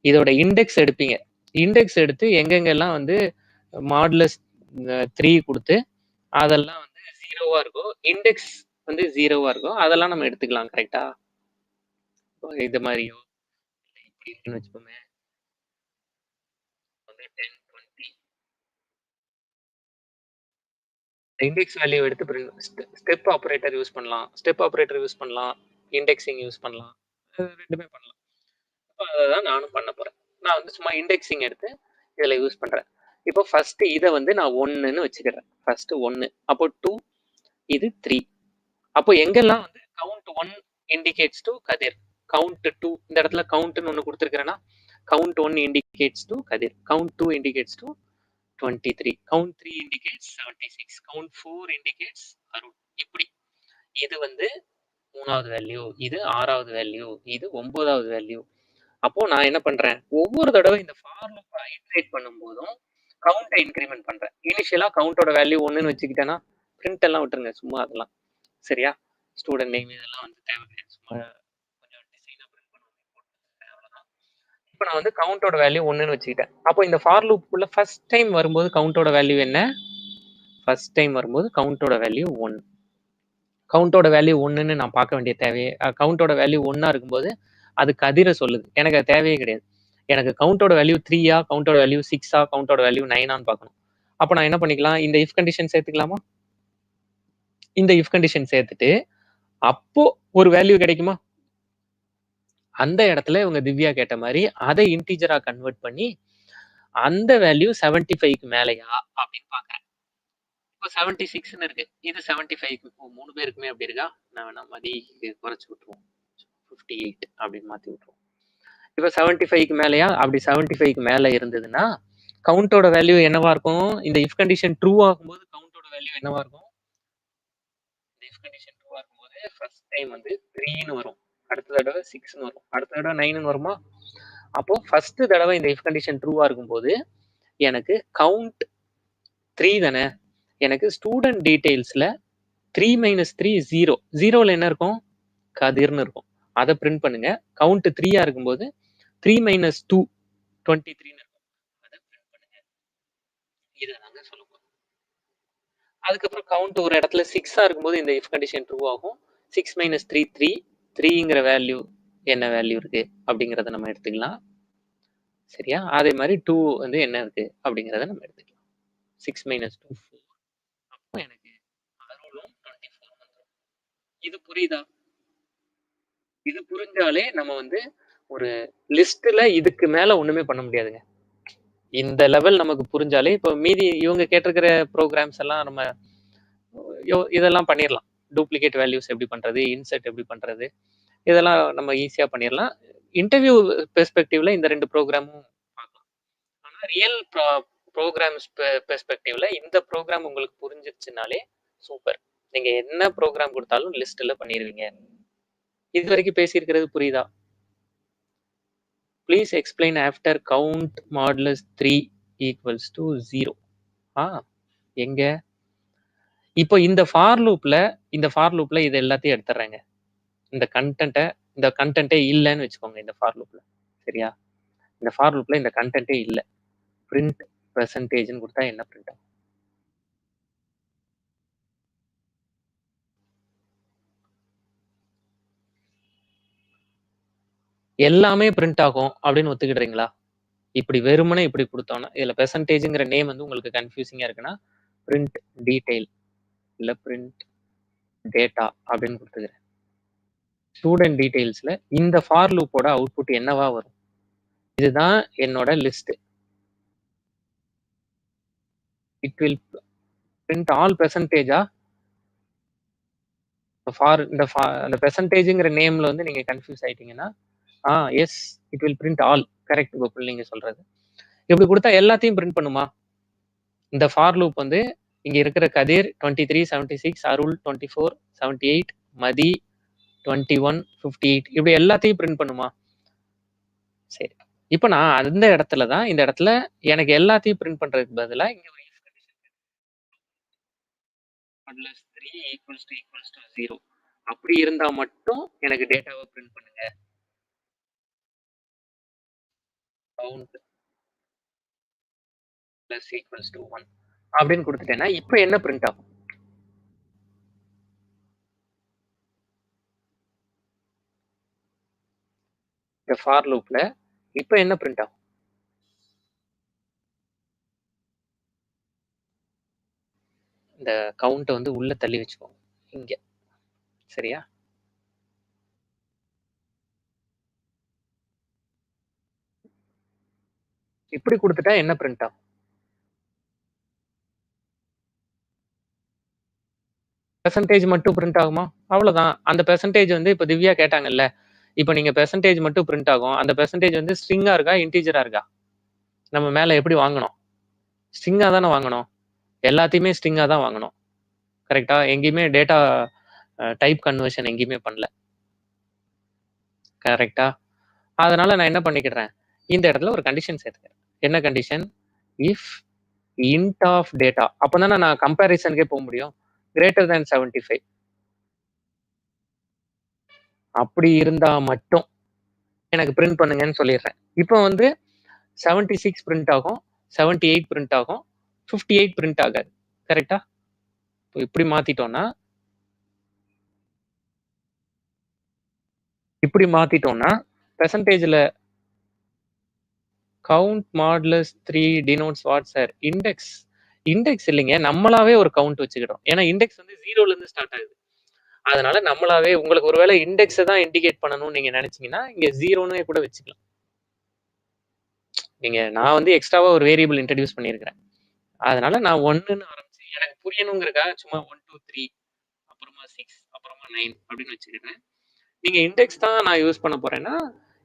இதோட இண்டெக்ஸ் எடுப்பீங்க. இண்டெக்ஸ் எடுத்து எங்கெங்கெல்லாம் வந்து மாடுலஸ் 3 குடுத்து, அதெல்லாம் வந்து 0வா இருக்கோ, இண்டெக்ஸ் வந்து 0வா இருக்கோ, அதெல்லாம் நம்ம எடுத்துக்கலாம். கரெக்ட்டா? இது மாரியோ, இப்படி இருக்குன்னு வச்சுக்கோங்க. வந்து 10, 20 இண்டெக்ஸ் வேல்யூ எடுத்து ஸ்டெப் ஆப்பரேட்டர் யூஸ் பண்ணலாம். ஸ்டெப் ஆப்பரேட்டர் யூஸ் பண்ணலாம். இண்டெக்ஸிங் யூஸ் பண்ணலாம். 2மே பண்ணலாம். இப்ப அததான் நானும் பண்ண போறேன். நான் வந்து சும்மா இண்டெக்ஸிங் எடுத்து இதுல யூஸ் பண்றேன். இப்போ ஃபர்ஸ்ட் இத வந்து நான் 1ன்னு வச்சுக்கிறேன். ஃபர்ஸ்ட் 1. அப்போ 2, இது 3. அப்போ எங்கெல்லாம் வந்து count 1 indicates to Kathir, count 2 இந்த இடத்துல கவுண்ட்னு ஒண்ணு கொடுத்திருக்கிறேன்னா, count 1 indicates to Kathir, count 2 indicates to 23, count 3 indicates 76, count 4 indicates Arun. இப்படி இது வந்து 3வது வேல்யூ, இது 6வது வேல்யூ, இது 9வது வேல்யூ. அப்போ நான் என்ன பண்றேன், ஒவ்வொரு தடவை இந்த ஃபார் லூப்பை ஐட்ரேட் பண்ணும்போதும் கவுண்டை இன்கிரிமெண்ட் பண்றேன். இனிஷியலா கவுண்டோட வேல்யூ 1ன்னு வச்சுக்கிட்டேன்னா பிரிண்ட் எல்லாம் விட்டுருங்க, சும்மா அதெல்லாம். சரியா? ஸ்டூடெண்ட் நேம் இதெல்லாம் வந்து தேவை கிடையாது. சும்மா கொஞ்சம் டிசைனா பிரிண்ட் பண்ணுவோம், அவ்வளவுதான். இப்போ நான் வந்து கவுண்டோட வேல்யூ 1ன்னு வச்சுக்கிட்டேன். அப்போ இந்த ஃபார் லூப்புக்குள்ள ஃபர்ஸ்ட் டைம் வரும்போது கவுண்டோட வேல்யூ என்ன? ஃபர்ஸ்ட் டைம் வரும்போது கவுண்டோட வேல்யூ 1. கவுண்டோட வேல்யூ 1ன்னு நான் பார்க்க வேண்டிய தேவையே, கவுண்டோட வேல்யூ 1ஆ இருக்கும்போது அது கதிரை சொல்லுது. எனக்கு அது தேவையே கிடையாது. எனக்கு கவுண்டோட வேல்யூ 3ஆ, கவுண்டோட வேல்யூ 6ஆ, கவுண்டோட வேல்யூ 9ஆன்னு பார்க்கணும். அப்போ நான் என்ன பண்ணிக்கலாம், இந்த இஃப் கண்டிஷன் சேர்த்துக்கலாமா? இந்த இஃப் கண்டிஷன் சேர்த்துட்டு அப்போ ஒரு வேல்யூ கிடைக்குமா? அந்த இடத்துல இவங்க திவ்யா கேட்ட மாதிரி அதை இன்டீஜரா கன்வெர்ட் பண்ணி அந்த வேல்யூ 75க்கு மேலையா அப்படின்னு பாக்குறேன். இப்போ 76ன்னு இருக்கு, இது 75க்கு 3 பேருக்குமே அப்படி இருக்கா? நான் வேணா மதி குறைச்சு விட்டுருவோம், 58 அப்படின்னு மாத்தி விட்டுருவோம். இப்போ 75க்கு மேலையா? அப்படி 75க்கு மேல இருந்ததுன்னா கவுண்டோட வேல்யூ என்னவா இருக்கும்? இந்த இஃப் கண்டிஷன் ட்ரூ ஆகும்போது கவுண்டோட வேல்யூ என்னவா இருக்கும்? இந்த இஃப் கண்டிஷன் ட்ரூ ஆகும்போது ஃபர்ஸ்ட் டைம் வந்து 3ன்னு வரும், அடுத்த தடவை 6ன்னு வரும், அடுத்த தடவை 9ன்னு வருமா? அப்போ ஃபர்ஸ்ட் தடவை இந்த இஃப் கண்டிஷன் ட்ரூவா இருக்கும்போது எனக்கு கவுண்ட் 3 தானே, எனக்கு ஸ்டூடெண்ட் டீடைல்ஸ்ல 3 - 3 0, 0ல என்ன இருக்கும்? கதிர்னு இருக்கும். அதை பிரிண்ட் பண்ணுங்க. கவுண்ட் 3ஆ இருக்கும்போது 3 - 2 23ன்னு இருக்கும். அதை பிரிண்ட் பண்ணுங்க. இதை நாங்க சொல்லுவோம். அதுக்கப்புறம் கவுண்ட் ஒரு இடத்துல 6ஆ இருக்கும்போது இந்த இஃப் கண்டிஷன் ட்ரூ ஆகும். 6 - 3 3, 3ங்கிற வேல்யூ என்ன வேல்யூ இருக்கு அப்படிங்கிறத நம்ம எடுத்துக்கலாம். சரியா? அதே மாதிரி 2 வந்து என்ன இருக்கு அப்படிங்கிறத நம்ம எடுத்துக்கலாம். 6 - 2 4. அப்போ எனக்கு அருளும் 24 வந்துடும். இது புரியுதா? இது புரிஞ்சாலே நம்ம வந்து ஒரு லிஸ்ட்ல இதுக்கு மேல ஒண்ணுமே பண்ண முடியாதுங்க. இந்த லெவல் நமக்கு புரிஞ்சாலே இப்போ மீதி இவங்க கேட்டிருக்கிற ப்ரோக்ராம்ஸ் எல்லாம் நம்ம இதெல்லாம் பண்ணிடலாம். டூப்ளிகேட் வேல்யூஸ் எப்படி பண்றது, இன்சர்ட் எப்படி பண்றது, இதெல்லாம் நம்ம ஈஸியா பண்ணிடலாம். இன்டர்வியூ பெர்ஸ்பெக்டிவ்ல இந்த 2 ப்ரோக்ராமும் பார்க்கலாம். ஆனா ரியல் ப்ரோக்ராம்ஸ் பெர்ஸ்பெக்டிவ்ல இந்த ப்ரோக்ராம் உங்களுக்கு புரிஞ்சிருச்சுனாலே சூப்பர். நீங்க என்ன ப்ரோக்ராம் கொடுத்தாலும் லிஸ்ட்ல பண்ணிடுவீங்க. இது வரைக்கும் பேசியிருக்கிறது புரியுதா? Please explain after count modulus 3 equals to 0. எங்க? இப்போ இந்த ஃபார் லூப்ல இது எல்லாத்தையும் எடுத்துறேங்க. இந்த கண்டென்ட்டே இல்லைன்னு வச்சுக்கோங்க இந்த ஃபார் லூப்ல. சரியா? இந்த ஃபார் லூப்ல இந்த கண்டென்ட்டே இல்லை. பிரிண்ட் பெர்சன்டேஜ்னு கொடுத்தா என்ன பிரிண்ட் ஆகும்? எல்லாமே பிரிண்ட் ஆகும் அப்படின்னு ஒத்துக்கிடுறீங்களா? இப்படி வெறுமனே இப்படி கொடுத்தோம்னா இதுல பெர்சன்டேஜ்ங்கிற நேம் வந்து உங்களுக்கு கன்ஃபியூசிங்கா இருக்குன்னா பிரிண்ட் டீடைல் இல்ல பிரிண்ட் டேட்டா அப்படின்னு கொடுத்துக்கிறேன். ஸ்டூடெண்ட் டீடைல்ஸ்ல இந்த ஃபார் லூப்போட அவுட்புட் என்னவா வரும்? இதுதான் என்னோட list. It will print all பெர்சன்டேஜா? அந்த பெர்சன்டேஜ்ங்கிற நேம்ல வந்து நீங்க கன்ஃபியூஸ் ஆயிட்டீங்கன்னா yes, it will print all. Correct Gokul, நீங்க சொல்றது. இப்படி கொடுத்தா எல்லாத்தையும் பிரிண்ட் பண்ணுமா? இந்த ஃபார் லூப் வந்து இங்க இருக்கிற கதிர் 23 76, அருள் 24 78, மதி 21 58 இப்படி எல்லாத்தையும் பிரிண்ட் பண்ணுமா? சரி, இப்போ நான் அந்த இடத்துல தான், இந்த இடத்துல எனக்கு எல்லாத்தையும் பிரிண்ட் பண்றதுக்கு பதிலா இங்க ஒரு if condition 3 = 0 அப்படி இருந்தா மட்டும் எனக்கு டேட்டாவை பிரிண்ட் பண்ணுங்க. கவுண்ட் பிளஸ் ஈக்குவல்ஸ் டு 1 அப்படின்னு கொடுத்துட்டேன்னா இப்போ என்ன பிரிண்ட் ஆகும்? இந்த ஃபார் லூப்ல இப்போ என்ன பிரிண்ட் ஆகும்? இந்த கவுண்ட்டை வந்து உள்ள தள்ளி வச்சுக்கோங்க இங்க. சரியா? இப்படி கொடுத்துட்டா என்ன பிரிண்ட் ஆகும்? பெர்சன்டேஜ் மட்டும் பிரிண்ட் ஆகுமா? அவ்வளவுதான். அந்த பெர்சன்டேஜ் வந்து இப்ப திவ்யா கேட்டாங்கல்ல. இப்ப நீங்க பெர்சன்டேஜ் மட்டும் பிரிண்ட் ஆகும். அந்த பெர்சன்டேஜ் வந்து ஸ்ட்ரிங்கா இருக்கா, இன்டிஜரா இருக்கா? நம்ம மேல எப்படி வாங்கணும்? ஸ்ட்ரிங்கா தானே வாங்கணும். எல்லாத்தையுமே ஸ்ட்ரிங்கா தான் வாங்கணும். கரெக்ட்டா? எங்கேயுமே டேட்டா டைப் கன்வர்ஷன் எங்கேயுமே பண்ணல. கரெக்ட்டா? அதனால நான் என்ன பண்ணிக்கிறேன்? இந்த இடத்துல ஒரு கண்டிஷன் சேர்த்துக்கிறேன். என்ன condition? If int of data. அப்பதானே நான் கம்பேரிசனுக்கே போக முடியும். Greater than 75. அப்படி இருந்தா மட்டும் எனக்கு பிரிண்ட் பண்ணுங்கன்னு சொல்லிடுறேன். இப்போ வந்து 76 பிரிண்ட் ஆகும், 78 பிரிண்ட் ஆகும், 58 பிரிண்ட் ஆகாது. கரெக்ட்டா? இப்போ இப்படி மாத்திட்டோம்னா பெர்சன்டேஜ்ல count modulus 3 denotes what sir? Index. Index இல்லைங்க. நம்மளாவே ஒரு கவுண்ட் வச்சுக்கிறோம். ஏன்னா இண்டெக்ஸ் வந்து 0ல இருந்து ஸ்டார்ட் ஆகுது. அதனால நம்மளாவே உங்களுக்கு ஒருவேளை இண்டெக்ஸை தான் இண்டிகேட் பண்ணணும்னு நீங்க நினைச்சீங்கன்னா இங்க 0ன்னு கூட வச்சுக்கலாம். நான் வந்து எக்ஸ்ட்ராவா ஒரு வேரியபிள் இன்ட்ரடியூஸ் பண்ணியிருக்கிறேன். அதனால நான் 1ன்னு ஆரம்பிச்சு எனக்கு புரியணுங்கிறதுக்காக சும்மா 1 2 3 அப்புறமா 6 அப்புறமா 9 அப்படின்னு வச்சுக்கிறேன். நீங்க இண்டெக்ஸ் தான் நான் யூஸ் பண்ண போறேன்னா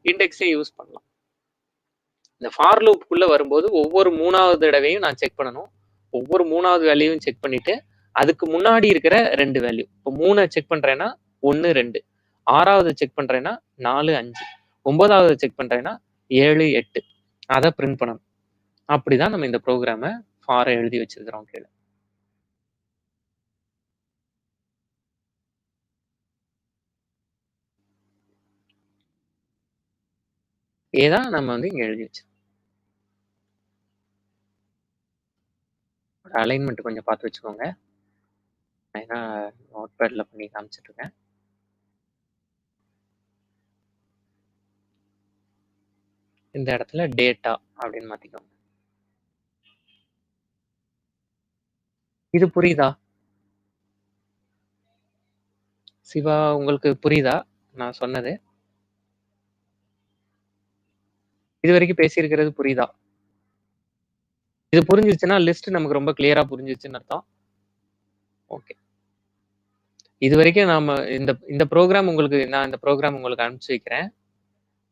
இண்டெக்ஸே யூஸ் பண்ணலாம். இந்த ஃபார் லூப்புக்குள்ள வரும்போது ஒவ்வொரு 3வது தடவையும் நான் செக் பண்ணணும். ஒவ்வொரு 3வது வேல்யூவும் செக் பண்ணிட்டு அதுக்கு முன்னாடி இருக்கிற 2 வேல்யூ. இப்போ 3 செக் பண்றேன்னா 1 2, 6வது செக் பண்றேன்னா 4 5, 9வது செக் பண்றேன்னா 7 8. அதை பிரிண்ட் பண்ணணும். அப்படிதான் நம்ம இந்த ப்ரோக்ராமை ஃபாரை எழுதி வச்சிருக்கிறோம் கீழே. ஏதான் நம்ம வந்து இங்க எழுதி வச்சோம். அலைன்மெண்ட் கொஞ்சம் பார்த்து வச்சுக்கோங்க. ஏன்னா நோட் பேட்ல பண்ணி காமிச்சிட்டு இருக்கேன். இந்த இடத்துல டேட்டா அப்படின்னு மாத்திக்கோங்க. இது புரியுதா சிவா? உங்களுக்கு புரியுதா நான் சொன்னது? இது வரைக்கும் பேசியிருக்கிறது புரியுதா? இது புரிஞ்சிச்சுன்னா லிஸ்ட் நமக்கு ரொம்ப கிளியரா புரிஞ்சிச்சுன்னு அர்த்தம். ஓகே. இது வரைக்கும் நாம இந்த ப்ரோக்ராம் உங்களுக்கு நான் இந்த ப்ரோக்ராம் உங்களுக்கு அனுப்பிச்சு வைக்கிறேன்.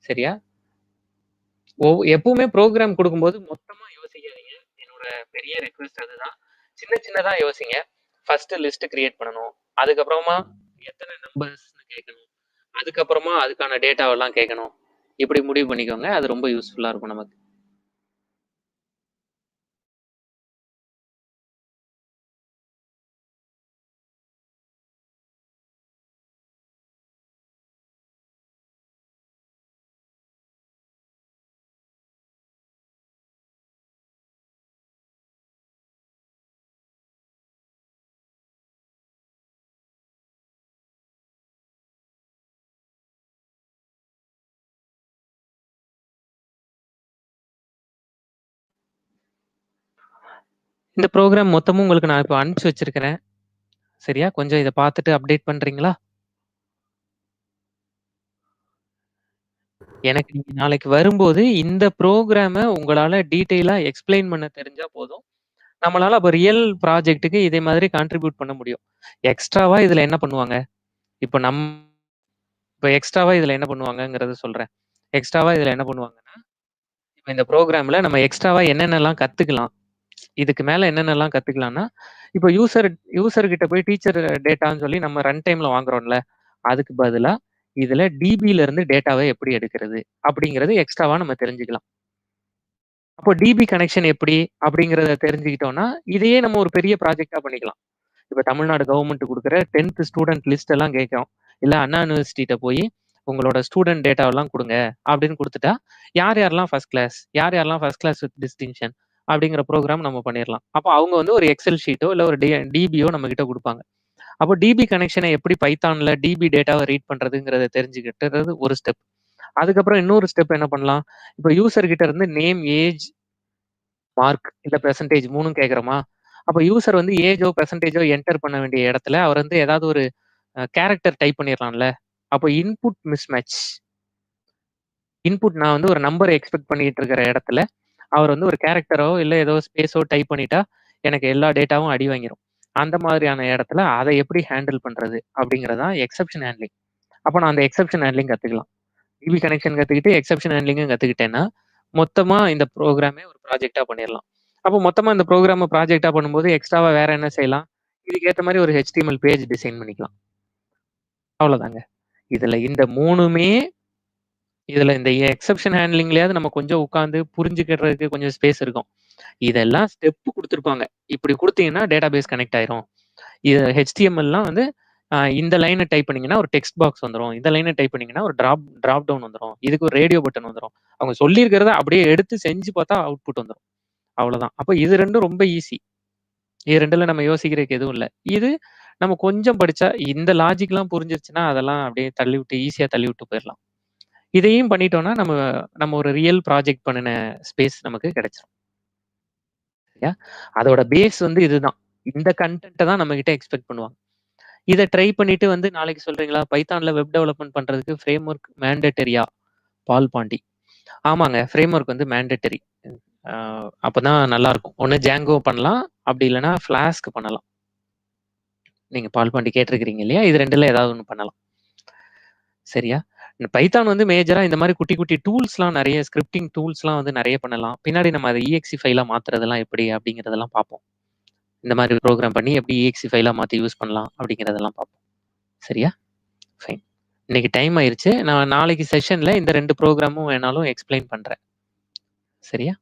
சரியா? எப்பவுமே ப்ரோக்ராம் கொடுக்கும்போது மொத்தமா யோசிக்காதீங்க. என்னோட பெரிய ரெக்வெஸ்ட் அதுதான். சின்ன சின்னதா யோசிங்க. ஃபர்ஸ்ட் லிஸ்ட் கிரியேட் பண்ணணும். அதுக்கப்புறமா எத்தனை நம்பர்ஸ்னு கேட்கணும். அதுக்கப்புறமா அதுக்கான டேட்டாவெல்லாம் கேட்கணும். இப்படி முடிவு பண்ணிக்கோங்க. அது ரொம்ப யூஸ்ஃபுல்லா இருக்கும் நமக்கு. இந்த ப்ரோக்ராம் மொத்தமும் உங்களுக்கு நான் இப்போ அனுப்பிச்சு வச்சிருக்கிறேன். சரியா? கொஞ்சம் இதை பார்த்துட்டு அப்டேட் பண்றீங்களா? எனக்கு நீங்க நாளைக்கு வரும்போது இந்த ப்ரோக்ராம உங்களால டீட்டெயிலா எக்ஸ்பிளைன் பண்ண தெரிஞ்சா போதும். நம்மளால அப்ப ரியல் ப்ராஜெக்ட்டுக்கு இதே மாதிரி கான்ட்ரிபியூட் பண்ண முடியும். எக்ஸ்ட்ராவா இதுல என்ன பண்ணுவாங்க? இப்ப எக்ஸ்ட்ராவா இதுல என்ன பண்ணுவாங்கங்கிறத சொல்றேன். எக்ஸ்ட்ராவா இதுல என்ன பண்ணுவாங்கன்னா, இப்ப இந்த ப்ரோகிராம்ல நம்ம எக்ஸ்ட்ராவா என்னென்னலாம் கத்துக்கலாம்? இதுக்கு மேல என்னென்னலாம் கத்துக்கலாம்னா, இப்ப யூசர் கிட்ட போய் டீச்சர் டேட்டான்னு சொல்லி நம்ம ரன் டைம்ல வாங்குறோம்ல, அதுக்கு பதிலா இதுல டிபில இருந்து டேட்டாவை எப்படி எடுக்கிறது? அப்படிங்கிறது எக்ஸ்ட்ராவா நம்ம தெரிஞ்சுக்கலாம். அப்போ டிபி கனெக்ஷன் எப்படி? அப்படிங்கிறத தெரிஞ்சுக்கிட்டோம்னா, இதையே நம்ம ஒரு பெரிய ப்ராஜெக்ட்டா பண்ணிக்கலாம். இப்ப தமிழ்நாடு கவர்மெண்ட் குடுக்குற 10th ஸ்டூடண்ட் லிஸ்ட் எல்லாம் கேட்கும். இல்ல அண்ணா யூனிவர்சிட்டிட்ட போய் உங்களோட ஸ்டூடண்ட் டேட்டாவெல்லாம் குடுங்க அப்படின்னு குடுத்துட்டா, யார் யாரெல்லாம் ஃபர்ஸ்ட் கிளாஸ், யார் யாரெல்லாம் ஃபர்ஸ்ட் கிளாஸ் வித் டிஸ்டிங்ஷன் அப்படிங்கிற ப்ரோகிராம் நம்ம பண்ணிரலாம். அப்போ அவங்க வந்து ஒரு எக்ஸெல் ஷீட்டோ, இல்ல ஒரு டிபியோ நம்மகிட்ட குடுப்பாங்க. அப்போ டிபி கனெக்ஷன எப்படி பைத்தான்ல டிபி டேட்டாவ ரீட் பண்றதுங்கிறத தெரிஞ்சுக்கிட்டுறது ஒரு ஸ்டெப். அதுக்கப்புறம் இன்னொரு ஸ்டெப் என்ன பண்ணலாம்? இப்போ யூசர் கிட்ட இருந்து நேம், ஏஜ், மார்க் இல்ல பெர்சன்டேஜ் 3ம் கேட்கிறோமா? அப்ப யூசர் வந்து ஏஜோ, பெர்சன்டேஜோ என்டர் பண்ண வேண்டிய இடத்துல அவர் வந்து ஏதாவது ஒரு கேரக்டர் டைப் பண்ணிரலாம்ல. அப்போ இன்புட் மிஸ்மேட்ச். இன்புட் நான் வந்து ஒரு நம்பர் எக்ஸ்பெக்ட் பண்ணிட்டு இருக்கிற இடத்துல, அவர் வந்து ஒரு கேரக்டரோ, இல்ல ஏதோ ஸ்பேஸோ டைப் பண்ணிட்டா, எனக்கு எல்லா டேட்டாவும் அடி வாங்கிரும். அந்த மாதிரியான இடத்துல அத எப்படி ஹேண்டில் பண்றது? அப்படிங்கிறது தான் எக்செப்ஷன் ஹேண்ட்லிங். அப்ப நான் அந்த எக்செப்ஷன் ஹேண்ட்லிங் கத்துக்கலாம். டிபி கனெக்ஷன் கத்துக்கிட்டு, எக்செப்ஷன் ஹேண்ட்லிங்கும் கத்துக்கிட்டேன்னா, மொத்தமா இந்த ப்ரோகிராமே ஒரு ப்ராஜெக்ட்டா பண்ணிரலாம். அப்போ மொத்தமா இந்த ப்ரோகிராம ப்ராஜெக்ட்டா பண்ணும்போது, எக்ஸ்ட்ராவா வேற என்ன செய்யலாம்? இதுக்கு ஏத்த மாரி ஒரு HTML பேஜ் டிசைன் பண்ணிக்கலாம். அவ்வளோதாங்க. இதுல இந்த 3மே இதுல இந்த எக்செப்ஷன் ஹேண்ட்லிங்லயாவது நம்ம கொஞ்சம் உட்கார்ந்து புரிஞ்சுக்கிறதுக்கு கொஞ்சம் ஸ்பேஸ் இருக்கும். இதெல்லாம் ஸ்டெப் குடுத்துருப்பாங்க. இப்படி குடுத்தீங்கன்னா டேட்டாபேஸ் கனெக்ட் ஆயிரும். இது HTMLலாம் வந்து இந்த லைன டைப் பண்ணீங்கன்னா ஒரு டெக்ஸ்ட் பாக்ஸ் வந்துரும். இந்த லைன டைப் பண்ணீங்கன்னா ஒரு டிராப் டவுன் வந்துரும். இதுக்கு ஒரு ரேடியோ பட்டன் வந்துரும். அவங்க சொல்லியிருக்கிறத அப்படியே எடுத்து செஞ்சு பார்த்தா அவுட்புட் வந்துரும். அவ்வளோதான். அப்ப இது 2ம் ரொம்ப ஈஸி. இது 2ல நம்ம யோசிக்கிறதுக்கு எதுவும் இல்ல. இது நம்ம கொஞ்சம் படிச்சா இந்த லாஜிக்லாம் புரிஞ்சிருச்சுன்னா, அதெல்லாம் அப்படியே தள்ளிவிட்டு ஈஸியா தள்ளிவிட்டு போயிரலாம். இதையும் பண்ணிட்டோம்னா, நம்ம நம்ம ஒரு ரியல் ப்ராஜெக்ட் பண்ணுன ஸ்பேஸ் நமக்கு கிடைச்சிரும். சரியா? அதோட பேஸ் வந்து இதுதான். இந்த கன்டென்ட்ட தான் நம்மகிட்ட எக்ஸ்பெக்ட் பண்ணுவாங்க. இத ட்ரை பண்ணிட்டு வந்து நாளைக்கு சொல்றீங்களா? பைத்தான்ல வெப் டெவலப்மென்ட் பண்றதுக்கு ஃப்ரேம் ஒர்க் மேண்டேட்டரியா? பால் பாண்டி. ஆமாங்க. ஃப்ரேம் ஒர்க் வந்து மேண்டேட்டரி. அ அப்பதான் நல்லாருக்கும். ஒண்ணு Django பண்ணலாம். அப்படி இல்லன்னா ஃப்ளாஸ்க் பண்ணலாம். நீங்க பால் பாண்டி கேட்டிருக்கிறீங்க இல்லையா? இது 2ல ஏதாவது ஒண்ணு பண்ணலாம். சரியா? இந்த பைத்தான் வந்து மேஜரா இந்த மாரி குட்டி, குட்டி டூல்ஸ்லாம் நெறைய ஸ்கிரிப்டிங் டூல்ஸ்லாம் வந்து நெறைய பண்ணலாம். பின்னாடி நம்ம அத EXE ஃபைலா மாத்துறதெல்லாம் எப்படி அப்படிங்கிறதெல்லாம் பார்ப்போம். இந்த மாரி ப்ரோகிராம் பண்ணி எப்படி EXE ஃபைலா மாத்தி யூஸ் பண்ணலாம் அப்படிங்கிறதெல்லாம் பார்ப்போம். சரியா? ஃபைன். இன்னைக்கு டைம் ஆயிருச்சு. நான் நாளைக்கு செஷன்ல இந்த 2 ப்ரோகிராமும் வேணாலும் எக்ஸ்ப்ளைன் பண்றேன். சரியா?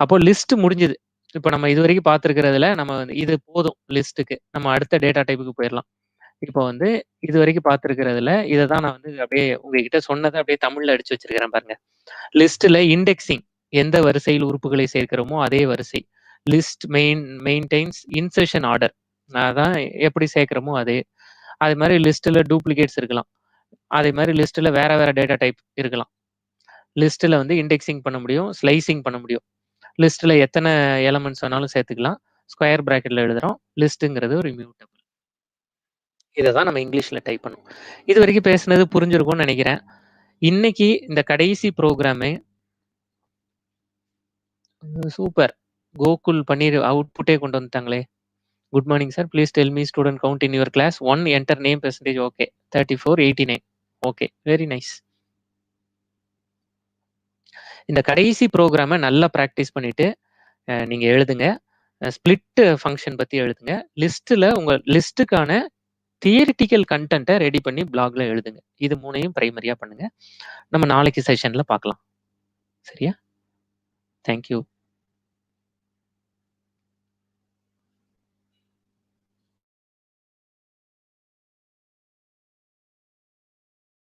அப்போ லிஸ்ட் முடிஞ்சது. இப்ப நம்ம இதுவரைக்கும் பார்த்திருக்கிறதுல நம்ம வந்து இது போதும் லிஸ்ட்டுக்கு. நம்ம அடுத்த டேட்டா டைப்புக்கு போயிரலாம். இப்போ வந்து இதுவரைக்கும் பார்த்திருக்கிறதுல இத தான் நான் வந்து அப்படியே உங்ககிட்ட சொன்னத அப்படியே தமிழ்ல அடிச்சு வச்சிருக்கிறேன் பாருங்க. லிஸ்ட்ல இண்டெக்ஸிங் எந்த வரிசையில் உறுப்புகளை சேர்க்கிறோமோ அதே வரிசை. List maintenance insertion order. அதான் எப்படி சேர்க்கிறோமோ அதே. அது மாரி லிஸ்ட்ல டூப்ளிகேட்ஸ் இருக்கலாம். அதே மாரி லிஸ்ட்ல வேற வேற டேட்டா டைப் இருக்கலாம். லிஸ்ட்ல வந்து இண்டெக்ஸிங் பண்ண முடியும், ஸ்லைசிங் பண்ண முடியும். லிஸ்ட்ல எத்தன எலிமெண்ட்ஸ் வேணாலும் சேர்த்துக்கலாம். ஸ்கொயர் பிராக்கெட்ல எழுதுறோம். லிஸ்ட்ங்கிறது ஒரு இம்யூட்டபிள். இத தான் நம்ம இங்கிலீஷ்ல டைப் பண்ணோம். இதுவரைக்கும் பேசுனது புரிஞ்சிருக்கும்னு நெனைக்கிறேன். இன்னைக்கு இந்த கடைசி புரோகிராமே சூப்பர். கோகுல் பன்னீர் அவுட்புட்டே கொண்டு வந்துட்டாங்களே! Good morning sir. Please tell me student count in your class. 1 enter name percentage okay. 34, 89 okay. Very nice. இந்த கடைசி புரோகிராம நல்லா பிராக்டிஸ் பண்ணிட்டு நீங்க எழுதுங்க. ஸ்ப்ளிட் ஃபங்ஷன் பத்தி எழுதுங்க. லிஸ்ட்ல உங்க லிஸ்ட்டுக்கான தியரிட்டிக்கல் கன்டென்ட்ட ரெடி பண்ணி பிளாக்ல எழுதுங்க. இது 3யும் பிரைமரியா பண்ணுங்க. நம்ம நாளைக்கு செஷன்ல பார்க்கலாம். சரியா? Thank you.